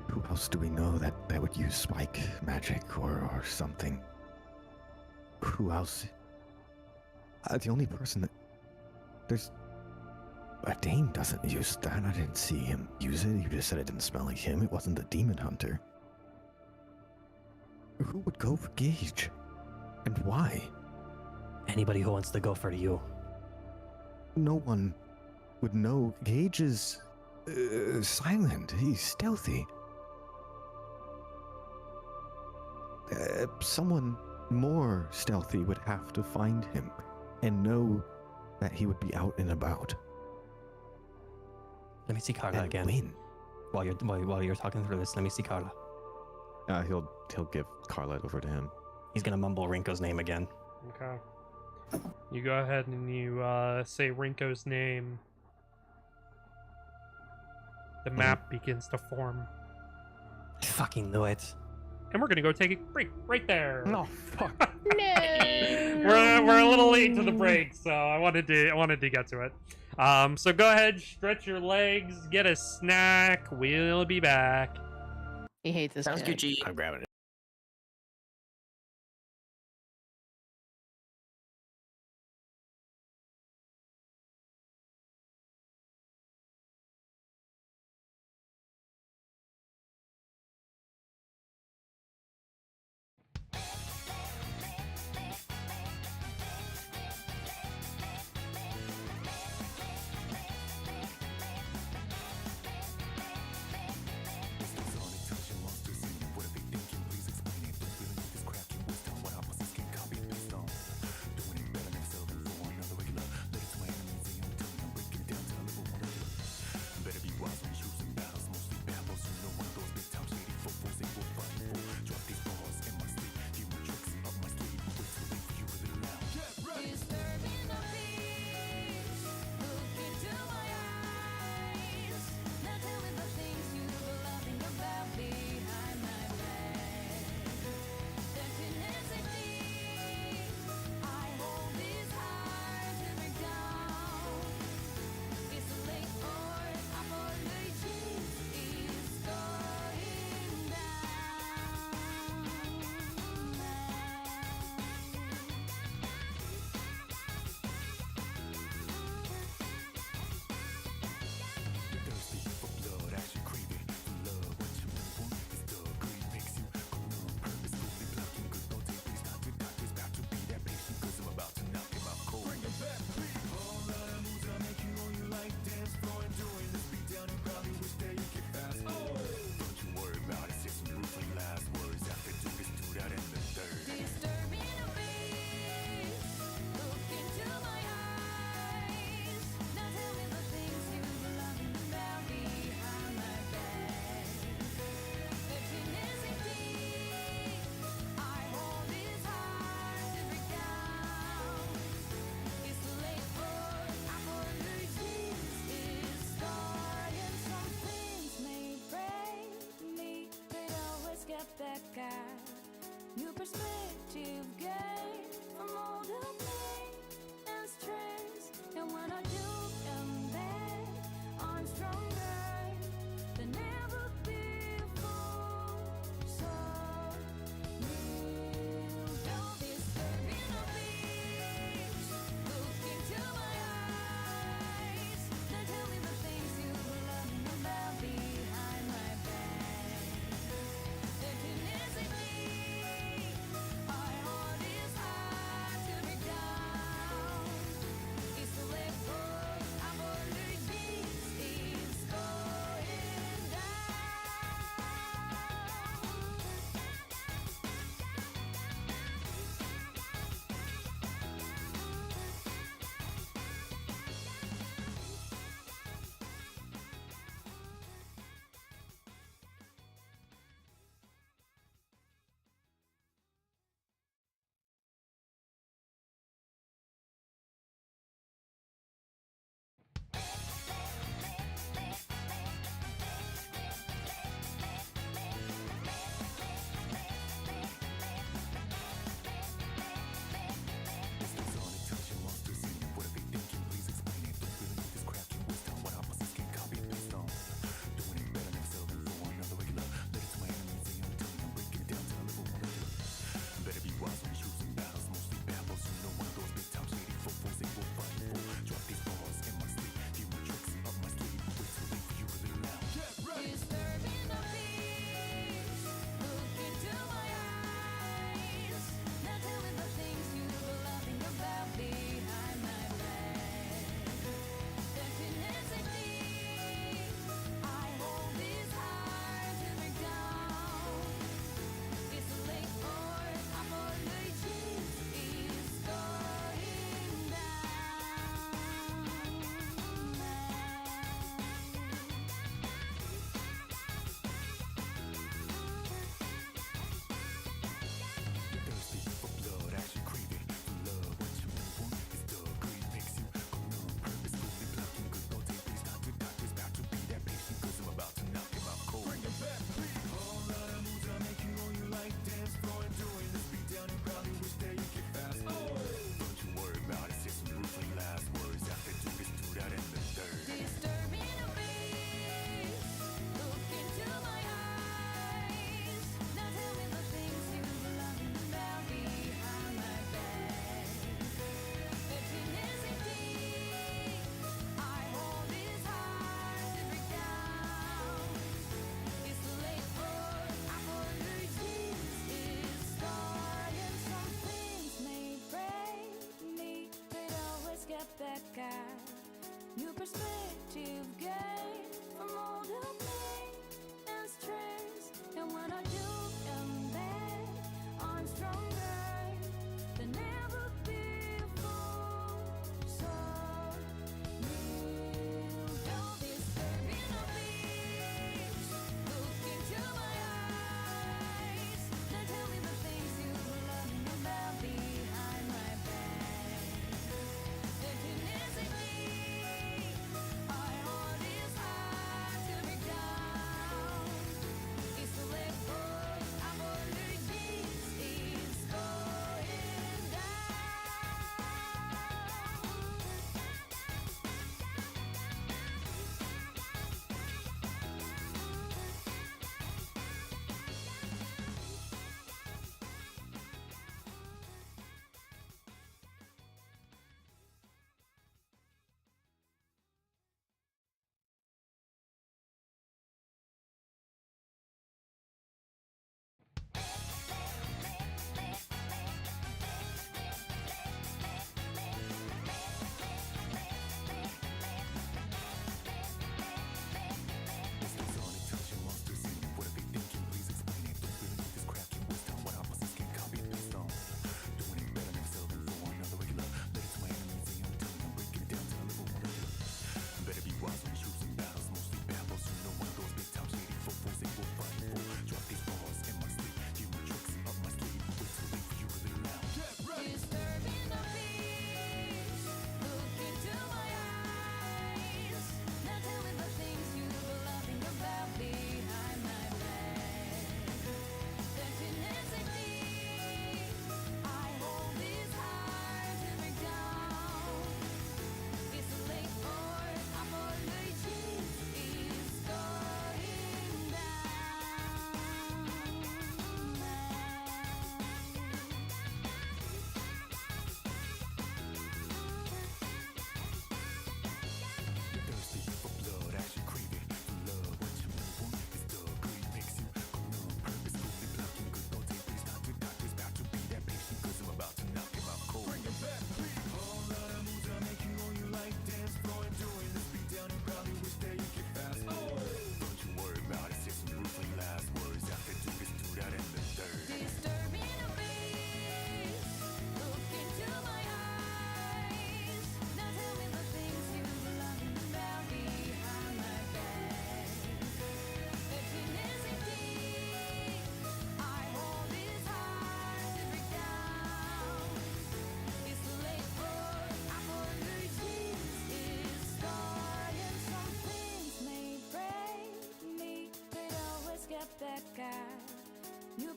Who else do we know that would use spike magic or something? Who else? The only person that there's. Dane doesn't use that. I didn't see him use it. You just said it didn't smell like him. It wasn't the demon hunter. Who would go for Gage? And why? Anybody who wants to go for you. No one would know. Gage is silent. He's stealthy. Someone more stealthy would have to find him and know that he would be out and about. Let me see Carla And again. win. While you're talking through this, let me see Carla. He'll give Carla over to him. He's gonna mumble Rinko's name again. Okay. You go ahead and you say Rinko's name. The map begins to form. I fucking knew it. And we're gonna go take a break right there. No, fuck. We're a little late to the break, so I wanted to get to it. So go ahead, stretch your legs, get a snack. We'll be back. He hates this. Sounds kid. good, G. I'm grabbing it.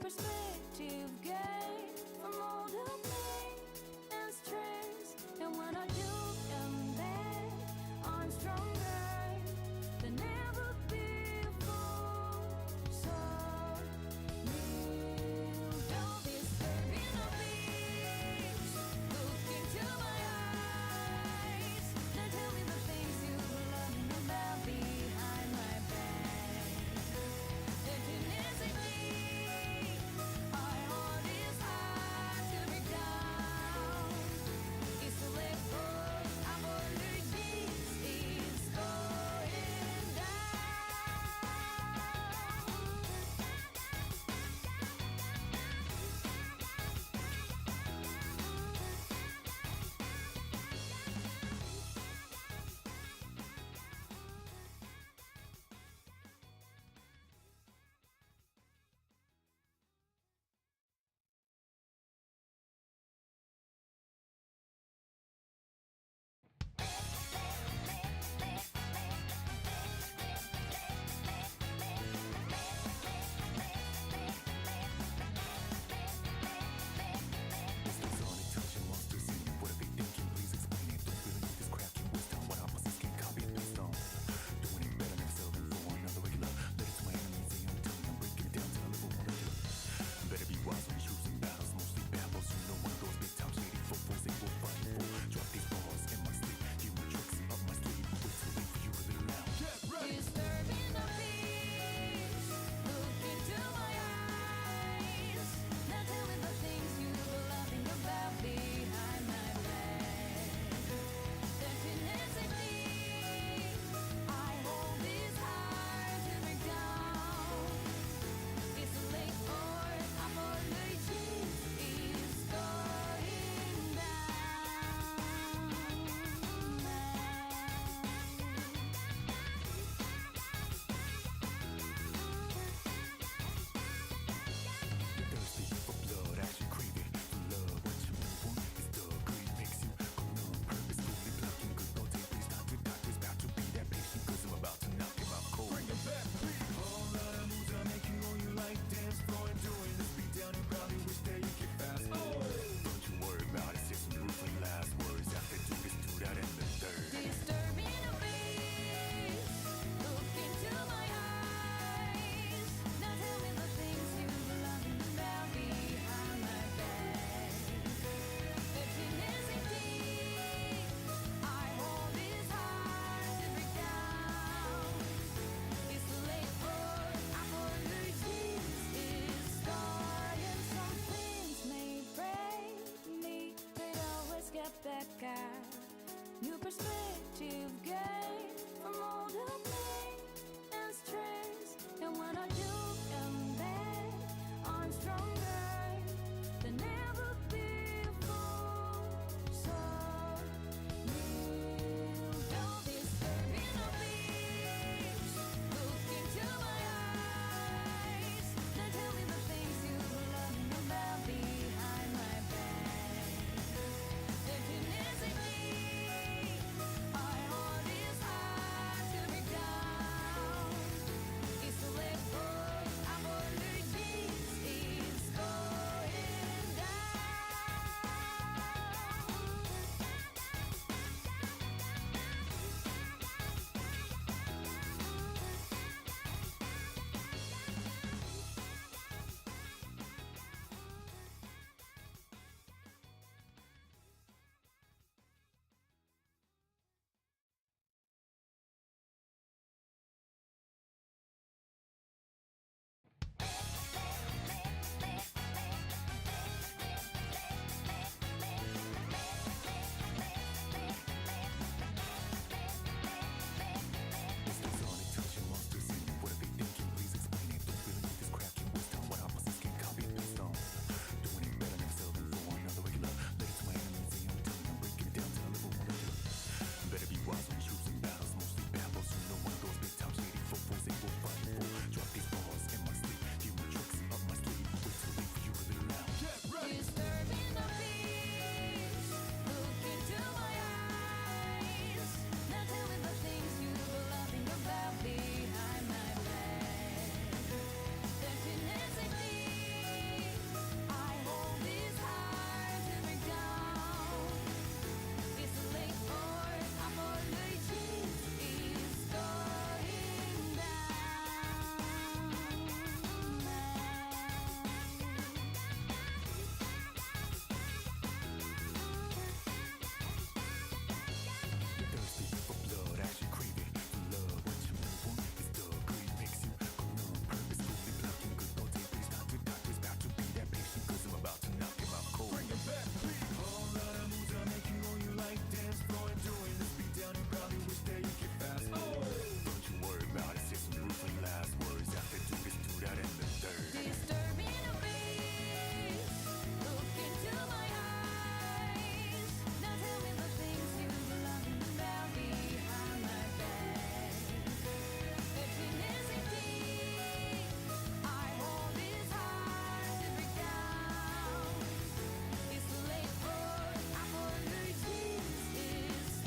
perspective gain from all the pain and stress. And when I do come back, I'm stronger than ever before. So kneel, don't disturb inner peace. Look into my eyes. Now tell me the things you love about behind my back. If it isn't me,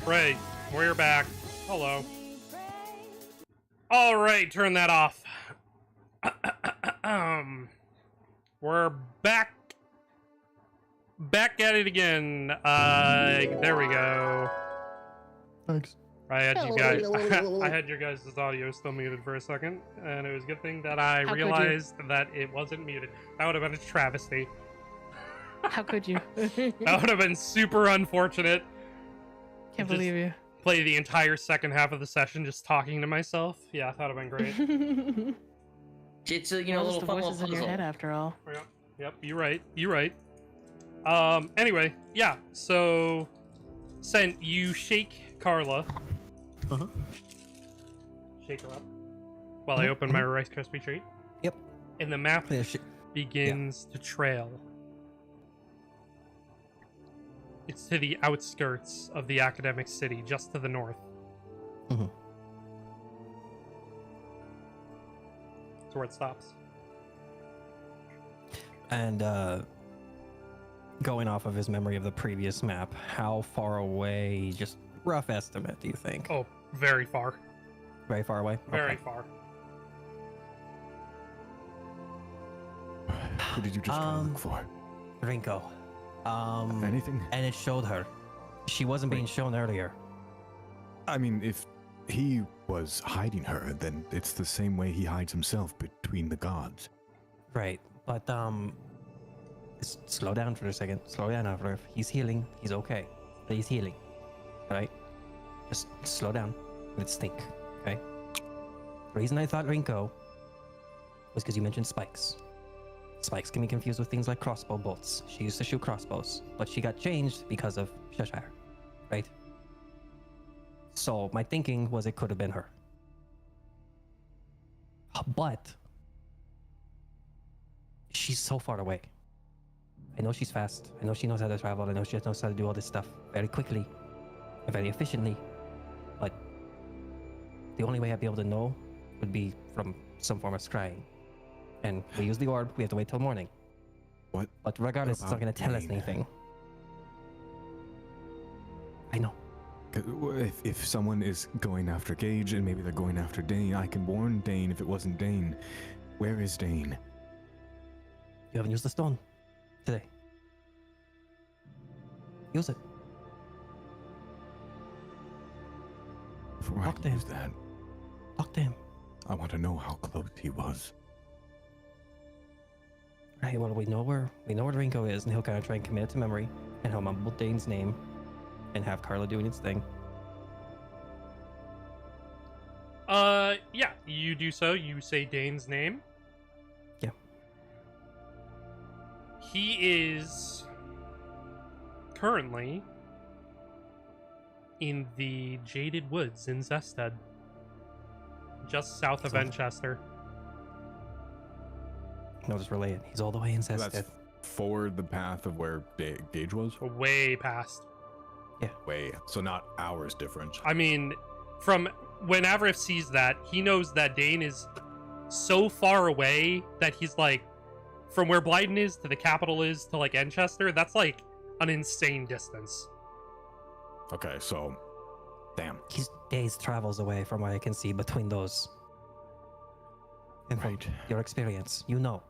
Right, we're back. Hello. Alright, turn that off. We're back. Back at it again. There we go. Thanks. I had you guys. I had your guys' audio still muted for a second, and it was a good thing that I How could you? realized that it wasn't muted. That would have been a travesty. How could you? That would have been super unfortunate. Can't Just believe you. Play the entire second half of the session just talking to myself. Yeah, that would have been great. It's a What little the fun little voices in your puzzle. head after all? Yep, you're right. You're right. Anyway, yeah. So, Sent, you shake Carla. Uh-huh. Shake her up. While I open my Rice Krispie treat. Yep. And the map Yeah, begins to trail. It's to the outskirts of the academic city, just to the north. Mhm. That's where it stops. And going off of his memory of the previous map, how far away, just rough estimate, do you think? Oh, very far. Very far away? Very Okay. far. Who did you just try to look for? Rinko. Anything? And it showed her. She wasn't being Wait. shown earlier. I mean, if he was hiding her, then it's the same way he hides himself between the gods. Right. But slow down for a second. Slow down, Avril. He's healing. He's okay. But he's healing. Right? Just slow down. Let's think. Okay? The reason I thought Rinko was because you mentioned spikes. Spikes can be confused with things like crossbow bolts. She used to shoot crossbows, but she got changed because of Cheshire. Right? So my thinking was it could have been her. But she's so far away. I know she's fast. I know she knows how to travel. I know she knows how to do all this stuff very quickly and very efficiently. But the only way I'd be able to know would be from some form of scrying. And we use the orb. We have to wait till morning. What? But regardless, it's not about going to tell us Dane? anything. I know. 'Cause if someone is going after Gage and maybe they're going after Dane, I can warn Dane if it wasn't Dane. Where is Dane? You haven't used the stone today. Use it. Before I Talk to can him. use that, Talk to him. I want to know how close he was. Right, well, we know where Rinko is, and he'll kind of try and commit it to memory, and he'll mumble Dane's name, and have Carla doing its thing. Yeah, you do so. You say Dane's name. Yeah. He is currently in the Jaded Woods in Zested, just south of So- Enchester. No, just relay it. He's all the way in So Zested. that's forward the path of where Gage was? Way past. Way. So not hours difference. I mean, from when Avrif sees that, he knows that Dane is so far away that he's like, from where Blyden is to the capital is to like Enchester, that's like an insane distance. Okay, so damn. He's days travels away from what I can see between those. And from Right. your experience, you know.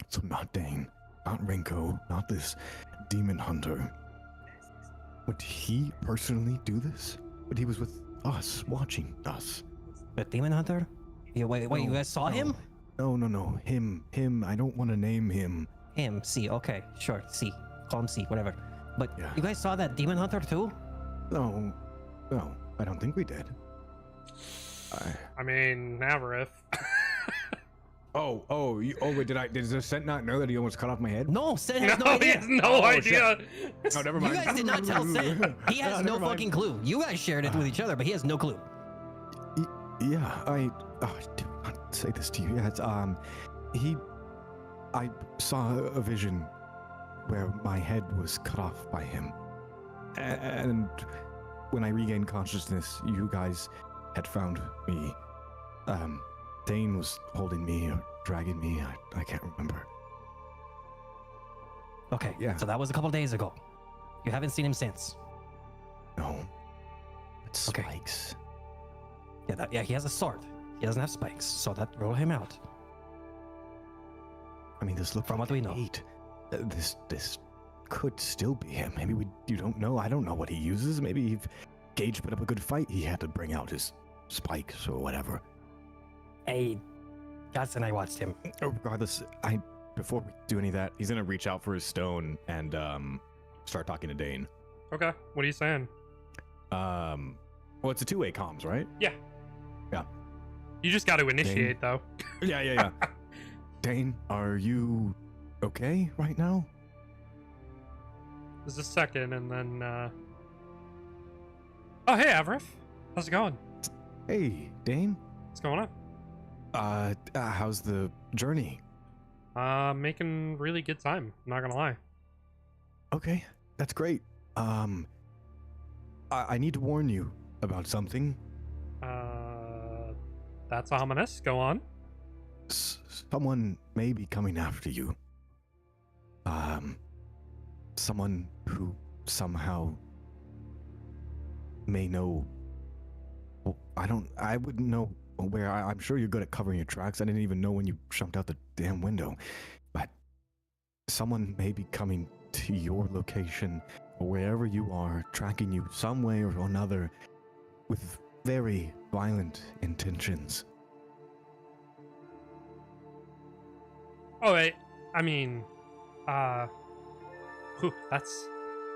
So not Dane, not Rinko, not this demon hunter. Would he personally do this? But he was with us, watching us. The demon hunter? Yeah, wait, you No, guys saw no. him? No. Him. I don't want to name him. Him, C, okay, sure, C. Call him C, whatever. But Yeah. you guys saw that demon hunter too? No, I don't think we did. I mean, Avrif. Wait, did the scent not know that he almost cut off my head? No, Sid has no, No, he idea. has no Oh, idea. Oh, never You mind. guys did not tell Sid. He has no Never mind. fucking clue. You guys shared it with each other, but he has no clue. Yeah, I do not say this to you yet. I saw a vision where my head was cut off by him. And when I regained consciousness, you guys had found me. Dane was holding me or dragging me. I can't remember. Okay, Yeah. so that was a couple days ago. You haven't seen him since. No. It's Okay. spikes. Yeah, he has a sword. He doesn't have spikes, so that rule him out. I mean, this looks From what we know. This could still be him. Maybe you don't know. I don't know what he uses. Maybe if Gage put up a good fight, he had to bring out his spikes or whatever. Hey, Gus and I watched him. Regardless, before we do any of that, he's gonna reach out for his stone and start talking to Dane. Okay, what are you saying? Well, it's a two-way comms, right? Yeah. Yeah. You just got to initiate, though. Yeah. Dane, are you okay right now? There's a second, and then, Oh, hey, Avrith. How's it going? Hey, Dane. What's going on? How's the journey? Making really good time. I'm not gonna lie. Okay, that's great. I need to warn you about something. That's ominous. Go on. Someone may be coming after you. Someone who somehow may know. Well, I wouldn't know where. I'm sure you're good at covering your tracks. I didn't even know when you jumped out the damn window. But someone may be coming to your location or wherever you are, tracking you some way or another with very violent intentions. Oh, wait. I mean, that's,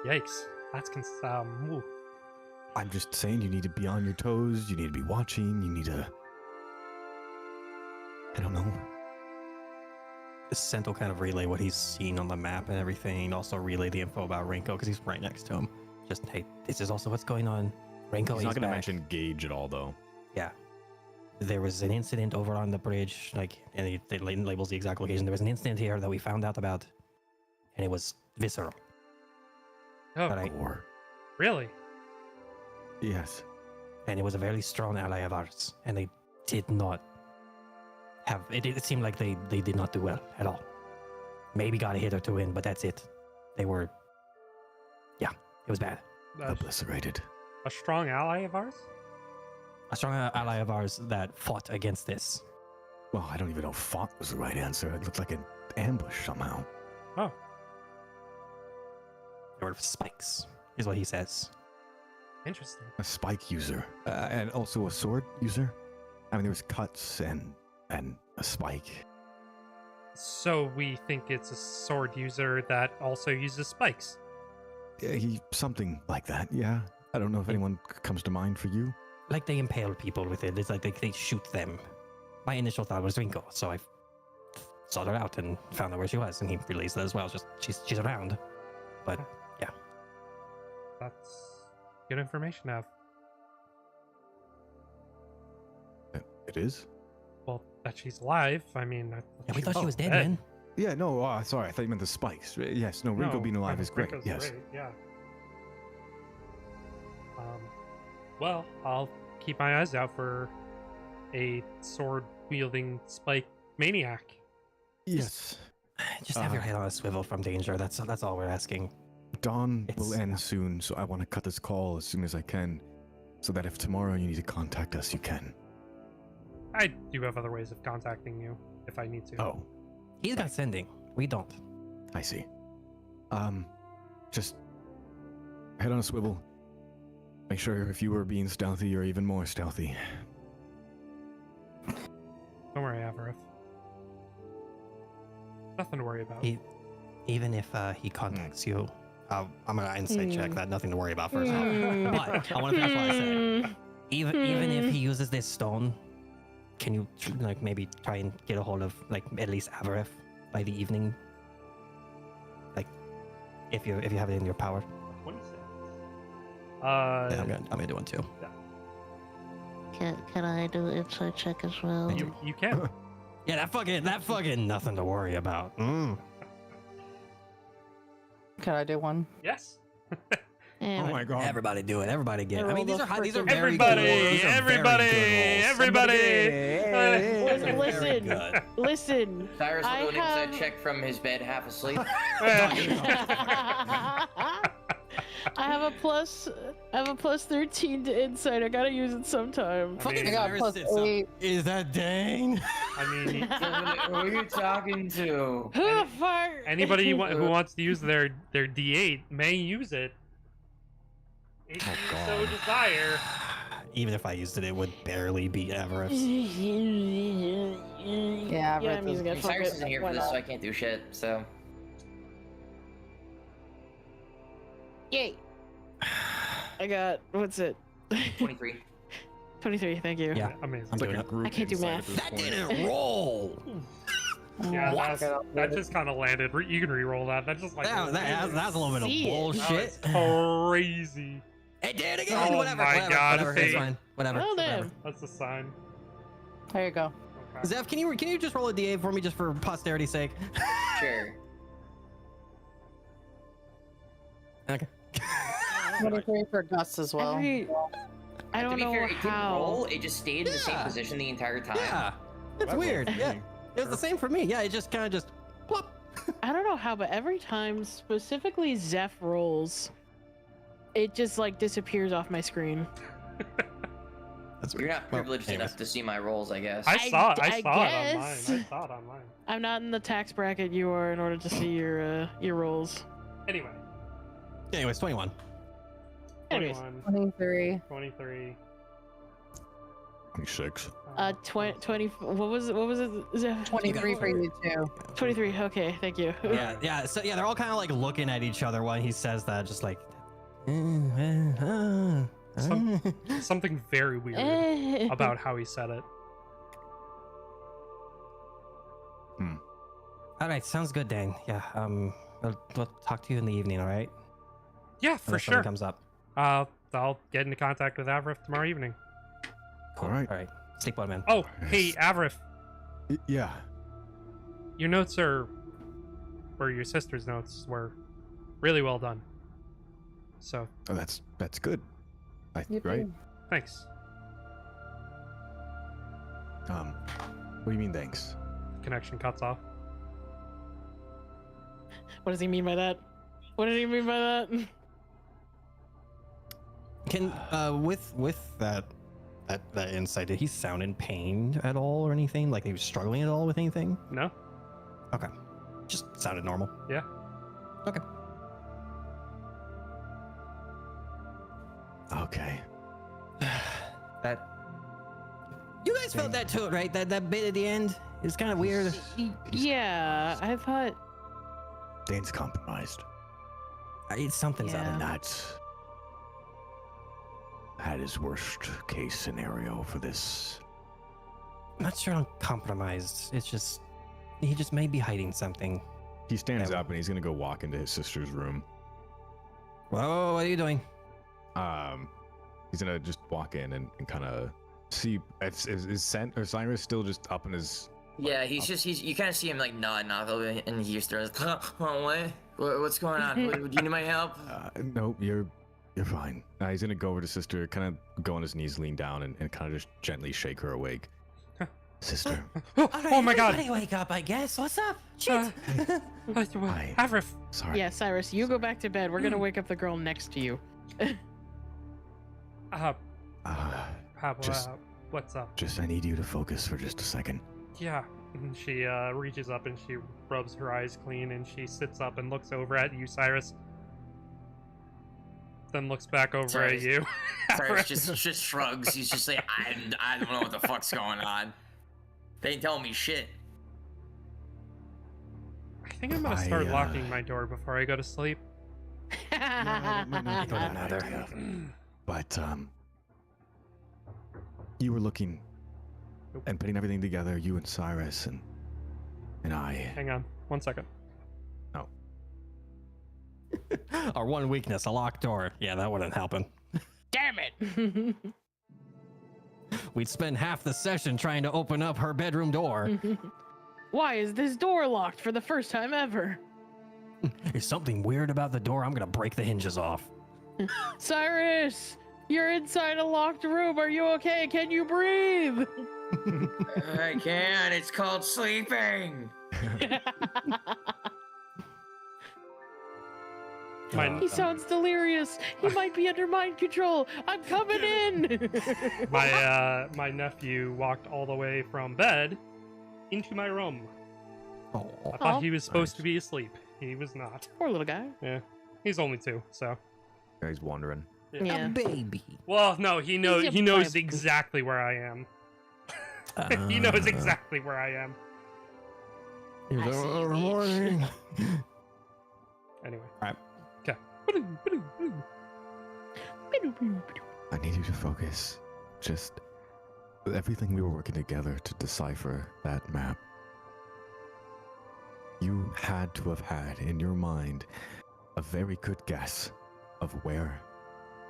yikes. That's, ooh. I'm just saying you need to be on your toes, you need to be watching, you need to... I don't know. Sent will kind of relay what he's seen on the map and everything, and also relay the info about Rinko because he's right next to him. Just, hey, this is also what's going on. Rinko, He's not gonna back. mention Gage at all, though. Yeah. There was an incident over on the bridge, and he labels the exact location. There was an incident here that we found out about, and it was visceral. Oh, But Or... really? Yes. and it was a very strong ally of ours, and they did not have it. It seemed like they did not do well at all. Maybe got a hit or two in, but that's it. They were, yeah, it was bad. Obliterated. A strong ally of ours? A strong ally of ours that fought against this. Well, I don't even know if fought was the right answer. It looked like an ambush somehow. Oh, There were spikes, is what he says. interesting. A spike user. And also a sword user. I mean, there was cuts and a spike. So we think it's a sword user that also uses spikes. Something like that, yeah. I don't know if anyone comes to mind for you. Like they impale people with it. It's like they shoot them. My initial thought was Rinko, so I sought her out and found out where she was, and he released that as well. Just she's around, but yeah. That's good information to have. It is? Well, that she's alive. I mean, Yeah, we thought she was dead, dead. man. Yeah, no, sorry. I thought you meant the spikes. Yes, no, Rinko being alive is great. Rinko's Yes. great, yeah. Well, I'll keep my eyes out for a sword-wielding spike maniac. Yes. Just have your head on a swivel from danger. That's all we're asking. Dawn will It's- end soon, so I want to cut this call as soon as I can, so that if tomorrow you need to contact us, you can. I do have other ways of contacting you if I need to. Oh, He's got sending. We don't. I see. Just head on a swivel. Make sure if you were being stealthy, you're even more stealthy. Don't worry, Avarith. Nothing to worry about. Even if he contacts you, I'm gonna insight check that. Nothing to worry about first. Mm. But I want to finish what I said. Even if he uses this stone, can you maybe try and get a hold of at least Avarith by the evening? If you have it in your power. 26. Yeah, I'm gonna do one too. Can I do insight check as well? You can. Yeah, that fucking nothing to worry about. Can I do one? Yes. Oh my god. Everybody do it. Everybody get it. I mean, these are these are Freaking- very good rolls. These are Everybody, very good rolls. everybody. Very Listen, good. listen. Cyrus I will do an inside have- check from his bed, half asleep. I have a plus I have a plus 13 to insight. I gotta use it sometime. I mean, I got Cyrus plus did something. 8. Is that Dane? I mean, Who are you talking to? Who the fuck? anybody who wants to use their D8 may use it. If Oh, you God. so desire. Even if I used it, it would barely beat Everest. Yeah, Yeah, I'm using it. Fuck Cyrus it. isn't here Why for this, so not? I can't do shit. So Yay! I got what's it? 23. 23. Thank you. Yeah. Amazing. I'm It's like doing a it. group I can't do insight at math. this That point. didn't roll. Yeah, What? that just kind of landed. You can re-roll that. That's just like That's a little bit See of it. bullshit. crazy. It did again. Oh whatever. my whatever, God, Whatever. hey. It's fine. Whatever. Well, whatever. damn. That's a sign. There you go. Okay. Zeph, can you just roll a d8 for me just for posterity's sake? Sure. Okay. 23 for Gus as well. I To don't be know fair, it didn't how. roll. It just stayed in the same Yeah. position the entire time. Yeah. It's That weird. worked for Yeah. me. It was the same for me. Yeah. It just kind of just plop. I don't know how, but every time specifically Zeph rolls, it just like disappears off my screen. That's You're not Well, privileged anyways. enough to see my rolls, I guess. I saw it. I I saw it guess. online. I saw it online. I'm not in the tax bracket you are in order to see your rolls. Anyway, Anyways, 21. Anyways, 21, 23. 23. 26. 20. What was it? What was it? Zeph? 23 for you too. 23. Okay, thank you. Yeah. Yeah. So yeah, they're all kind of like looking at each other when he says that, just like. Something very weird about how he said it. All right, sounds good, Dane. Yeah. We'll talk to you in the evening. All right. Yeah, for Unless something sure. Comes up. I'll get into contact with Avrif tomorrow evening. Cool. All right. All right. Sleep well, man. Oh, hey, Avrif, Yeah. your notes or your sister's notes were really well done. So, Oh, that's good. Right? thanks. What do you mean thanks? Connection cuts off. What does he mean by that? What did he mean by that? Can with that insight, did he sound in pain at all or anything? Like he was struggling at all with anything? No? Okay. Just sounded normal. Yeah. Okay. Okay. That. You guys felt that too, right? That bit at the end is kind of weird. Yeah, I thought. Dane's compromised. Something's up. Yeah. That is worst case scenario for this. I'm not sure I'm compromised. It's just he just may be hiding something. He stands Yeah. up and he's gonna go walk into his sister's room. Whoa, what are you doing? He's gonna just walk in and kind of see. Is Cyrus still just up in his? Yeah, he's you kind of see him like nodding off a bit, and he just throws, oh, what's going on? Do you need my help? Nope, you're fine. He's gonna go over to sister, kind of go on his knees, lean down, and kind of just gently shake her awake. Sister, Oh my god! Wake up, I guess. What's up? Hi. Avrif! sorry. Yeah, Cyrus, you go back to bed. We're gonna wake up the girl next to you. Just- What's up? Just I need you to focus for just a second. Yeah. And she reaches up and she rubs her eyes clean and she sits up and looks over at you, Cyrus. Then looks back over at Cyrus- you. Cyrus just shrugs. He's just like, I don't know what the fuck's going on. They ain't telling me shit. I think I'm gonna start I, locking my door before I go to sleep. That might not be a bad idea. But you were looking and putting everything together, you and Cyrus and I. Hang on, 1 second. Our one weakness, a locked door. Yeah, that wouldn't happen. Damn it! We'd spend half the session trying to open up her bedroom door. Why is this door locked for the first time ever? There's something weird about the door. I'm gonna break the hinges off. Cyrus, you're inside a locked room. Are you okay? Can you breathe? I can. It's called sleeping. My- He sounds delirious. He might be under mind control. I'm coming in. my nephew walked all the way from bed into my room. I Oh, thought Aw. he was supposed Nice. to be asleep. He was not. Poor little guy. Yeah, he's only 2, so. Yeah, he's wandering. Yeah. a baby. Well, no, he He's knows. a He knows bimp. exactly where I am. He knows exactly where I am. I see you, bitch. Anyway. Alright. Okay. I need you to focus. Just with everything we were working together to decipher that map. You had to have had in your mind a very good guess of where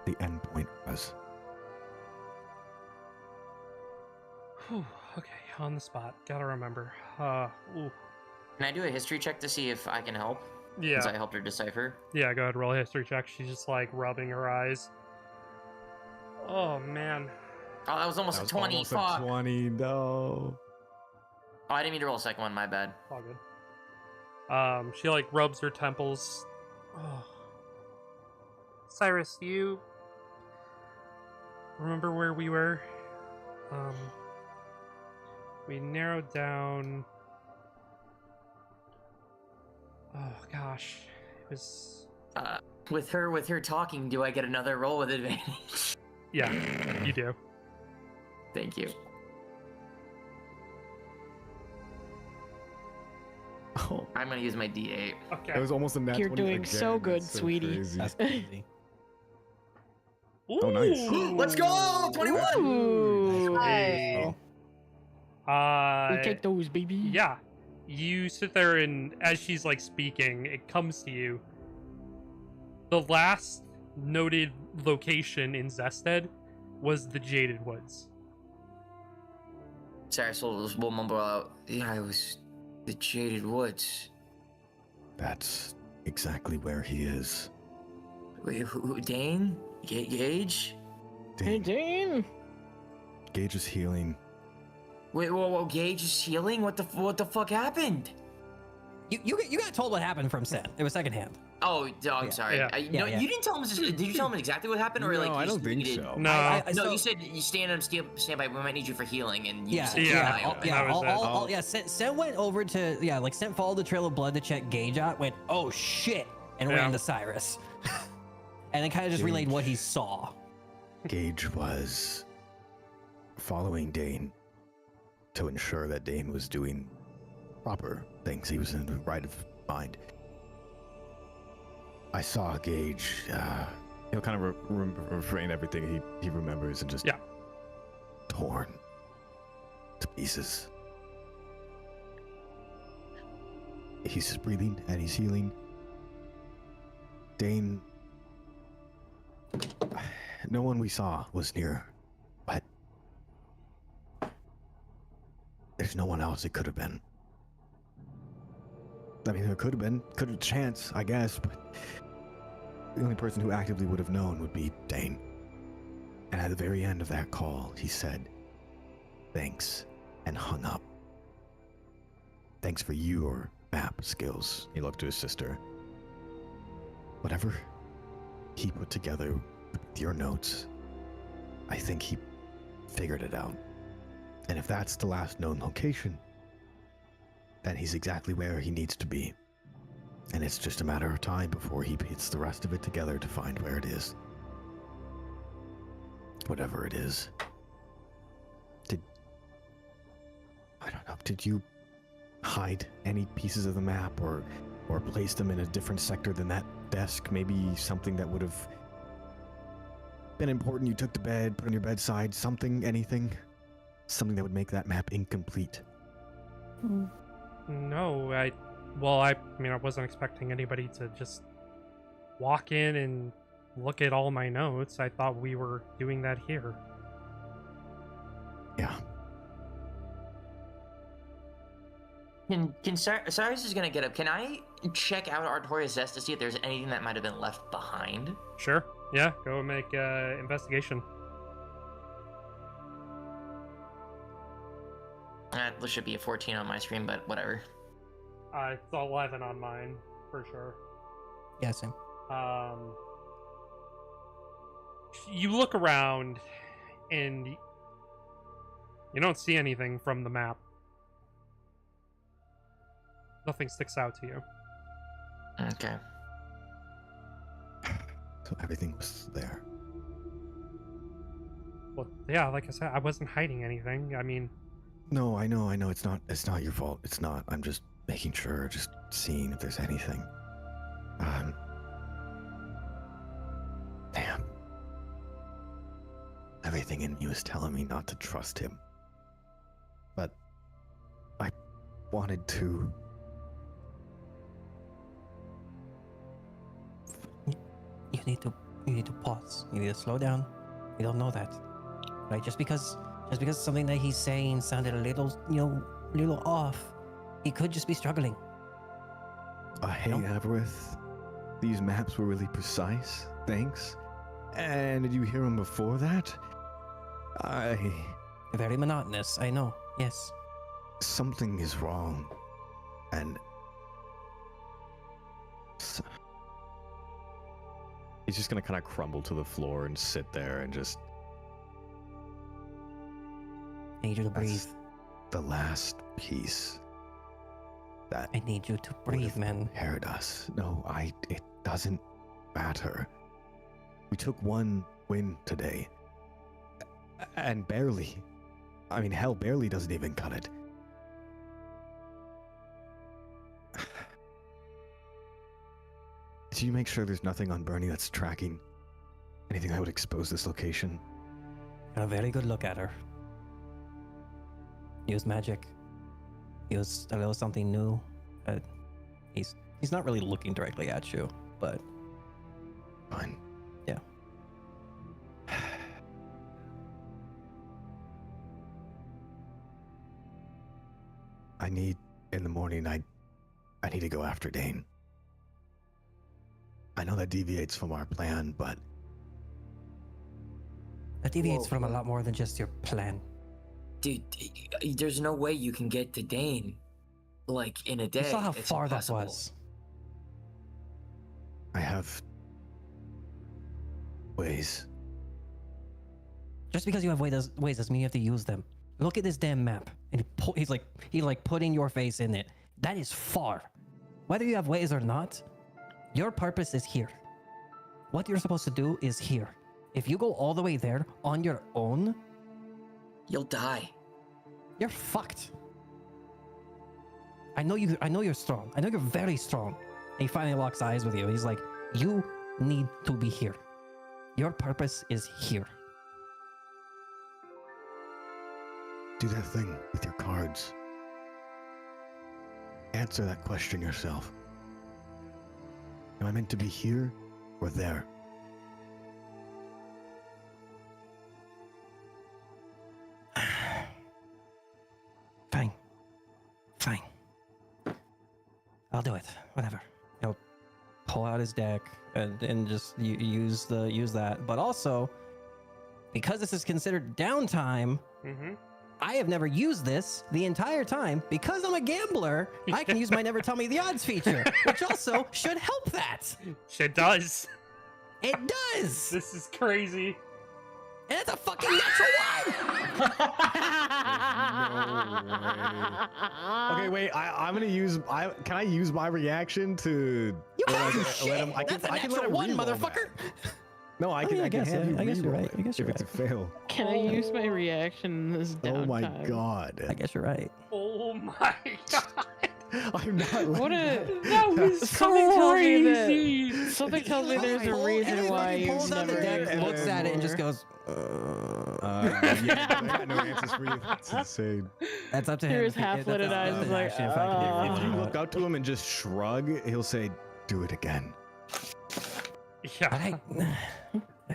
the endpoint was. Whew, okay, on the spot. Gotta remember. Ooh. Can I do a history check to see if I can help? Yeah. Since I helped her decipher. Yeah, go ahead, roll a history check. She's just like rubbing her eyes. Oh man. Oh, that was almost That a was 20. almost Fuck. a 20. No. Oh, I didn't mean to roll a second one. My bad. All good. She like rubs her temples. Oh. Cyrus, you remember where we were? We narrowed down. Oh gosh, it was. With her talking, do I get another roll with advantage? Yeah, you do. Thank you. Oh, I'm gonna use my D8. Okay. that was almost a nat You're 20 doing so again. good, That's so sweetie. crazy. That's crazy. Oh, nice. Ooh. Let's go! 21! Ooh. Hey. We take those, baby. Yeah. You sit there, and as she's like speaking, it comes to you. The last noted location in Zested was the Jaded Woods. Cyrus will mumble out, yeah, it was the Jaded Woods. That's exactly where he is. Wait, who Dane? Gage? Hey, Dane, Dane. Gage is healing. Wait, whoa, Gage is healing? What the fuck happened? You got told what happened from Sen. It was secondhand. Oh, I'm Yeah. sorry. Yeah. No, Yeah. you didn't tell him. Did you tell him exactly what happened, or No, like? you I just don't think needed- so. No. No, so- you said you stand by. We might need you for healing, and you Yeah, said Yeah, yeah, okay. that was it. Sen went over to like Sen followed the trail of blood to check Gage out. Went, oh shit, and Yeah. ran to Cyrus, and then kind of just relayed what he saw. Gage was following Dane to ensure that Dane was doing proper things. He was in the right of mind. I saw Gage. He'll kind of refrain everything he remembers and just Yeah. Torn to pieces. He's just breathing and he's healing. Dane. No one we saw was near, but there's no one else it could have been. I mean, there could have chance, I guess, but the only person who actively would have known would be Dane. And at the very end of that call, he said, "Thanks," and hung up. Thanks for your map skills. He looked to his sister. Whatever he put together with your notes, I think he figured it out. And if that's the last known location, then he's exactly where he needs to be. And it's just a matter of time before he puts the rest of it together to find where it is. Whatever it is. I don't know, did you hide any pieces of the map or place them in a different sector than that desk? Maybe something that would have been important you took to bed, put on your bedside, something, anything? Something that would make that map incomplete. No, I mean, I wasn't expecting anybody to just walk in and look at all my notes. I thought we were doing that here. Yeah. Can Cyrus is gonna get up. Can I check out Artorias Zest to see if there's anything that might have been left behind? Sure. Yeah, go and make investigation. There should be a 14 on my screen, but whatever. It's 11 on mine, for sure. Yeah, same. You look around and you don't see anything from the map. Nothing sticks out to you. Okay. So everything was there. Well, yeah, like I said, I wasn't hiding anything. I mean, No, I know. It's not your fault. It's not. I'm just making sure, just seeing if there's anything. Damn. Everything in me was telling me not to trust him. But I wanted to. You need to pause. You need to slow down. We don't know that, right? Just because something that he's saying sounded a little, little off, he could just be struggling. Hey, No. Avarith. These maps were really precise. Thanks. And did you hear him before that? Very monotonous. I know. Yes. Something is wrong. And He's just gonna kind of crumble to the floor and sit there and just. I need you to breathe. that's the last piece that I need you to would breathe, have man. prepared us. No, it doesn't matter. We took one win today. And barely. I mean, hell, barely doesn't even cut it. Did you make sure there's nothing on Bernie that's tracking anything that would expose this location? A very good look at her. Use magic. Use a little something new. He's not really looking directly at you, but Fine. Yeah. In the morning, I need to go after Dane. I know that deviates from our plan, but that deviates from a lot more than just your plan. Dude, there's no way you can get to Dane, like, in a day. You saw how It's far impossible. that was. I have ways. Just because you have ways doesn't mean you have to use them. Look at this damn map, and he putting your face in it. That is far. Whether you have ways or not, your purpose is here. What you're supposed to do is here. If you go all the way there on your own, You'll die. you're fucked. I know you're strong. I know you're very strong. And he finally locks eyes with you. He's like, you need to be here. Your purpose is here. Do that thing with your cards. Answer that question yourself. Am I meant to be here or there? Fine. I'll do it. Whatever. He'll pull out his deck and just use that. But also, because this is considered downtime, I have never used this the entire time. Because I'm a gambler, I can use my Never Tell Me the Odds feature, which also should help that. Shit does. It does. This is crazy. And it's a fucking natural one. Okay, wait. I'm gonna use. Can I use my reaction to? You let have him- shit. let him- I That's a can let natural him one, re-roll that. motherfucker. No, I can. yeah, I I can guess, have yeah. you I guess you're re-roll right. it I guess if you're it's a fail. Can I use my reaction in this downtime? Oh my god. I guess you're right. Oh my god. I'm not What letting a That was something tells me crazy. that something tells me there's a reason why Everybody you've pulls out the never deck, used and looks it at it, and just before. goes. Yeah, I got no answers for you. That's insane. That's up to Through him. his half-lidded eyes, That's he's like, action if I can do it. If you You know look what? up to him and just shrug, he'll say, "Do it again." Yeah. All right.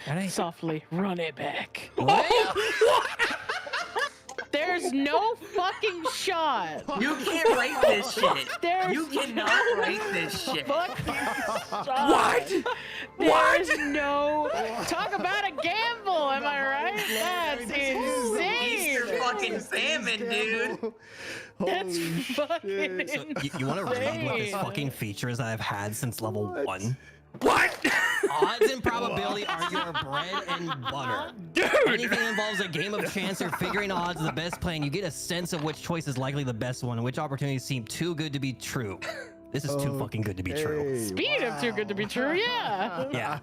All right. Softly run it back. There's no fucking shot. You can't write this shit. There's You cannot write this shit. fucking shot. There's no talk about a gamble. Am I right? That's Easter insane. fucking salmon, dude. That's fucking So you want to read what this insane. fucking feature is that I've had since level 1? What? Odds and probability are your bread and butter. Dude! Anything that involves a game of chance or figuring odds of the best plan, you get a sense of which choice is likely the best one and which opportunities seem too good to be true. This is too fucking good to be true. Okay, Speed of too good to be true, yeah. Yeah.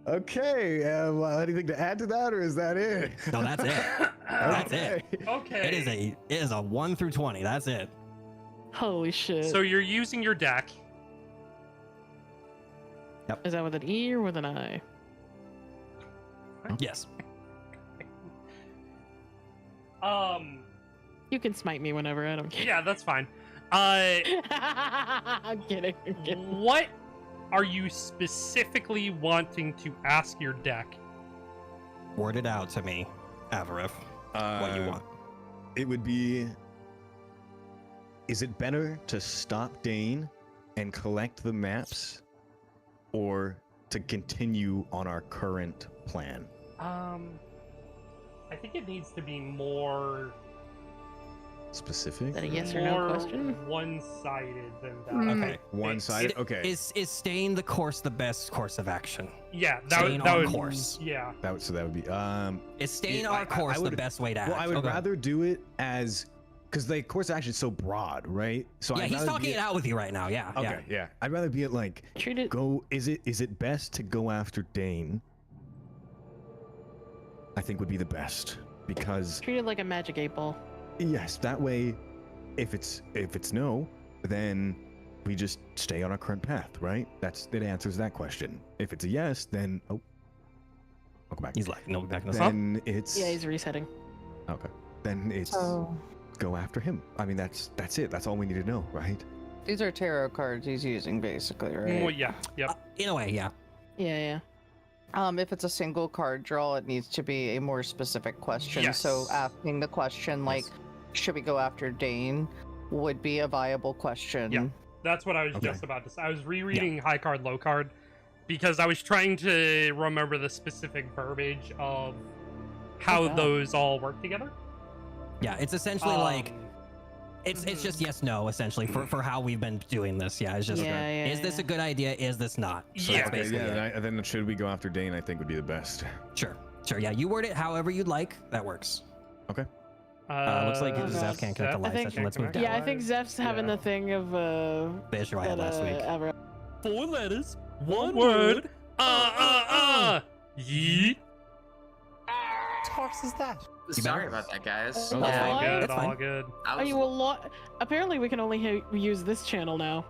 Okay, well, anything to add to that, or is that it? No, that's it. That's it. Okay. It is a 1 through 20. That's it. Holy shit. So you're using your deck. Is that with an E or with an I? Yes. You can smite me whenever, I don't care. Yeah, that's fine. I'm kidding. I'm kidding. What are you specifically wanting to ask your deck? Word it out to me, Avarif. What you want. It would be. Is it better to stop Dane and collect the maps, or to continue on our current plan? I think it needs to be more Specific? Is that a yes or no question? one-sided than that. Mm. Okay. One-sided. Okay. Is staying the course the best course of action? Yeah, that Staying would on course. Yeah. That would be. Is staying Yeah, our I course would- the best way to act? Well, I would Okay. rather do it as, because the course of action is so broad, right? So Yeah, I'd he's rather talking be it out with you right now. Yeah. Okay, yeah. I'd rather be at like Treat it. go. Is it best to go after Dane? I think would be the best, because Treat it like a magic 8-ball. yes, that way, if it's no, then we just stay on our current path, right? That answers that question. If it's a yes, then I'll go back. He's like, no, back in the Then it's Yeah, he's resetting. okay. Then it's So go after him. I mean, that's it. That's all we need to know, right? these are tarot cards he's using, basically, right? Well, yeah. Yep. In a way, yeah. Yeah. If it's a single card draw, it needs to be a more specific question. So Yes. asking the question like, should we go after Dane, would be a viable question. Yeah. That's what I was Okay. just about to say. I was rereading high card, low card, because I was trying to remember the specific verbiage of how wow. those all work together. Yeah, it's essentially like Um, it's mhm. just yes no essentially for how we've been doing this. Yeah, it's just Yeah, is this a good idea? Is this not? So Yeah. that's Okay, basically yeah. it. Then should we go after Dane? I think would be the best. Sure. Yeah, you word it however you'd like. That works. Looks like Uh, Zeph can't connect to I live think- session. Let's move down. Yeah, I think Zeph's having Yeah. the thing of The issue I had last week. 4 letters, 1 word. Yeet. What is that? Sorry about that, guys. Oh, All that's Yeah, fine. good. That's All fine. good. I Are was, you a lot? Apparently, we can only use this channel now.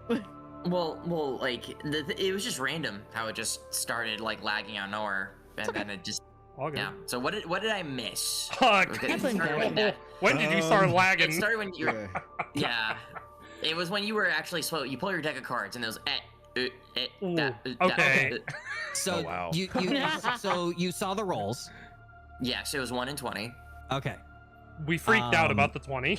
well, like it was just random how it just started like lagging out of nowhere, and then it just All good. yeah. So what did I miss? Fuck. Okay, it That's started with that. When did you start Um, It lagging? started when you were Yeah. yeah. It was when you were actually slow. You pull your deck of cards and it was Ooh, that, okay. So Oh, wow. you saw the rolls. Yes, it was 1 in 20. Okay. We freaked out Um, about the 20.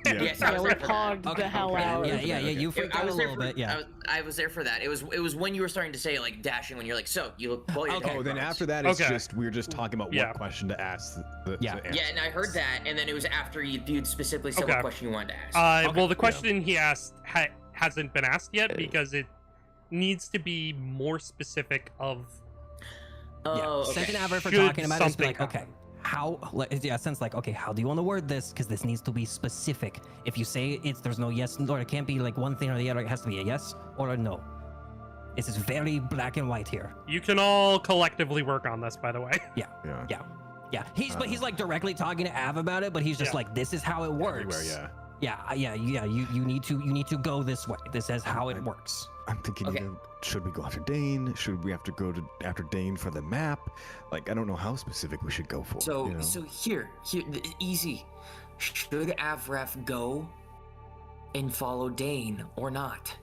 Yes, I Yeah, was we there for that. hogged the Okay, hell okay, out. Yeah. You freaked I out a was there little for, bit. Yeah. I was there for that. It was when you were starting to say like dashing when you're like, so you pull your Okay. deck Oh, of then cards. after that, it's Okay. just we're just talking about Yeah. what question to ask. Yeah. to answer. Yeah, and I heard that, and then it was after you'd specifically said Okay. what question you wanted to ask. Okay, Well, the yeah. question he asked hasn't been asked yet because it needs to be more specific of. Oh, okay. Second average for Should talking about it is something like, okay, happen? sense like, okay, how do you want to word this? Because this needs to be specific. If you say there's no yes or it can't be like one thing or the other. It has to be a yes or a no. This is very black and white here. You can all collectively work on this, by the way. Yeah. Yeah, he's like directly talking to Av about it, but he's just Yeah. like, this is how it works. Everywhere, yeah. Yeah. You need to go this way. This is how it works. I'm thinking, Okay. should we go after Dane? Should we have to go after Dane for the map? Like, I don't know how specific we should go for. So you know? so here, easy. Should Avref go and follow Dane or not?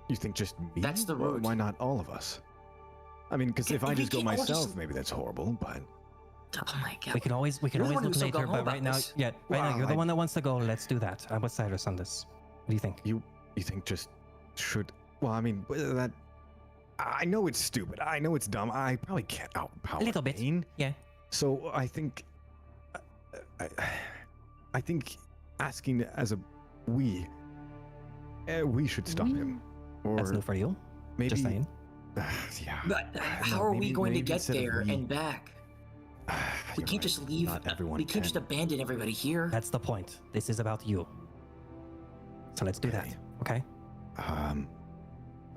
You think just me? That's the route. Why not all of us? I mean, because if I We just go can't all myself, just- maybe that's horrible. But Oh my god. We can always You're the one look who's so later, gung-ho but about right now, this. right now Wow, you're the I- one that wants to go. Let's do that. I'm with Cyrus on this. What do you think? you think just should? Well, I mean, that. I know it's stupid. I know it's dumb. I probably can't outpower A little bit. Dane. Yeah. So I think. I think asking as a we should stop him. Or That's new for you. maybe. Just saying. Yeah. But how No, are we maybe- going to maybe get instead of there we- and back? We You're can't right, just leave. Not everyone We can't just can. abandon everybody here. That's the point. This is about you. So let's do that. Okay. Okay.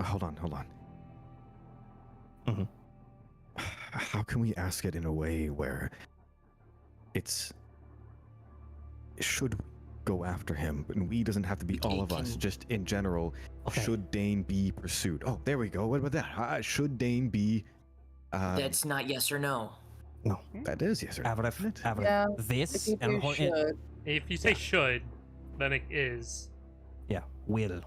Hold on. Mhm. How can we ask it in a way where it's should we go after him, and we doesn't have to be all of us. Can- Just in general, Okay. should Dane be pursued? Oh, there we go. What about that? Should Dane be? That's not yes or no. No. That is yes or no. Avrif, isn't it? Avrif. Yeah, This If you do should. If you say Yeah. should, then it is. Yeah, will.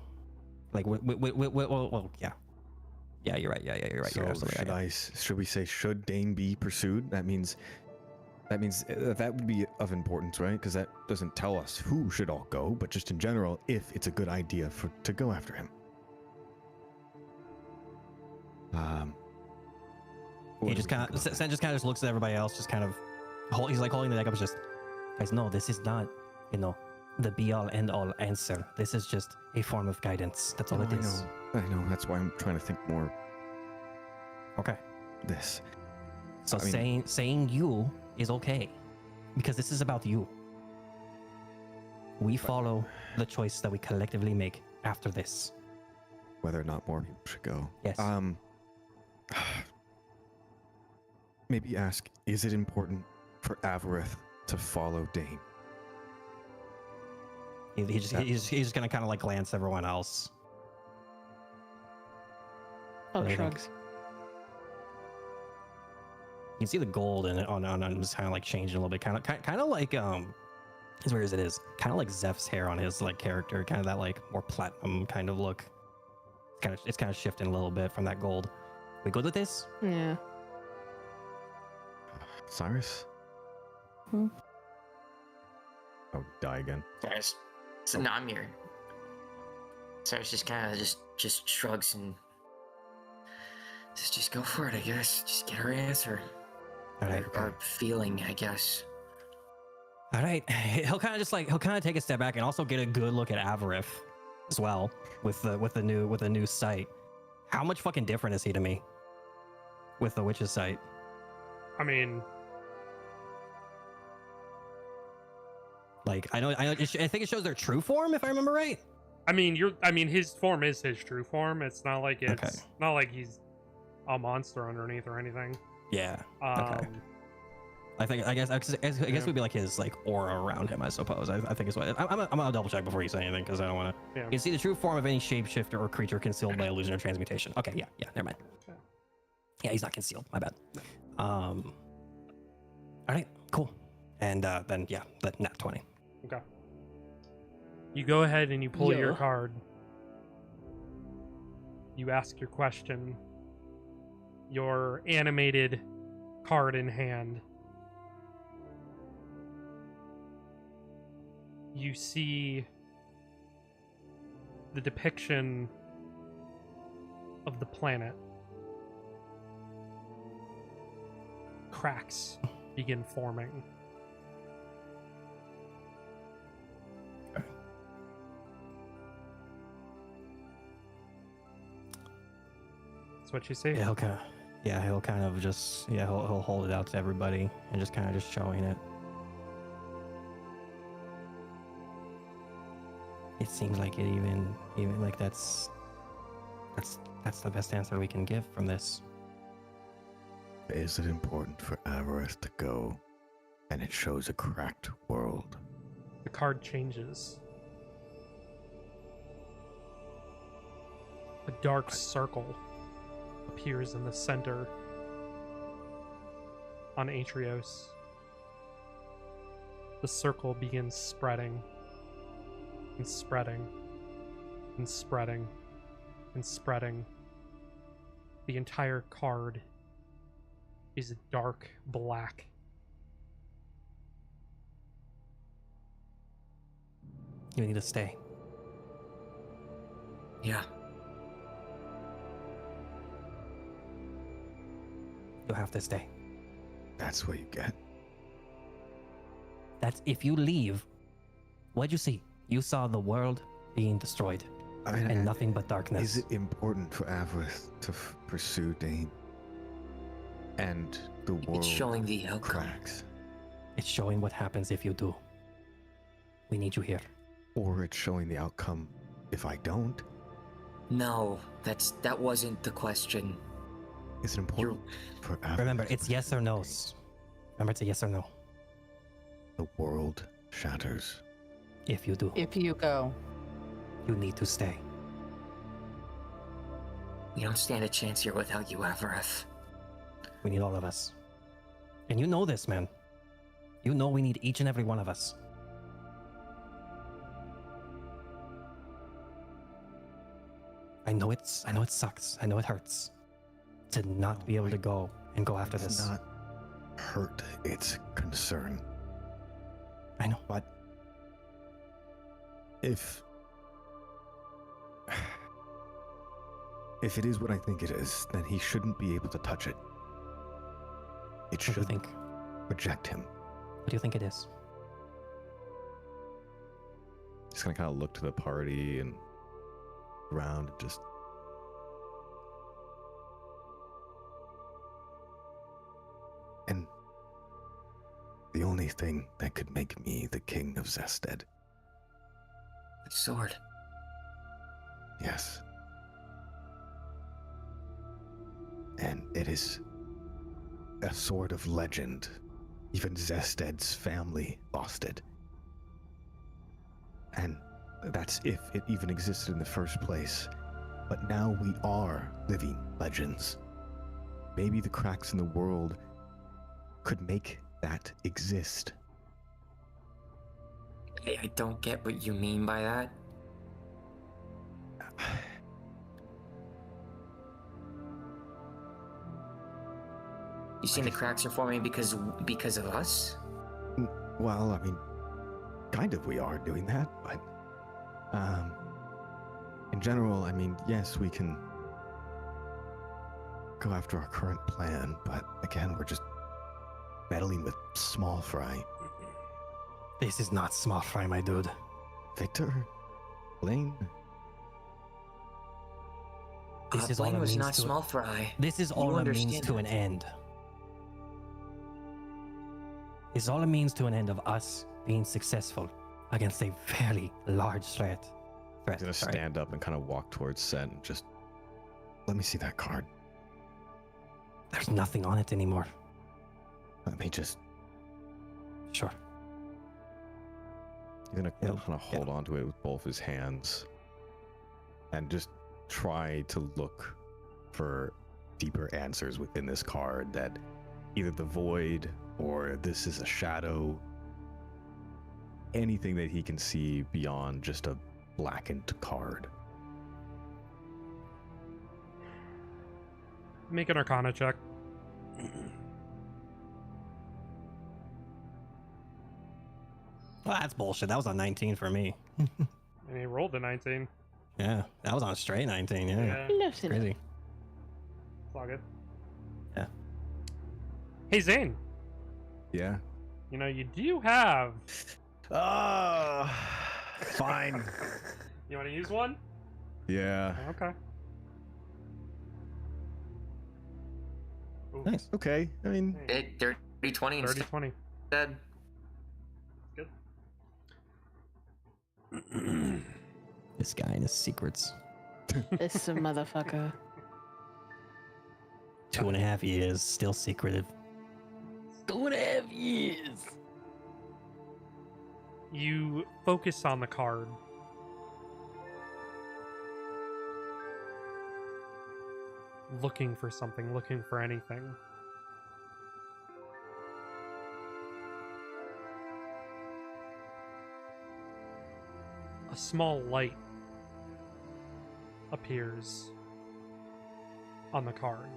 Like, well, yeah. Yeah, you're right. Yeah, you're right. So You're absolutely should right. should we say should Dane be pursued? That means that would be of importance, right? Because that doesn't tell us who should all go, but just in general, if it's a good idea to go after him. He just kind of, Sen just kind of looks at everybody else, just kind of, he's like holding the deck up, just, guys, no, this is not, the be all end all answer. This is just a form of guidance. That's all it is. I know. That's why I'm trying to think more. Okay. This. So I mean- saying you is okay, because this is about you. We follow the choice that we collectively make after this. Whether or not more people should go. Yes. Maybe ask, is it important for Avarith to follow Dane? He's just gonna kind of like glance at everyone else. Oh, What do you think? shrugs. You can see the gold in it on just kind of like changing a little bit, kind of like as weird as it is, kind of like Zeph's hair on his like character, kind of that like more platinum kind of look. It's kind of shifting a little bit from that gold. We good with this? Yeah. Cyrus? Hmm? Oh, die again. Cyrus. So no, I'm here. Cyrus just kind of just shrugs and just go for it, I guess. Just get her answer. All right. Or feeling, I guess. All right. He'll kind of take a step back and also get a good look at Avarith as well with the new sight. How much fucking different is he to me with the witch's sight? I mean, Like I think it shows their true form if I remember right. I mean, his form is his true form. It's not like not like he's a monster underneath or anything. Yeah. Okay. I guess would be like his like aura around him, I suppose. I think it's what I'm gonna double check before you say anything because I don't want to. Yeah. You can see the true form of any shapeshifter or creature concealed by illusion or transmutation. Okay, yeah, never mind. Okay. Yeah, he's not concealed. My bad. All right, cool. And then yeah, the nat 20. Okay. You go ahead and you pull your Yeah. card. You ask your question. Your animated card in hand. You see the depiction of the planet. Cracks begin forming. That's what you see. Yeah, he'll kind of just he'll hold it out to everybody and just kind of just showing it. It seems like it even like that's the best answer we can give from this. Is it important for Avarith to go? And it shows a cracked world. The card changes. A dark circle appears in the center on Atrios. The circle begins spreading and spreading and spreading and spreading. The entire card is dark black. You need to stay. Yeah. You'll have to stay. That's what you get. That's if you leave. What'd you see? You saw the world being destroyed. I mean, and nothing but darkness. Is it important for Avarice to pursue Dane? And the world It's showing the outcome. cracks. It's showing what happens if you do. We need you here. Or it's showing the outcome if I don't. No, that wasn't the question. Is it important for Avarice? Remember, it's yes or no's. Remember, it's a yes or no. The world shatters. If you do, If you go, you need to stay. We don't stand a chance here without you, Avareth. We need all of us. And you know this, man. You know we need each and every one of us. I know it sucks. I know it hurts to not be able to go and go after It's this. not hurt, it's concern. I know. But if it is what I think it is, then he shouldn't be able to touch it. It What do you should think? reject him. What do you think it is? Just gonna kind of look to the party and around and just. And the only thing that could make me the king of Zested. The sword. Yes. And it is a sword of legend. Even Zested's family lost it. And that's if it even existed in the first place. But now we are living legends. Maybe the cracks in the world could make that exist. I don't get what you mean by that. You saying the cracks are forming because of us? Well, I mean, kind of we are doing that, but in general, I mean, yes, we can go after our current plan, but again, we're just meddling with small fry. This is not small fry, my dude. Victor? Blaine? This is all Blaine a was means not to small fry. This is You all a means understand to that. an end. It's all a means to an end of us being successful against a very large threat. He's gonna sorry. stand up and kind of walk towards Sen and just. Let me see that card. There's nothing on it anymore. Let me just. Sure. He's gonna Yeah, kind of hold on to it with both his hands and just try to look for deeper answers within this card, that either the void or this is a shadow, anything that he can see beyond just a blackened card. Make an Arcana check. Well, that's bullshit. That was a 19 for me. And he rolled a 19. Yeah, that was on a straight 19. Yeah, Yeah, Listen, crazy. it's all good. Yeah. Hey, Zane. Yeah. You know, you do have... Fine. You want to use one? Yeah. Okay. Ooh, Nice. Okay. I mean, hey, 30-20 instead. 30-20. Good. This guy and his secrets. this motherfucker. 2.5 years, still secretive. 2.5 years. You focus on the card. Looking for something, looking for anything. A small light appears on the card.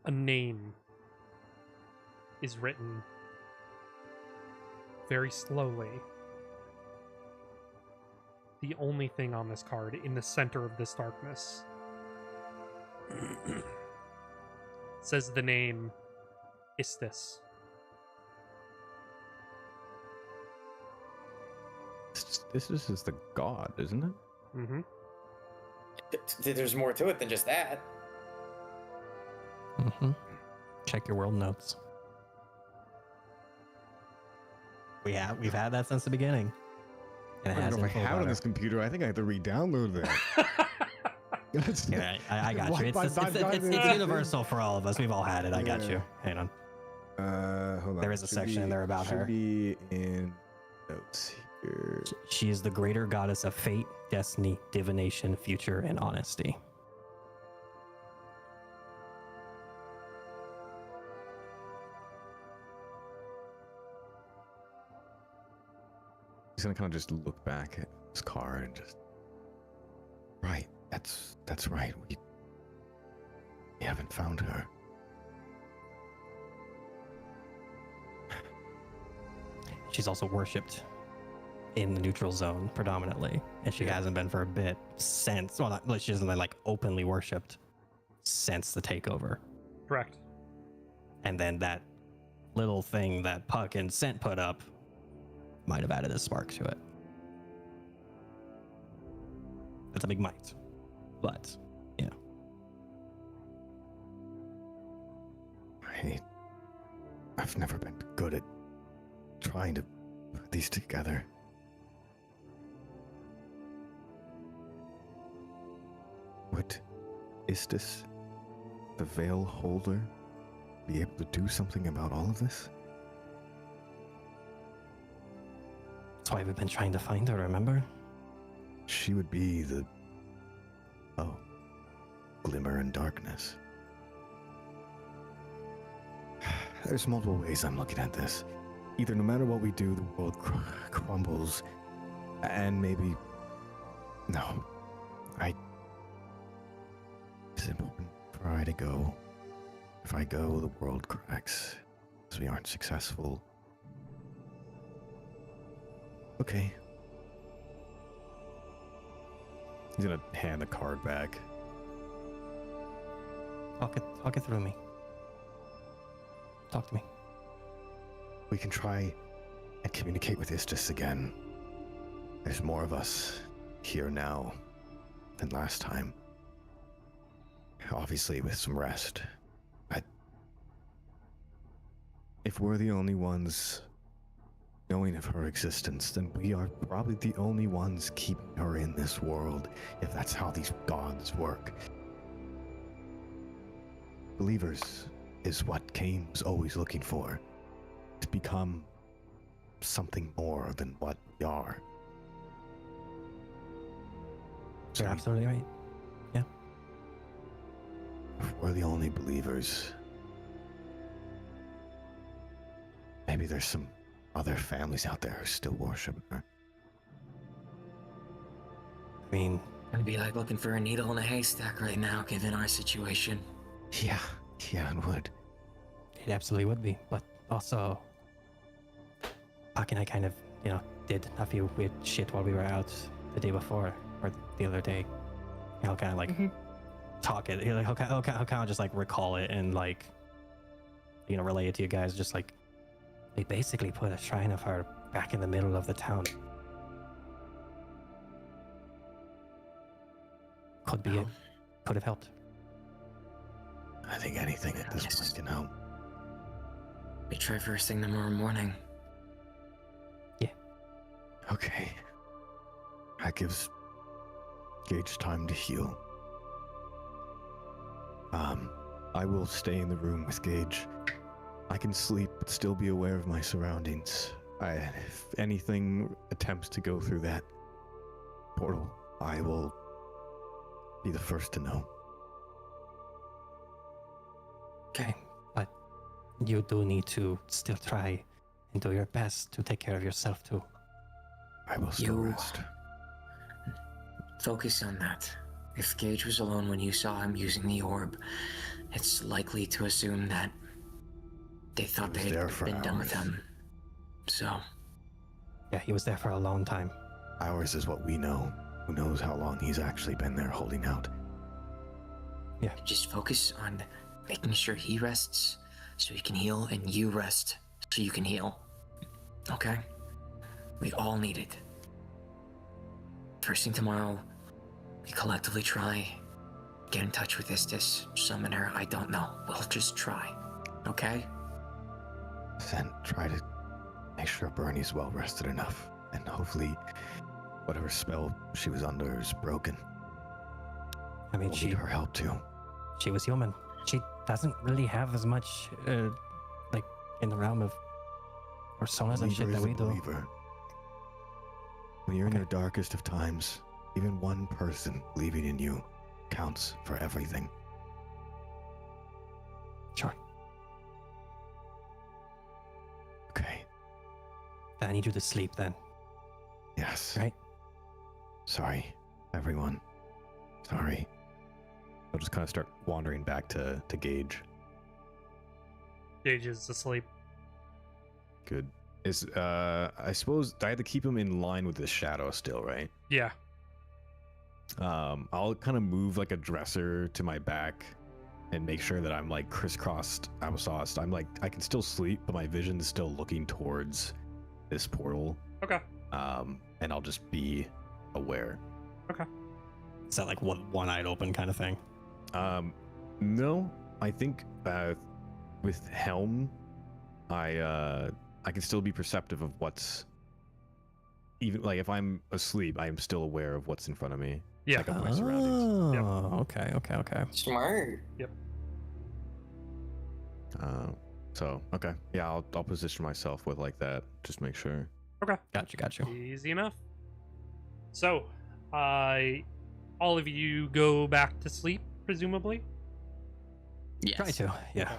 A name is written very slowly. The only thing on this card in the center of this darkness says the name Istis. This is the god, isn't it? Mm-hmm. There's more to it than just that. Mm-hmm. Check your world notes. We've had that since the beginning. And it I don't know hasn't if I have it on this computer. I think I have to re-download that. Yeah, I got you. It's universal for all of us. We've all had it. I got you. Hang on. Hold on. There is a section in there about her. Should be in notes here. She is the greater goddess of fate, destiny, divination, future, and honesty. He's gonna kind of just look back at his card and just. Right. That's right. We haven't found her. She's also worshipped in the neutral zone predominantly, and she hasn't been for a bit since. Well, she hasn't been like openly worshipped since the takeover. Correct. And then that little thing that Puck and Scent put up might have added a spark to it. That's a big might, but yeah. I've never been good at trying to put these together. Would Istis, the veil holder, be able to do something about all of this? That's why we've been trying to find her, remember? She would be the glimmer in darkness. There's multiple ways I'm looking at this. Either no matter what we do, the world crumbles, and maybe no. It's important for I to go. If I go, the world cracks, because we aren't successful. Okay. He's gonna hand the card back. Talk it through me. Talk to me. We can try and communicate with Istis again. There's more of us here now than last time. Obviously, with some rest. If we're the only ones knowing of her existence, then we are probably the only ones keeping her in this world, if that's how these gods work. Believers is what Cain was always looking for. To become something more than what we are. So You're absolutely right. Yeah. if we're the only believers, maybe there's some other families out there who still worship her. I mean, It'd be like looking for a needle in a haystack right now, given our situation. Yeah, it would. it absolutely would be. But also, Puck and I kind of, did a few weird shit while we were out the day before, or the other day. He'll kind of like talk it. He'll kind of just like recall it and like, relay it to you guys. Just like, they basically put a shrine of her back in the middle of the town. Could be it. Could have helped. I think anything at this point can help. We try first thing tomorrow morning. Okay. That gives Gage time to heal. I will stay in the room with Gage. I can sleep, but still be aware of my surroundings. If anything attempts to go through that portal, I will be the first to know. Okay, but you do need to still try and do your best to take care of yourself too. I will still rest. Focus on that. If Gage was alone when you saw him using the orb, it's likely to assume that they thought they had been done with him. So. Yeah, he was there for a long time. Hours is what we know. Who knows how long he's actually been there holding out. Yeah. Just focus on making sure he rests so you can heal, and you rest so you can heal. Okay? We all need it. First thing tomorrow, we collectively try, get in touch with Istis, summon her. I don't know. We'll just try. Okay? Then try to make sure Bernie's well rested enough, and hopefully whatever spell she was under is broken. I mean, We'll need her help too. she was human. She doesn't really have as much, like, in the realm of personas and shit Believer that is we a do. believer. When you're in your darkest of times, even one person believing in you counts for everything. Sure. Okay. I need you to sleep then, Yes. right? Sorry, everyone. Sorry. I'll just kind of start wandering back to Gage. Gage is asleep. Good. Is I suppose I had to keep him in line with the shadow still, right? Yeah. I'll kind of move like a dresser to my back and make sure that I'm like crisscrossed applesauced. I'm like, I can still sleep, but my vision's still looking towards this portal. Okay. And I'll just be aware. Is that like one eyed open kind of thing? No, I think with Helm, I can still be perceptive of what's, even like if I'm asleep, I am still aware of what's in front of me. Yeah. Like of my surroundings. Oh, okay. Smart. So okay, yeah, I'll position myself with like that. Just make sure. Got you. Easy enough. So, all of you go back to sleep, presumably? Yes. Try to, yeah. Okay.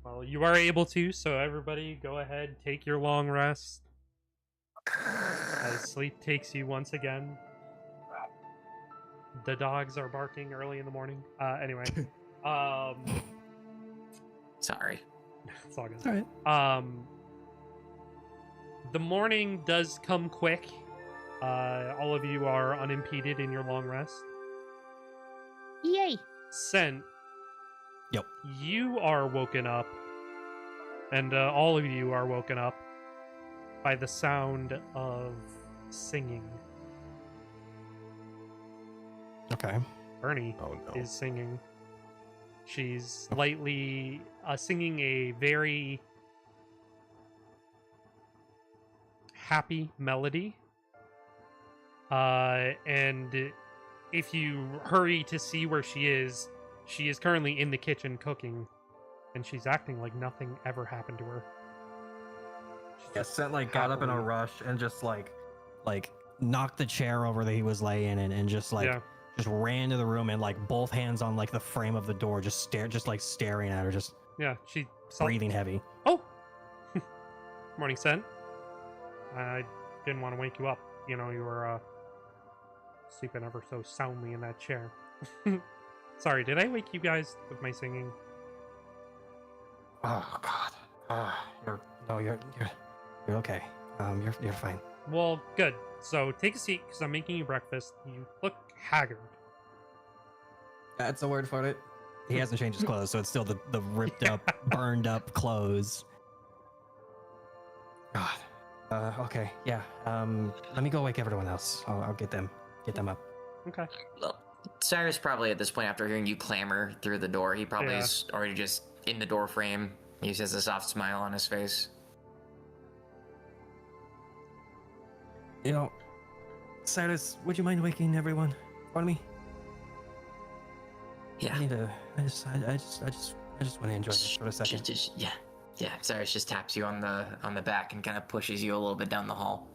Well, you are able to, so everybody go ahead, take your long rest. As sleep takes you once again. The dogs are barking early in the morning. Anyway. Sorry. It's all good. All right. The morning does come quick. All of you are unimpeded in your long rest. Yay! Sent. Yep. You are woken up, and all of you are woken up by the sound of singing. Okay. Bernie Oh no. is singing. She's lightly singing a very happy melody. And if you hurry to see where she is currently in the kitchen cooking, and she's acting like nothing ever happened to her. She's Yeah, just Sent like got up in a happily- rush and just like knocked the chair over that he was laying in and just like Yeah. just ran to the room and like both hands on like the frame of the door, just staring at her, just Yeah, she breathing heavy. Oh! Morning, Sen. I didn't want to wake you up. You know, you were sleeping ever so soundly in that chair. Sorry, did I wake you guys with my singing? Oh God. You're okay. You're fine. Well, good. So take a seat, because I'm making you breakfast. You look haggard. That's a word for it. He hasn't changed his clothes, so it's still the ripped up, burned up clothes. God. Okay. Yeah. Let me go wake everyone else. I'll get them up. Okay. Well, Cyrus probably at this point, after hearing you clamor through the door, he probably Yeah. is already just in the door frame. He just has a soft smile on his face. You know, Cyrus, would you mind waking everyone for me? Yeah. I just want to enjoy this for a second. Yeah. Cyrus just taps you on the back and kind of pushes you a little bit down the hall.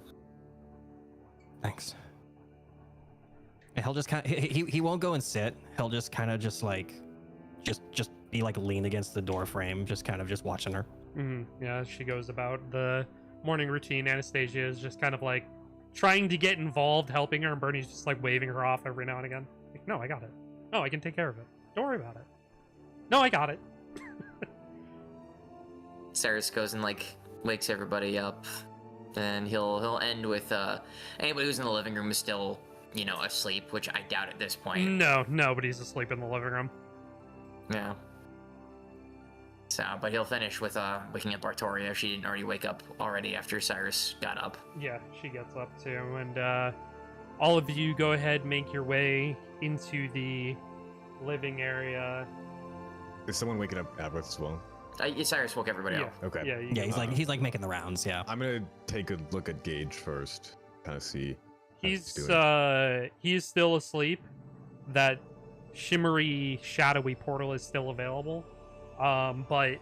Thanks. And he'll just kind of, he won't go and sit. He'll just kind of just be like leaned against the door frame, just kind of just watching her. Yeah, she goes about the morning routine. Anastasia is just kind of like trying to get involved, helping her, and Bernie's just like waving her off every now and again. Like, no, I got it. No, I can take care of it. Don't worry about it. No, I got it. Cyrus goes and like wakes everybody up. Then he'll end with anybody who's in the living room is still, asleep, which I doubt at this point. No, nobody's asleep in the living room. Yeah. So, but he'll finish with waking up Artoria if she didn't already wake up already after Cyrus got up. Yeah, she gets up too, and all of you go ahead, make your way into the living area. Is someone waking up Aberth as well? Cyrus woke everybody Yeah. up. Okay. Yeah, you Yeah, go. he's like making the rounds. Yeah. I'm gonna take a look at Gage first, kind of see. how He's doing. he's still asleep. That shimmery, shadowy portal is still available. But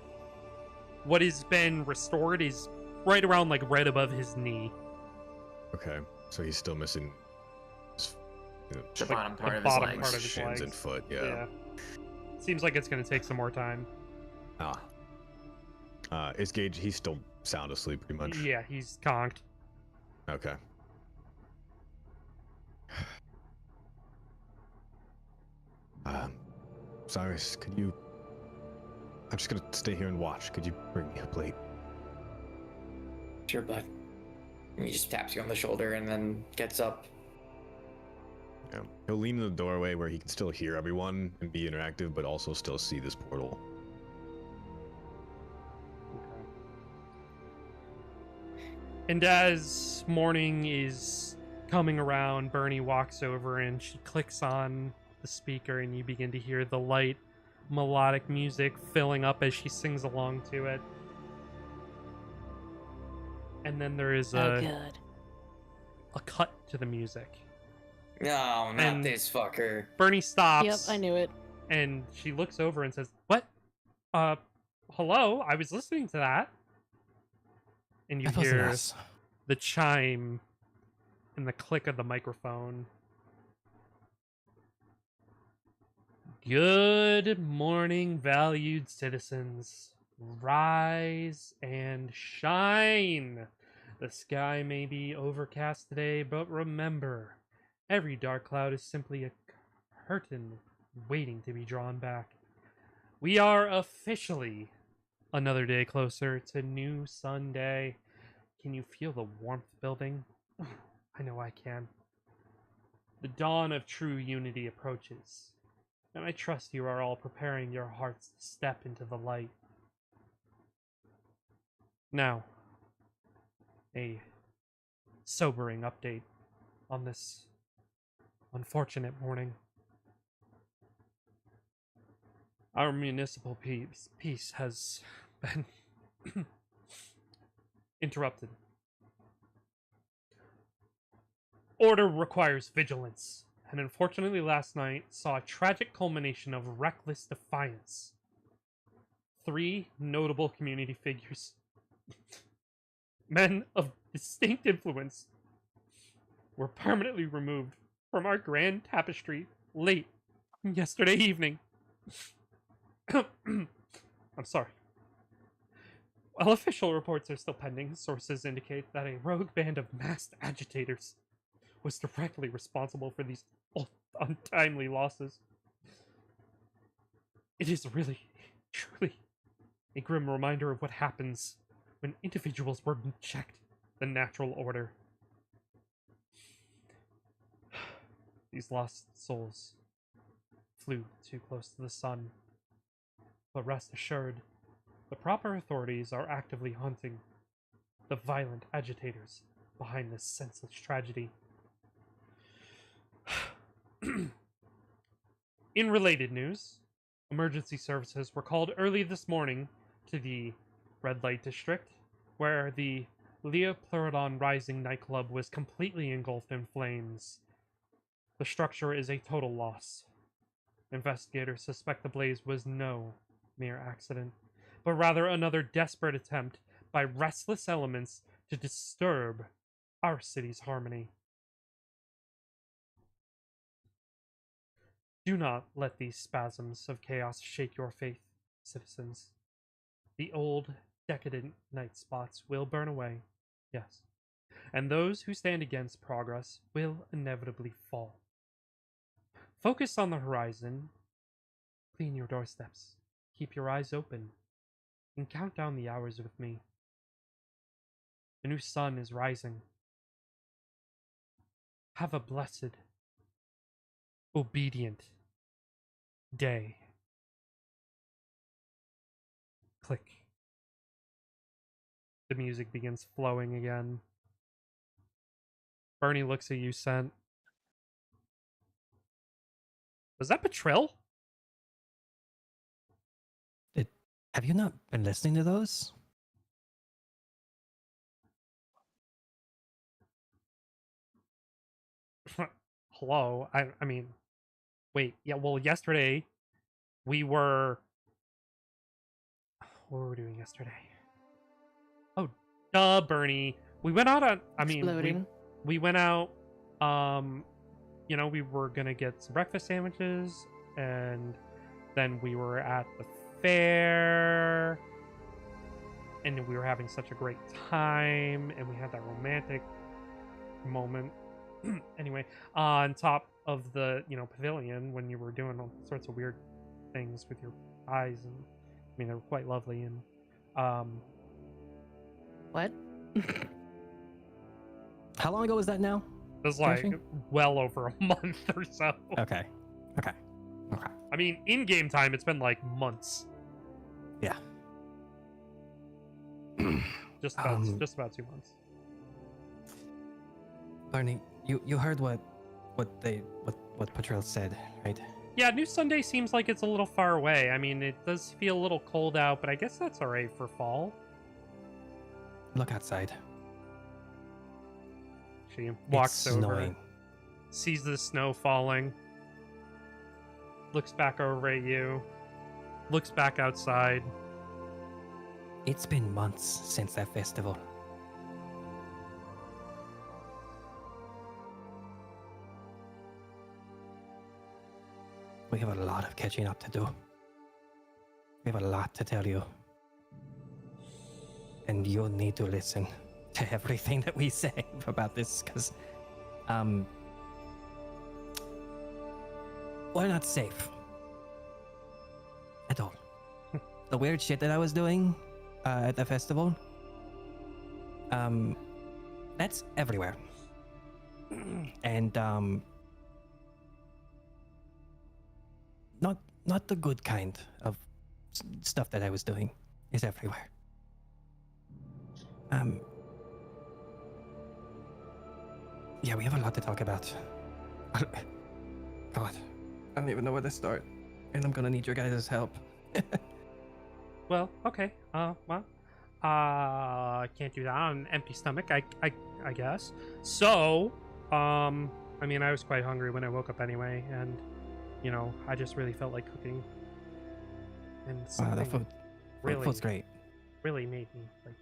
what has been restored is right around like right above his knee. Okay, so he's still missing. His, The Like, bottom part the of his bottom legs. part of his shins legs. and foot. Yeah. Seems like it's gonna take some more time. Is Gage? He's still sound asleep, pretty much. Yeah, he's conked. Okay. Cyrus, could you? I'm just gonna stay here and watch. Could you bring me a plate? Sure, bud. And he just taps you on the shoulder and then gets up. Yeah. He'll lean in the doorway where he can still hear everyone and be interactive, but also still see this portal. And as morning is coming around, Bernie walks over and she clicks on the speaker, and you begin to hear the light, melodic music filling up as she sings along to it. And then there is Oh, a good. cut to the music. No, not And- this fucker. Bernie stops. Yep, I knew it. And she looks over and says, "What? Hello? I was listening to that." And you That wasn't hear us. the chime and the click of the microphone. Good morning, valued citizens. Rise and shine. The sky may be overcast today, but remember, every dark cloud is simply a curtain waiting to be drawn back. We are officially another day closer to New Sunday. Can you feel the warmth building? I know I can. The dawn of true unity approaches, and I trust you are all preparing your hearts to step into the light. Now, a sobering update on this unfortunate morning. Our municipal peace has been interrupted. Order requires vigilance, and unfortunately last night saw a tragic culmination of reckless defiance. 3 notable community figures, men of distinct influence, were permanently removed from our grand tapestry late yesterday evening. I'm sorry. While official reports are still pending, sources indicate that a rogue band of masked agitators was directly responsible for these untimely losses. It is really, truly a grim reminder of what happens when individuals reject the natural order. These lost souls flew too close to the sun. But rest assured, the proper authorities are actively hunting the violent agitators behind this senseless tragedy. In related news, emergency services were called early this morning to the Red Light District, where the Leopleurodon Rising nightclub was completely engulfed in flames. The structure is a total loss. Investigators suspect the blaze was no mere accident, but rather another desperate attempt by restless elements to disturb our city's harmony. Do not let these spasms of chaos shake your faith, citizens. The old, decadent night spots will burn away, yes, and those who stand against progress will inevitably fall. Focus on the horizon, clean your doorsteps, keep your eyes open, and count down the hours with me. The new sun is rising. Have a blessed, obedient day. Click. The music begins flowing again. Bernie looks at you, Sent. Was that Betrayal? Have you not been listening to those? Hello? I mean, wait. Yeah, well, yesterday we were... What were we doing yesterday? Oh, duh, Bernie. We went out on... I mean, Exploding. we went out... You know, we were gonna get some breakfast sandwiches, and then we were at the fair, and we were having such a great time, and we had that romantic moment. Anyway, on top of the, you know, pavilion, when you were doing all sorts of weird things with your eyes, and I mean, they were quite lovely, and What? How long ago was that now? it was like Joshua? well over a month or so. Okay. Okay. I mean, in game time, it's been like months. Yeah. Just about 2 months. Barney, you heard what Patrol said, right? Yeah, New Sunday seems like it's a little far away. I mean, it does feel a little cold out, but I guess that's alright for fall. Look outside. She walks It's over, snowing. sees the snow falling, looks back over at you, looks back outside. It's been months since that festival. We have a lot of catching up to do. We have a lot to tell you. And you'll need to listen to everything that we say about this, because we're not safe. At all. The weird shit that I was doing at the festival, that's everywhere. And not the good kind of stuff that I was doing is everywhere. Yeah, we have a lot to talk about. God, I don't even know where to start, and I'm gonna need your guys' help. Well, okay. Well, can't do that on an empty stomach. I guess. So, I mean, I was quite hungry when I woke up anyway, and you know, I just really felt like cooking. And Wow, something the food, really, food's great. really made me like.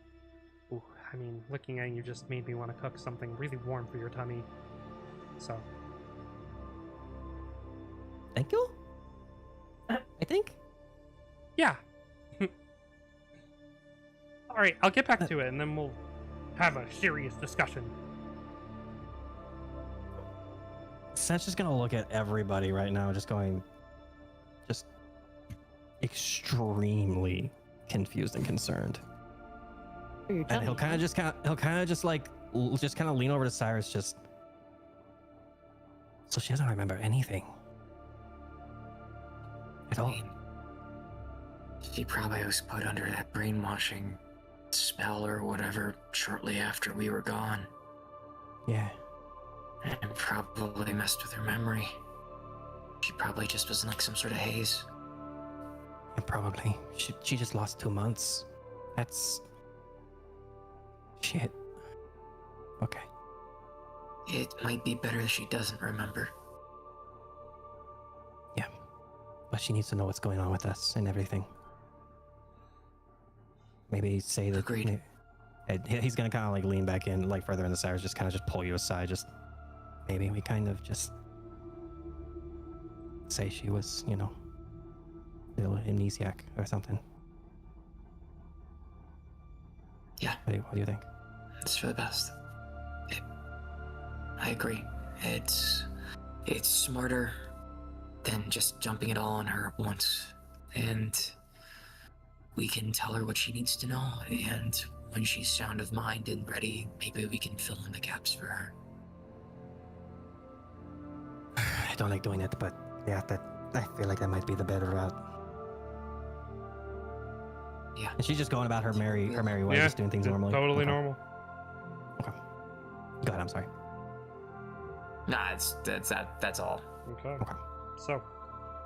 Ooh, I mean, looking at you just made me want to cook something really warm for your tummy. So. Thank you. I think. Yeah. All right, I'll get back to it, and then we'll have a serious discussion. Seth's just gonna look at everybody right now, just extremely confused and concerned. For your And tummy, he'll kind of just lean over to Cyrus, just. So she doesn't remember anything at all. She probably was put under that brainwashing spell or whatever shortly after we were gone. Yeah. And probably messed with her memory. She probably just was in like some sort of haze. And probably she just lost 2 months. That's shit. Okay. It might be better if she doesn't remember. Yeah. But she needs to know what's going on with us and everything. Maybe say that. Agreed. He's gonna kind of like lean back in, like further into Cyrus, just kind of just pull you aside, just. Maybe we kind of just say she was, you know, a little amnesiac or something. Yeah. What do you think? It's for the best. I agree. It's smarter than just jumping it all on her at once. And we can tell her what she needs to know, and when she's sound of mind and ready, maybe we can fill in the gaps for her. I don't like doing it, but yeah, I feel like that might be the better route. Yeah. And she's just going about her merry way, Yeah, just doing things normally. Totally Okay. normal. Okay. Go ahead. I'm sorry. Nah, that's all. Okay. Okay. So,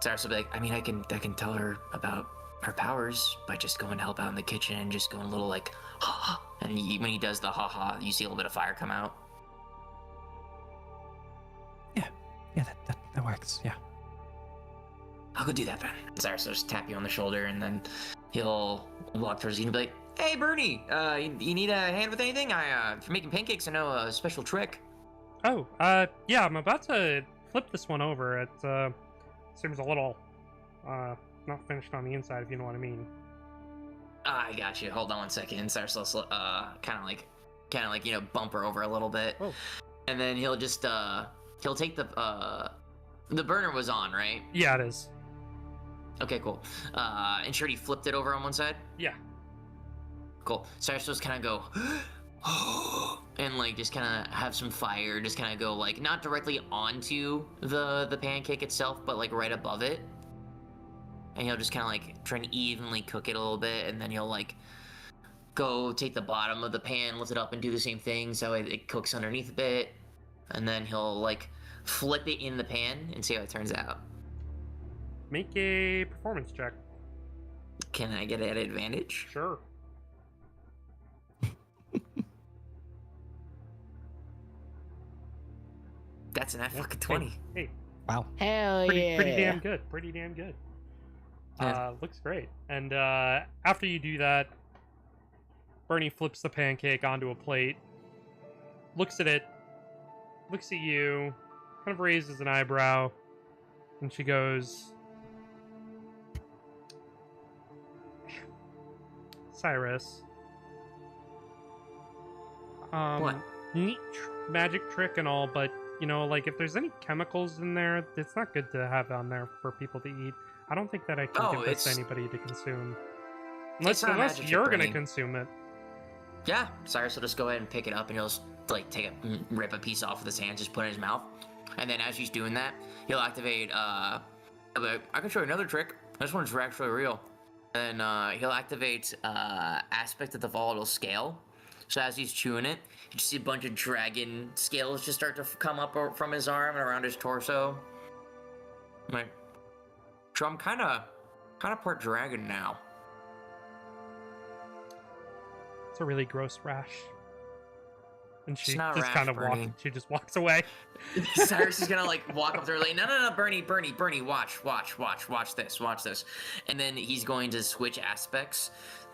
Cyrus will be like, I mean, I can tell her about her powers by just going to help out in the kitchen and just going a little like, ha ha. And when he does the ha ha, you see a little bit of fire come out. Yeah, that works. Yeah. I'll go do that then. Cyrus will just tap you on the shoulder, and then he'll walk towards you and be like, hey, Bernie, you need a hand with anything? For making pancakes, I know a special trick. oh, yeah, I'm about to flip this one over. It seems a little not finished on the inside, if you know what I mean. I got you. Hold on one second. And Cyrus will kind of like bump her over a little bit. Oh. And then he'll just he'll take the burner was on, right? Yeah, it is. Okay, cool. And sure, he flipped it over on one side. Yeah. Cool. Cyrus just kind of go, and like just kind of have some fire, just kind of go like not directly onto the pancake itself, but like right above it. And he'll just kind of like try and evenly cook it a little bit, and then he'll like go take the bottom of the pan, lift it up, and do the same thing so it cooks underneath a bit, and then he'll like flip it in the pan and see how it turns out. Make a performance check. Can I get an advantage? Sure. That's an Yeah. fucking 20. Hey, Wow. Hell pretty yeah. damn good. Pretty damn good. Yeah. Looks great. And after you do that, Bernie flips the pancake onto a plate, looks at it, looks at you, kind of raises an eyebrow, and she goes, Cyrus. What? Neat magic trick and all, but you know, like if there's any chemicals in there, it's not good to have on there for people to eat. I don't think that I can give this to anybody to consume. It's not a Unless magic you're trick, gonna Bernie. consume it. Yeah, Cyrus will just go ahead and pick it up, and he'll just like rip a piece off with his hand, just put it in his mouth, and then as he's doing that, he'll activate. He'll be like, I can show you another trick. This one's actually real. And he'll activate aspect of the volatile scale. So as he's chewing it, you just see a bunch of dragon scales just start to come up from his arm and around his torso. I'm like, so I'm kind of part dragon now. It's a really gross rash. And she It's not a just rash, kind of Bernie. she just walks away. Cyrus is gonna like walk up to her like, no, Bernie, watch this. And then he's going to switch aspects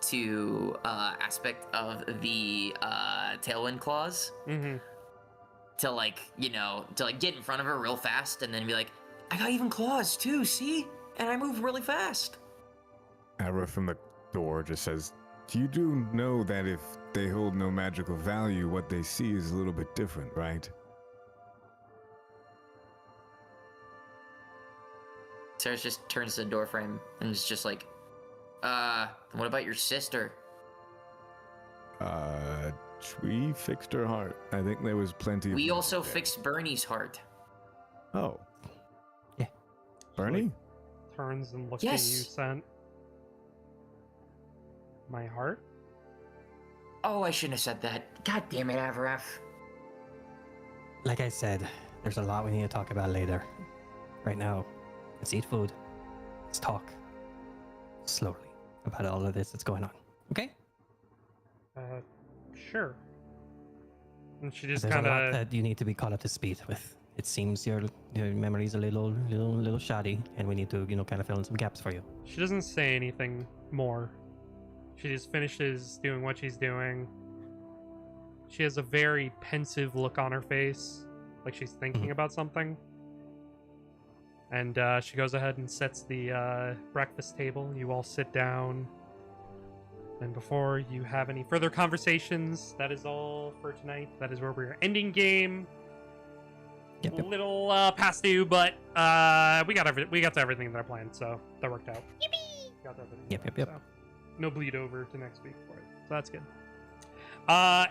to aspect of the tailwind claws Mm-hmm. to like, to like get in front of her real fast and then be like, I got even claws too, see? And I move really fast. Ara from the door just says, you do know that if they hold no magical value, what they see is a little bit different, right? Cyrus just turns to the door frame and is just like, what about your sister? We fixed her heart. I think there was plenty of... We also fixed Bernie's heart. Oh. Yeah. Bernie? Turns and looks at you, Yes. Sent. My heart? Oh, I shouldn't have said that. God damn it, Avaraf. Like I said, there's a lot we need to talk about later. Right now, let's eat food. Let's talk slowly about all of this that's going on. Okay? Sure. And she just There's kind a lot of... that you need to be caught up to speed with. It seems your memory's a little shoddy, and we need to, kind of fill in some gaps for you. She doesn't say anything more. She just finishes doing what she's doing. She has a very pensive look on her face, like she's thinking about something. And she goes ahead and sets the breakfast table. You all sit down. And before you have any further conversations, that is all for tonight. That is where we're ending game. Yep. Little past due, but we got to everything that I planned, so that worked out. Yippee! Got to everything. Yep. So no bleed over to next week for it, so that's good.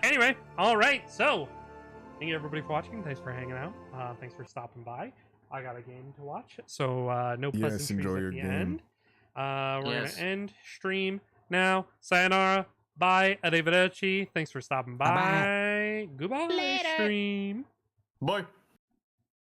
Anyway, all right. So thank you everybody for watching. Thanks for hanging out. Thanks for stopping by. I got a game to watch, so no Yes, pleasantries enjoy at your the game. end. We're Yes. gonna end stream now. Sayonara. Bye. Arrivederci. Thanks for stopping by. Bye-bye. Goodbye, Later. stream. Bye.